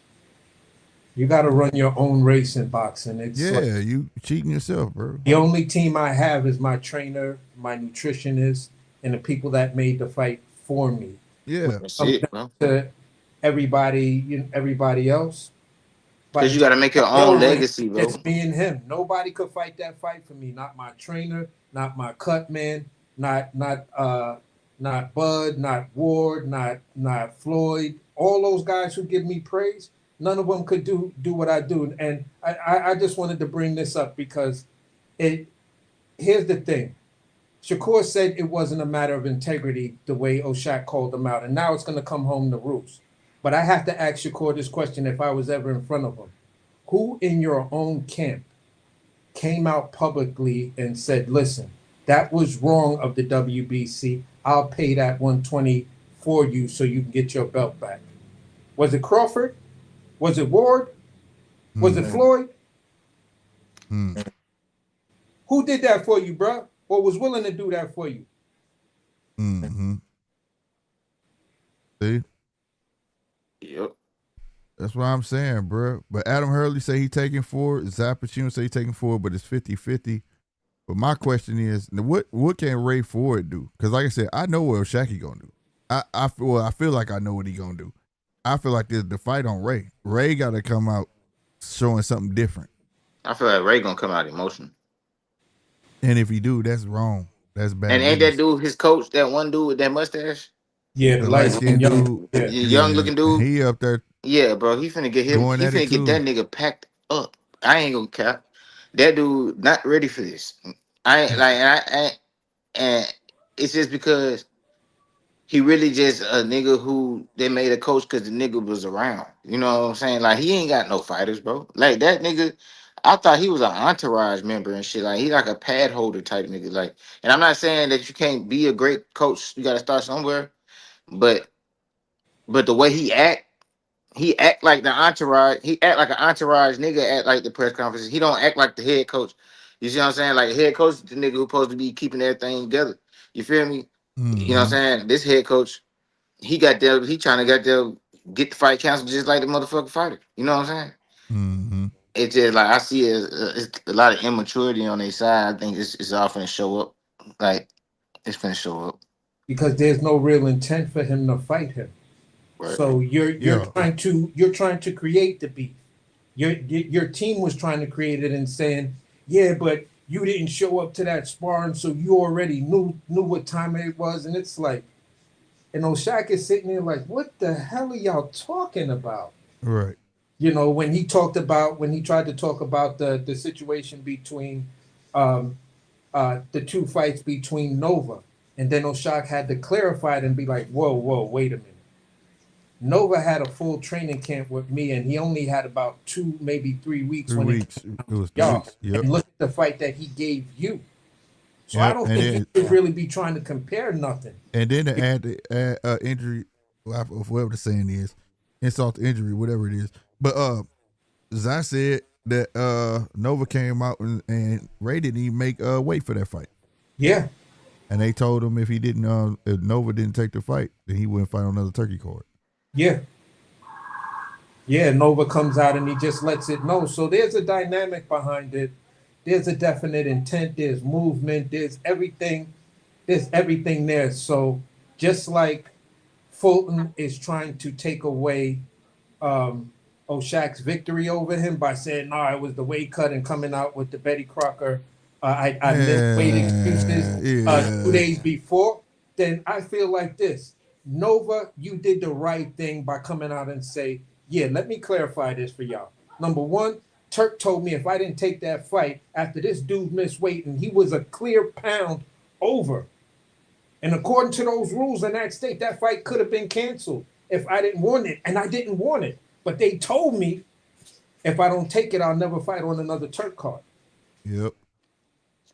You got to run your own race in boxing. It's Yeah, like, you cheating yourself, bro. the only team I have is my trainer, my nutritionist, and the people that made the fight for me. Yeah. That's it, bro. To everybody else. Because you got to make your own legacy, bro. It's me and him. Nobody could fight that fight for me. Not my trainer, not my cut man, not Bud, not Ward, not Floyd. All those guys who give me praise, none of them could do what I do. And I just wanted to bring this up because here's the thing. Shakur said it wasn't a matter of integrity the way O'Shaq called them out, and now it's going to come home to roost. But I have to ask Shakur this question if I was ever in front of him. Who in your own camp came out publicly and said, listen, that was wrong of the WBC. I'll pay that 120 for you so you can get your belt back? Was it Crawford? Was it Ward? Was it Floyd? Who did that for you, bro? Or was willing to do that for you? See? Yep. That's what I'm saying, bro. But Adam Hurley say he taking 4. Zach Pacino say he taking 4, but it's 50-50. But my question is, what can Ray Ford do? Because like I said, I know what Shaqy gonna do. I feel like I know what he gonna do. I feel like the fight on Ray. Ray got to come out showing something different. I feel like Ray gonna come out emotional. And if he do, that's wrong. That's bad. And ain't that dude his coach, that one dude with that mustache? Yeah, the light skinned dude. Yeah. Young looking dude. He up there. Yeah, bro. He finna get him. He finna get that nigga packed up. I ain't gonna cap. That dude not ready for this. I ain't like and it's just because he really just a nigga who they made a coach because the nigga was around. You know what I'm saying? Like he ain't got no fighters, bro. Like that nigga, I thought he was an entourage member and shit. Like he like a pad holder type nigga. Like, and I'm not saying that you can't be a great coach. You gotta start somewhere. But the way he act like the entourage. He act like an entourage nigga at like the press conferences. He don't act like the head coach. You see what I'm saying? Like head coach is the nigga who's supposed to be keeping everything together. You feel me? You know what I'm saying? This head coach, he got there. He trying to get the fight canceled just like the motherfucking fighter. You know what I'm saying? It's just like I see it's a lot of immaturity on their side. I think it's all finna show up. Like it's finna show up because there's no real intent for him to fight him. Right. So you're trying to create the beef. Your team was trying to create it and saying, yeah, but you didn't show up to that sparring, so you already knew what time it was, and it's like, and O'Shaq is sitting there like, what the hell are y'all talking about? Right. You know, when he tried to talk about the situation between the 2 fights between Nova, and then O'Shaq had to clarify it and be like, whoa, wait a minute. Nova had a full training camp with me, and he only had about 2, maybe 3 weeks. It was 3 weeks. Yep. And look at the fight that he gave you. So I don't think he should really be trying to compare nothing. And then to add the injury, whatever the saying is, insult to injury, whatever it is. But as I said, that Nova came out and Ray didn't even make weight for that fight. Yeah. And they told him if Nova didn't take the fight, then he wouldn't fight on another turkey card. Yeah. Yeah, Nova comes out and he just lets it know. So there's a dynamic behind it. There's a definite intent. There's movement. There's everything. There's everything there. So just like Fulton is trying to take away um, O'Shaq's victory over him by saying, "No, it was the weight cut," and coming out with the Betty Crocker, I missed weight excuses Yeah. 2 days before. Then I feel like this: Nova, you did the right thing by coming out and say, "Yeah, let me clarify this for y'all. Number one, Turk told me if I didn't take that fight after this dude missed weight, and he was a clear pound over." And according to those rules in that state, that fight could have been canceled if I didn't want it. And I didn't want it. But they told me if I don't take it, I'll never fight on another Turk card. Yep.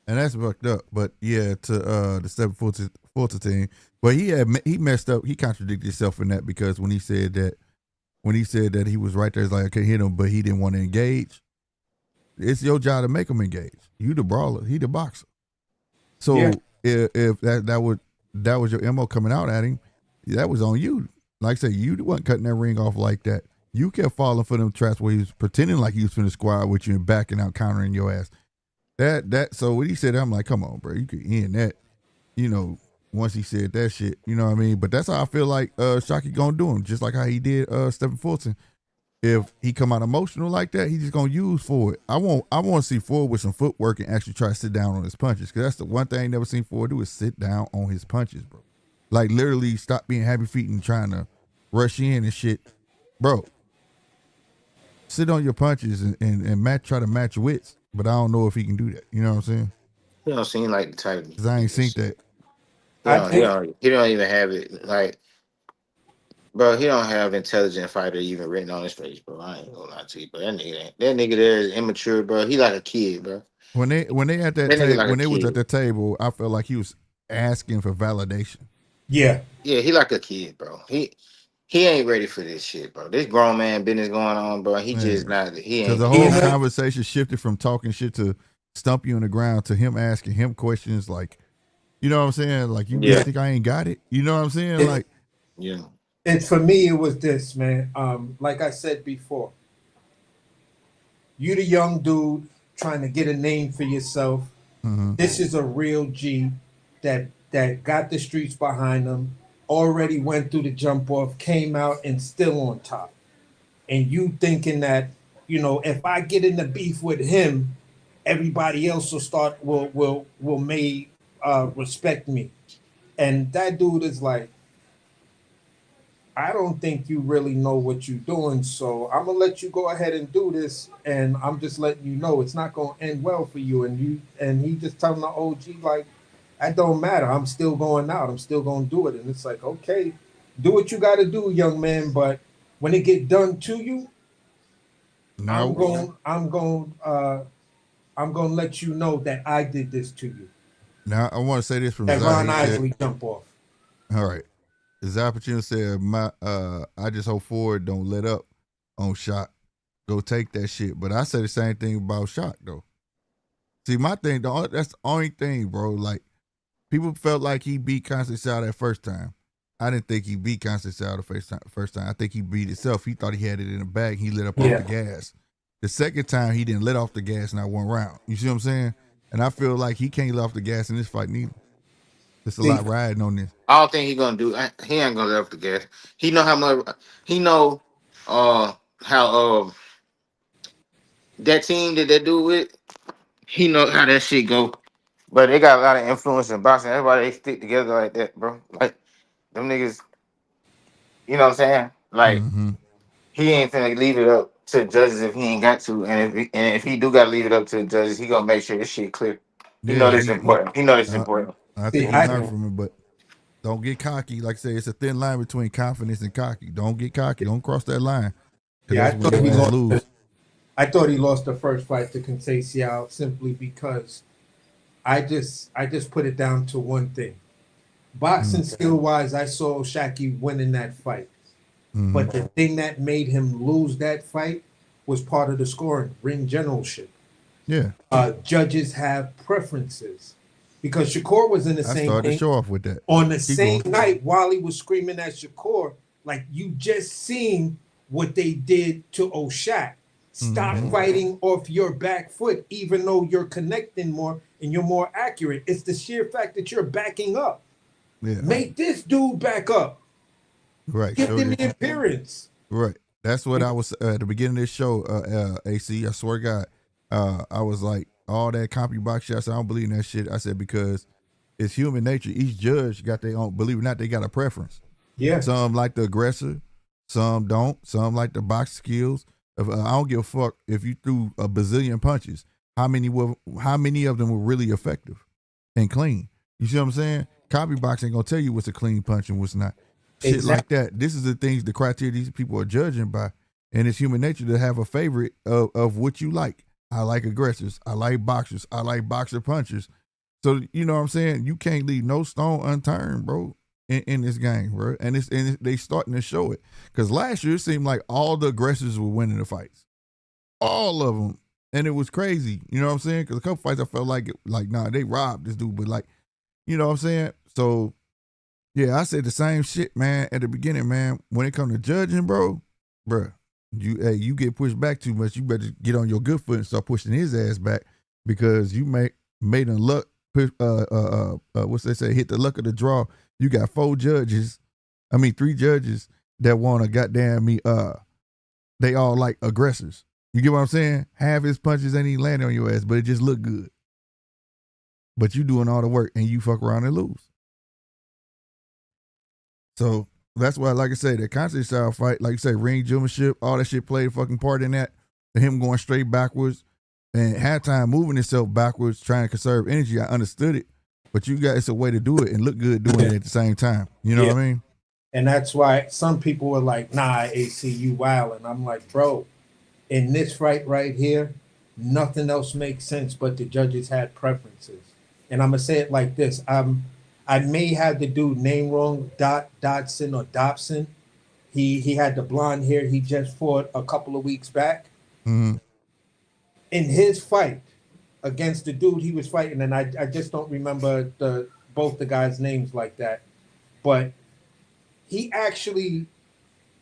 And that's fucked up. But yeah, to the 740 team. But he messed up. He contradicted himself in that because when he said that he was right there, it's like I can't hit him, but he didn't want to engage. It's your job to make him engage. You the brawler, he the boxer. So Yeah. if that was your MO coming out at him, that was on you. Like I said, you wasn't cutting that ring off like that. You kept falling for them traps where he was pretending like he was finna squad with you and backing out, countering your ass. So when he said that, I'm like, come on, bro, you could end that. Once he said that shit, you know what I mean? But that's how I feel like Shockey gonna do him, just like how he did Stephen Fulton. If he come out emotional like that, he's just gonna use Ford. I want to see Ford with some footwork and actually try to sit down on his punches, because that's the one thing I never seen Ford do is sit down on his punches, bro. Like literally stop being happy feet and trying to rush in and shit, bro. Sit on your punches and try to match wits. But I don't know if he can do that. You know what I'm saying? He don't seem like the type. Because I ain't seen that. He don't even have it. Like, bro, he don't have intelligent fighter even written on his face, bro. I ain't gonna lie to you, but that nigga there is immature, bro. He like a kid, bro. When they at that table, like when they was at the table, I felt like he was asking for validation. Yeah. Yeah, he like a kid, bro. He ain't ready for this shit, bro. This grown man business going on, bro. He just not. He ain't. Because the whole conversation shifted from talking shit to stump you on the ground to him asking him questions like, you know what I'm saying? Like, you think I ain't got it? You know what I'm saying? Like, yeah. And for me, it was this, man. Like I said before, you the young dude trying to get a name for yourself. Mm-hmm. This is a real G that got the streets behind him, already went through the jump off, came out and still on top. And you thinking that, if I get in the beef with him, everybody else will respect me. And that dude is like, I don't think you really know what you're doing, so I'm gonna let you go ahead and do this, and I'm just letting you know it's not gonna end well for you. And he just telling the OG like, that don't matter. I'm still going out. I'm still gonna do it. And it's like, okay, do what you got to do, young man. But when it get done to you, I'm going to let you know that I did this to you. Now I want to say this from that Ron Isley jump off. All right. Zappuccino said, I just hope Ford don't let up on Shock. Go take that shit. But I say the same thing about Shock, though. See, my thing, that's the only thing, bro. Like, people felt like he beat Conceição that first time. I didn't think he beat Conceição the first time. I think he beat himself. He thought he had it in the bag. He let up off the gas. The second time, he didn't let off the gas not one round. You see what I'm saying? And I feel like he can't let off the gas in this fight neither. There's a lot riding on this. I don't think he's gonna do. He ain't gonna let off the gas. He know how much. He know how that team that they do with. He know how that shit go. But they got a lot of influence in boxing. Everybody they stick together like that, bro. Like them niggas. You know what I'm saying? Like he ain't finna leave it up to the judges if he ain't got to. And if he do gotta leave it up to the judges, he gonna make sure this shit clear. He know this is important. He know this is important. I think he learned from it, but don't get cocky. Like I say, it's a thin line between confidence and cocky. Don't get cocky. Don't cross that line. Yeah, I thought he lost the first fight to Conceição simply because I just put it down to one thing. Boxing skill wise, I saw Shaki winning that fight. But the thing that made him lose that fight was part of the scoring, ring generalship. Yeah. Judges have preferences. Because Shakur was in the same thing. I started to show off with that. On the same night, while he was screaming at Shakur, Like you just seen what they did to O'Shaq. Stop fighting off your back foot, even though you're connecting more and you're more accurate. It's the sheer fact that you're backing up. Yeah. Make this dude back up. Right. Give them the appearance. Right. That's what I was at the beginning of this show, AC. I swear to God. I was like, all that CompuBox shit, I said, I don't believe in that shit. I said, because it's human nature. Each judge got their own, believe it or not, they got a preference. Yeah. Some like the aggressor, some don't. Some like the box skills. I don't give a fuck if you threw a bazillion punches. How many of them were really effective and clean? You see what I'm saying? CompuBox ain't gonna tell you what's a clean punch and what's not. Shit like that. This is the things, the criteria these people are judging by, and it's human nature to have a favorite of what you like. I like aggressors. I like boxers. I like boxer punchers. So you know what I'm saying? You can't leave no stone unturned, bro, in this game, bro. And they starting to show it. Because last year it seemed like all the aggressors were winning the fights, all of them, and it was crazy. You know what I'm saying? Because a couple fights I felt like nah, they robbed this dude, but like, you know what I'm saying? So yeah, I said the same shit, man, at the beginning, man. When it comes to judging, bro, you get pushed back too much. You better get on your good foot and start pushing his ass back, because you made him luck. What's they say? Hit the luck of the draw. You got 3 judges that want to goddamn me. They all like aggressors. You get what I'm saying? Half his punches ain't even landing on your ass, but it just look good. But you doing all the work and you fuck around and lose. So that's why, like I say, the concept style fight, like you say, ring gymmanship, all that shit played a fucking part in that. Him going straight backwards and halftime moving himself backwards, trying to conserve energy. I understood it, but it's a way to do it and look good doing it at the same time. You know what I mean? And that's why some people were like, nah, AC, you wild. And I'm like, bro, in this fight right here, nothing else makes sense but the judges had preferences. And I'm going to say it like this. I may have the dude name wrong, Dodson or Dobson. He had the blonde hair. He just fought a couple of weeks back. Mm-hmm. In his fight against the dude he was fighting, and I just don't remember both the guys' names like that, but he actually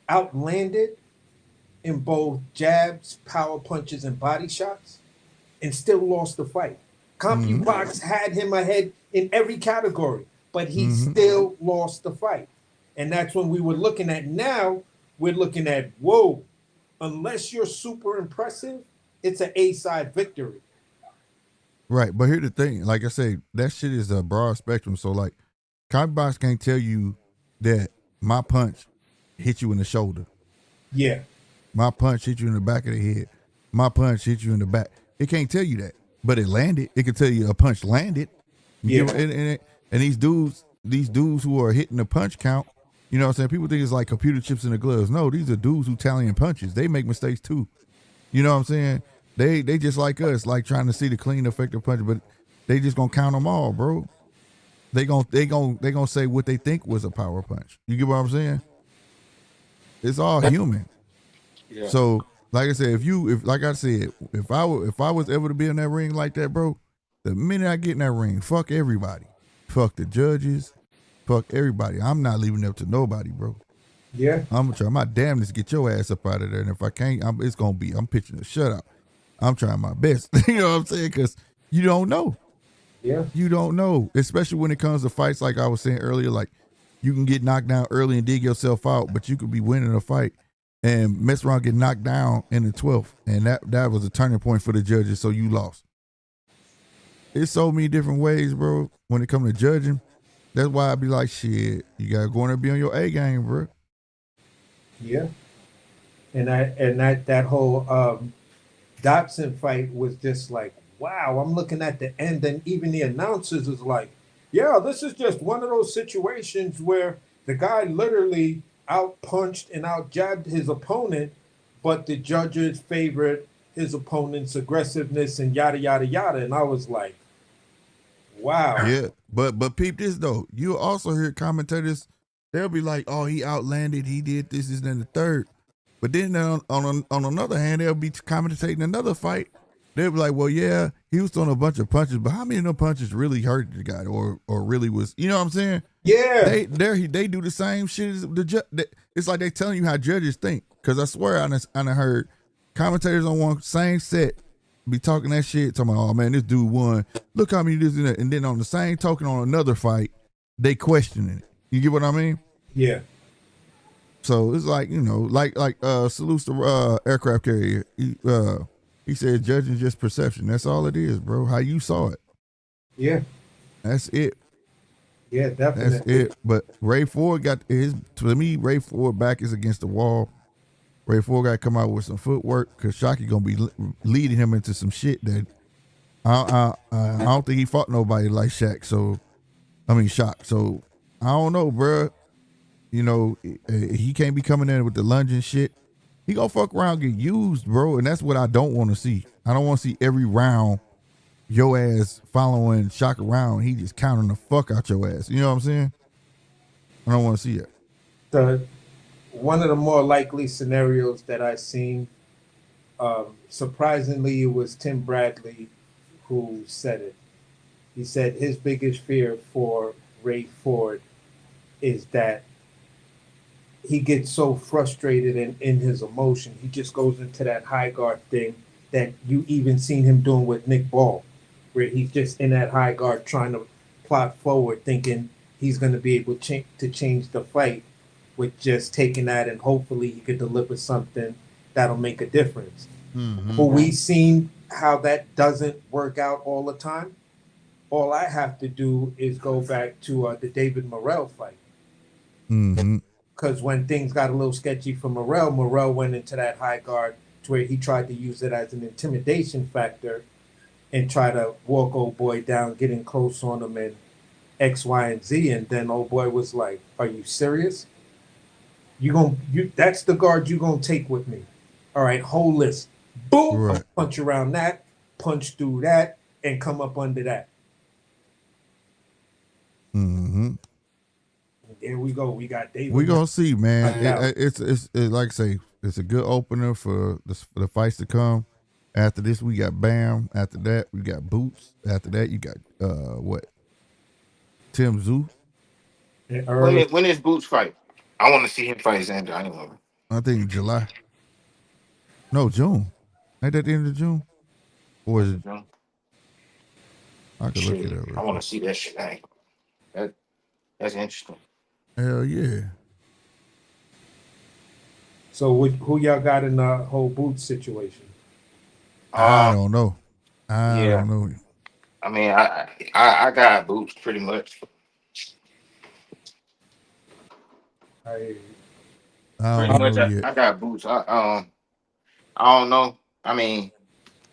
outlanded in both jabs, power punches, and body shots, and still lost the fight. CompuBox had him ahead in every category, but he still lost the fight. And that's when we were looking at, now we're looking at, whoa, unless you're super impressive, it's an A-side victory. Right, but here's the thing. Like I say, that shit is a broad spectrum. So like, CompuBox can't tell you that my punch hit you in the shoulder. Yeah. My punch hit you in the back of the head. My punch hit you in the back. It can't tell you that, but it landed. It can tell you a punch landed. Yeah. And these dudes who are hitting the punch count, you know what I'm saying? People think it's like computer chips in the gloves. No, these are dudes who tallying punches. They make mistakes too. You know what I'm saying? They just like us, like trying to see the clean, effective punch, but they just gonna count them all, bro. They gonna say what they think was a power punch. You get what I'm saying? It's all human. Yeah. So, like I said, if I was ever to be in that ring like that, bro, the minute I get in that ring, fuck everybody, fuck the judges, fuck everybody. I'm not leaving it up to nobody, bro. Yeah. I'm gonna try my damnedest to get your ass up out of there, and if I can't, I'm pitching a shutout. I'm trying my best. You know what I'm saying? Because you don't know. Yeah. You don't know, especially when it comes to fights like I was saying earlier. Like, you can get knocked down early and dig yourself out, but you could be winning a fight and mess around, get knocked down in the 12th, and that was a turning point for the judges. So you lost. It's so many different ways, bro. When it comes to judging, that's why I be like, shit, you gotta go in and be on your A game, bro. Yeah. And that whole Dobson fight was just like, wow, I'm looking at the end, and even the announcers is like, yeah, this is just one of those situations where the guy literally out-punched and out-jabbed his opponent, but the judges favored his opponent's aggressiveness and yada, yada, yada. And I was like, wow. Yeah, but peep this, though. You also hear commentators, they'll be like, oh, he outlanded, he did this, and the third. But then on another hand, they'll be commentating another fight. They'll be like, well, yeah, he was throwing a bunch of punches, but how many of them punches really hurt the guy or really was, you know what I'm saying? Yeah. They do the same shit as the judge. It's like they telling you how judges think. Because I swear I done heard commentators on one same set be talking that shit, talking about, oh man, this dude won. Look how many this and that. And then on the same token on another fight, they questioning it. You get what I mean? Yeah. So it's like, like salutes the aircraft carrier. He said judging just perception. That's all it is, bro. How you saw it. Yeah. That's it. Yeah, definitely. That's it. But Ray Ford to me, Ray Ford back is against the wall. Ray Ford got to come out with some footwork because Shockey going to be leading him into some shit that I don't think he fought nobody like Shock. So I don't know, bro. He can't be coming in with the lunge and shit. He gonna fuck around and get used, bro. And that's what I don't want to see. I don't want to see every round your ass following Shock around. He just countering the fuck out your ass. You know what I'm saying? I don't want to see it. One of the more likely scenarios that I've seen, surprisingly, it was Tim Bradley who said it. He said his biggest fear for Ray Ford is that he gets so frustrated and in his emotion, he just goes into that high guard thing that you even seen him doing with Nick Ball, where he's just in that high guard trying to plot forward, thinking he's going to be able to change the fight with just taking that, and hopefully he could deliver something that'll make a difference. Mm-hmm. But we've seen how that doesn't work out all the time. All I have to do is go back to the David Morrell fight. Mm-hmm. Because when things got a little sketchy for Morrell went into that high guard to where he tried to use it as an intimidation factor and try to walk old boy down, getting close on him and X, Y, and Z. And then old boy was like, "Are you serious? That's the guard you gonna take with me? All right, whole list. Boom, Right. punch around that, punch through that, and come up under that." Mm-hmm. There we go. We got David. We gonna see, man. Find It's like I say, it's a good opener for the fights to come. After this, we got Bam. After that, we got Boots. After that, you got Tim Zoo. When is Boots fight? I want to see him fight Xander. I don't know. I think July. No, June. Ain't that the end of June? Or is it? I can look it up. I want to see that shit. That's interesting. Hell yeah. So who y'all got in the whole Boots situation? I don't know. I don't know. I mean, I got Boots pretty much. I got Boots. I don't know. I mean,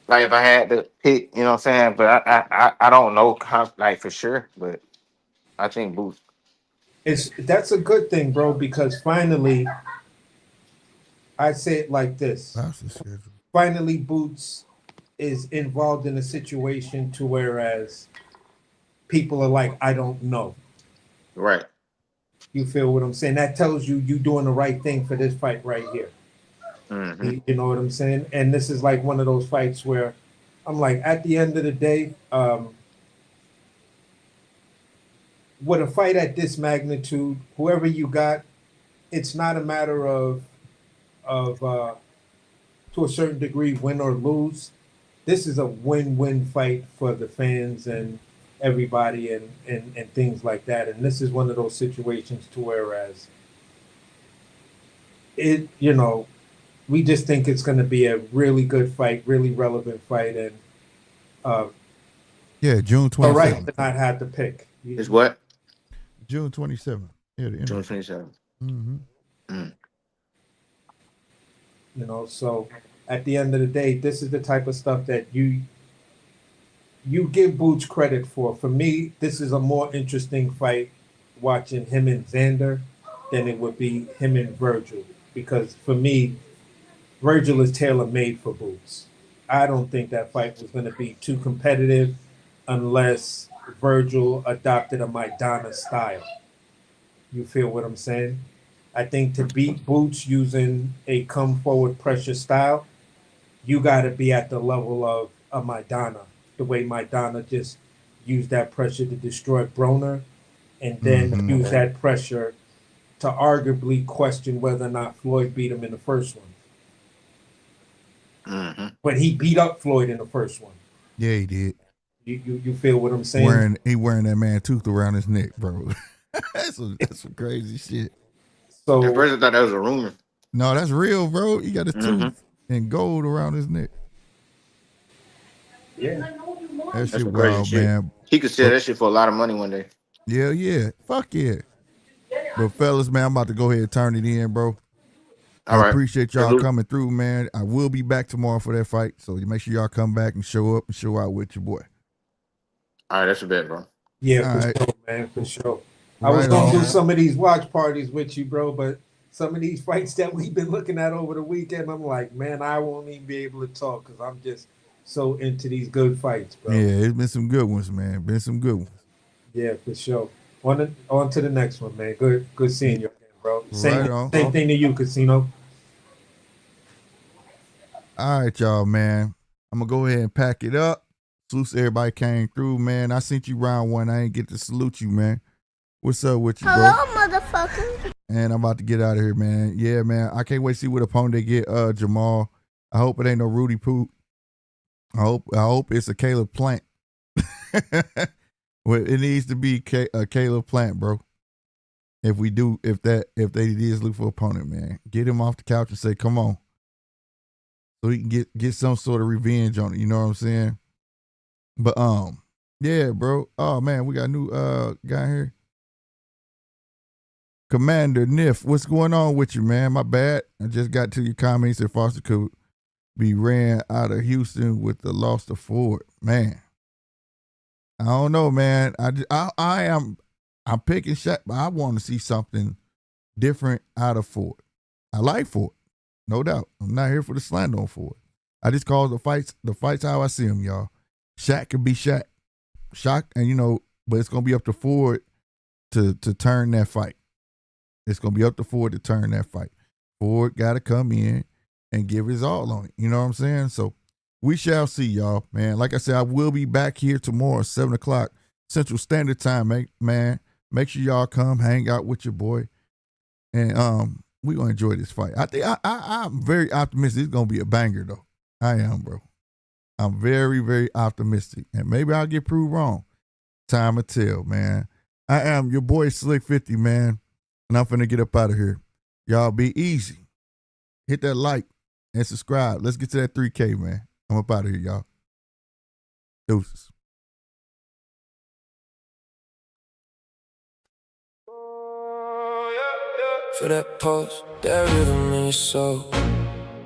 like if I had to pick, you know what I'm saying, but I don't know like for sure, but I think Boots. That's a good thing, bro, because finally, I say it like this. Finally, Boots is involved in a situation to whereas people are like, I don't know. Right. You feel what I'm saying? That tells you doing the right thing for this fight right here. Mm-hmm. You know what I'm saying? And this is like one of those fights where I'm like, at the end of the day, with a fight at this magnitude, whoever you got, it's not a matter of to a certain degree, win or lose. This is a win-win fight for the fans and everybody and things like that. And this is one of those situations to whereas we just think it's going to be a really good fight, really relevant fight. And June 27th. All right, to not have to pick. Is what? June 27th. Yeah, June 27th. Mm-hmm. So at the end of the day, this is the type of stuff that you give Boots credit for. For me, this is a more interesting fight watching him and Xander than it would be him and Virgil. Because for me, Virgil is tailor-made for Boots. I don't think that fight was going to be too competitive unless Virgil adopted a Maidana style. You feel what I'm saying? I think to beat Boots using a come forward pressure style, you got to be at the level of a Maidana. The way Maidana just used that pressure to destroy Broner and then use that pressure to arguably question whether or not Floyd beat him in the first one. But he beat up Floyd in the first one. Yeah, he did. You feel what I'm saying? He wearing that man tooth around his neck, bro. that's some crazy shit. So at first I thought that was a rumor. No, that's real, bro. He got a tooth and gold around his neck. Yeah. That shit wild, man. He could sell that shit for a lot of money one day. Yeah. Fuck yeah. But fellas, man, I'm about to go ahead and turn it in, bro. I appreciate y'all coming through, man. I will be back tomorrow for that fight, so you make sure y'all come back and show up and show out with your boy. All right, that's a bet, bro. Yeah, for sure, man, for sure. I was going to do some of these watch parties with you, bro, but some of these fights that we've been looking at over the weekend, I'm like, man, I won't even be able to talk because I'm just so into these good fights, bro. Yeah, it's been some good ones, man. Been some good ones. Yeah, for sure. On to the next one, man. Good seeing you again, bro. Same thing to you, Casino. All right, y'all, man. I'm going to go ahead and pack it up. Salute everybody came through, man. I sent you round one. I ain't get to salute you, man. What's up with you, bro? Hello, motherfucker. And I'm about to get out of here, man. Yeah, man. I can't wait to see what opponent they get, Jamal. I hope it ain't no Rudy Poot. I hope it's a Caleb Plant. Well, it needs to be a Caleb Plant, bro. If they did look for opponent, man. Get him off the couch and say, come on. So he can get some sort of revenge on it. You know what I'm saying? But yeah, bro. Oh man, we got a new guy here. Commander Niff, what's going on with you, man? My bad. I just got to your comments that Foster could be ran out of Houston with the loss to Ford. Man, I don't know, man. I'm picking shot, but I want to see something different out of Ford. I like Ford, no doubt. I'm not here for the slander on Ford. I just call the fights how I see them, y'all. Shaq could be Shaq, and but it's gonna be up to Ford to turn that fight. It's gonna be up to Ford to turn that fight. Ford got to come in and give his all on it. You know what I'm saying? So we shall see, y'all, man. Like I said, I will be back here tomorrow, 7:00 Central Standard Time, man. Make sure y'all come hang out with your boy, and we gonna enjoy this fight. I think I'm very optimistic. It's gonna be a banger, though. I am, bro. I'm very, very optimistic, and maybe I'll get proved wrong. Time will tell, man. I am your boy Slick 50, man, and I'm finna get up out of here. Y'all be easy. Hit that like and subscribe. Let's get to that 3K, man. I'm up out of here, y'all. Deuces. For that pulse, that rhythm in your soul.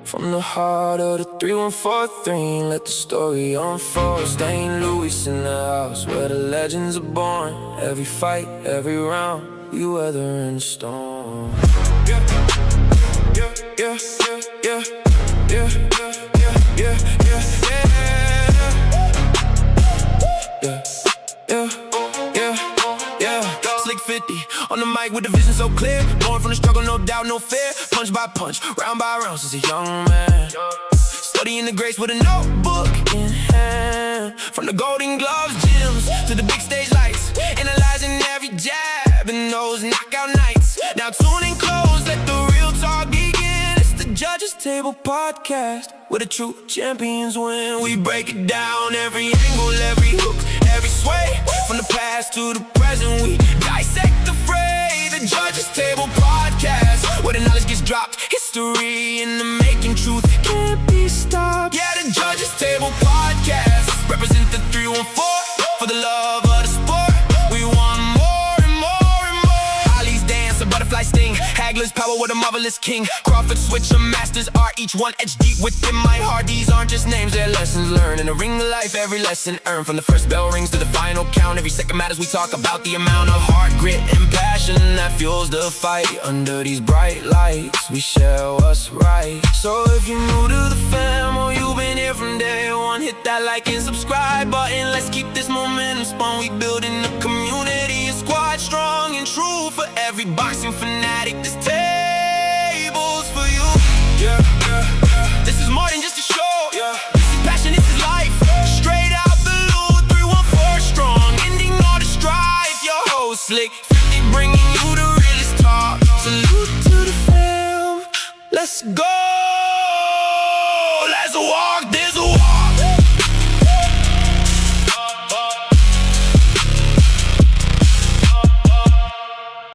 From the heart of the 3143, let the story unfold. St. Louis in the house where the legends are born. Every fight, every round, we weather in the storm. Yeah, yeah, yeah, yeah, yeah, yeah, yeah, yeah, yeah, yeah, yeah, yeah. Slick 50 on the mic with the vision so clear. Born from the struggle, no doubt, no fear. Punch by punch, round by round since a young man. Studying the grace with a notebook in hand. From the Golden Gloves gyms to the big stage lights. Analyzing every jab in those knockout nights. Now tune in close, let the real talk begin. It's the Judges Table Podcast, where the true champions win. We break it down, every angle, every hook, every sway. From the past to the present, we dissect the fray. The Judges Table Podcast, where the knowledge gets dropped. History in the making, truth can't be stopped. Yeah, the Judges Table Podcast, represent the 314 for the love of the sport. We want more and more and more. Ali's dance, a butterfly sting. Hagler's power with a marvelous king. Crawford switch, a master's art. Each one etched deep within my heart. These aren't just names, they're lessons learned. In the ring of life, every lesson earned. From the first bell rings to the final count. Every second matters, we talk about the amount of heart, grit, and passion that fuels the fight. Under these bright lights, we share what's right. So if you're new to the fam or you've been here from day one, hit that like and subscribe button. Let's keep this momentum spun. We building a community, a squad strong and true. For every boxing fanatic, this table's for you. Yeah, yeah, yeah. This is more than just a show. Yeah. This is passion, this is life. Straight out the loot, 314 strong. Ending all the strife. Your host, Slick Let's go. Let's walk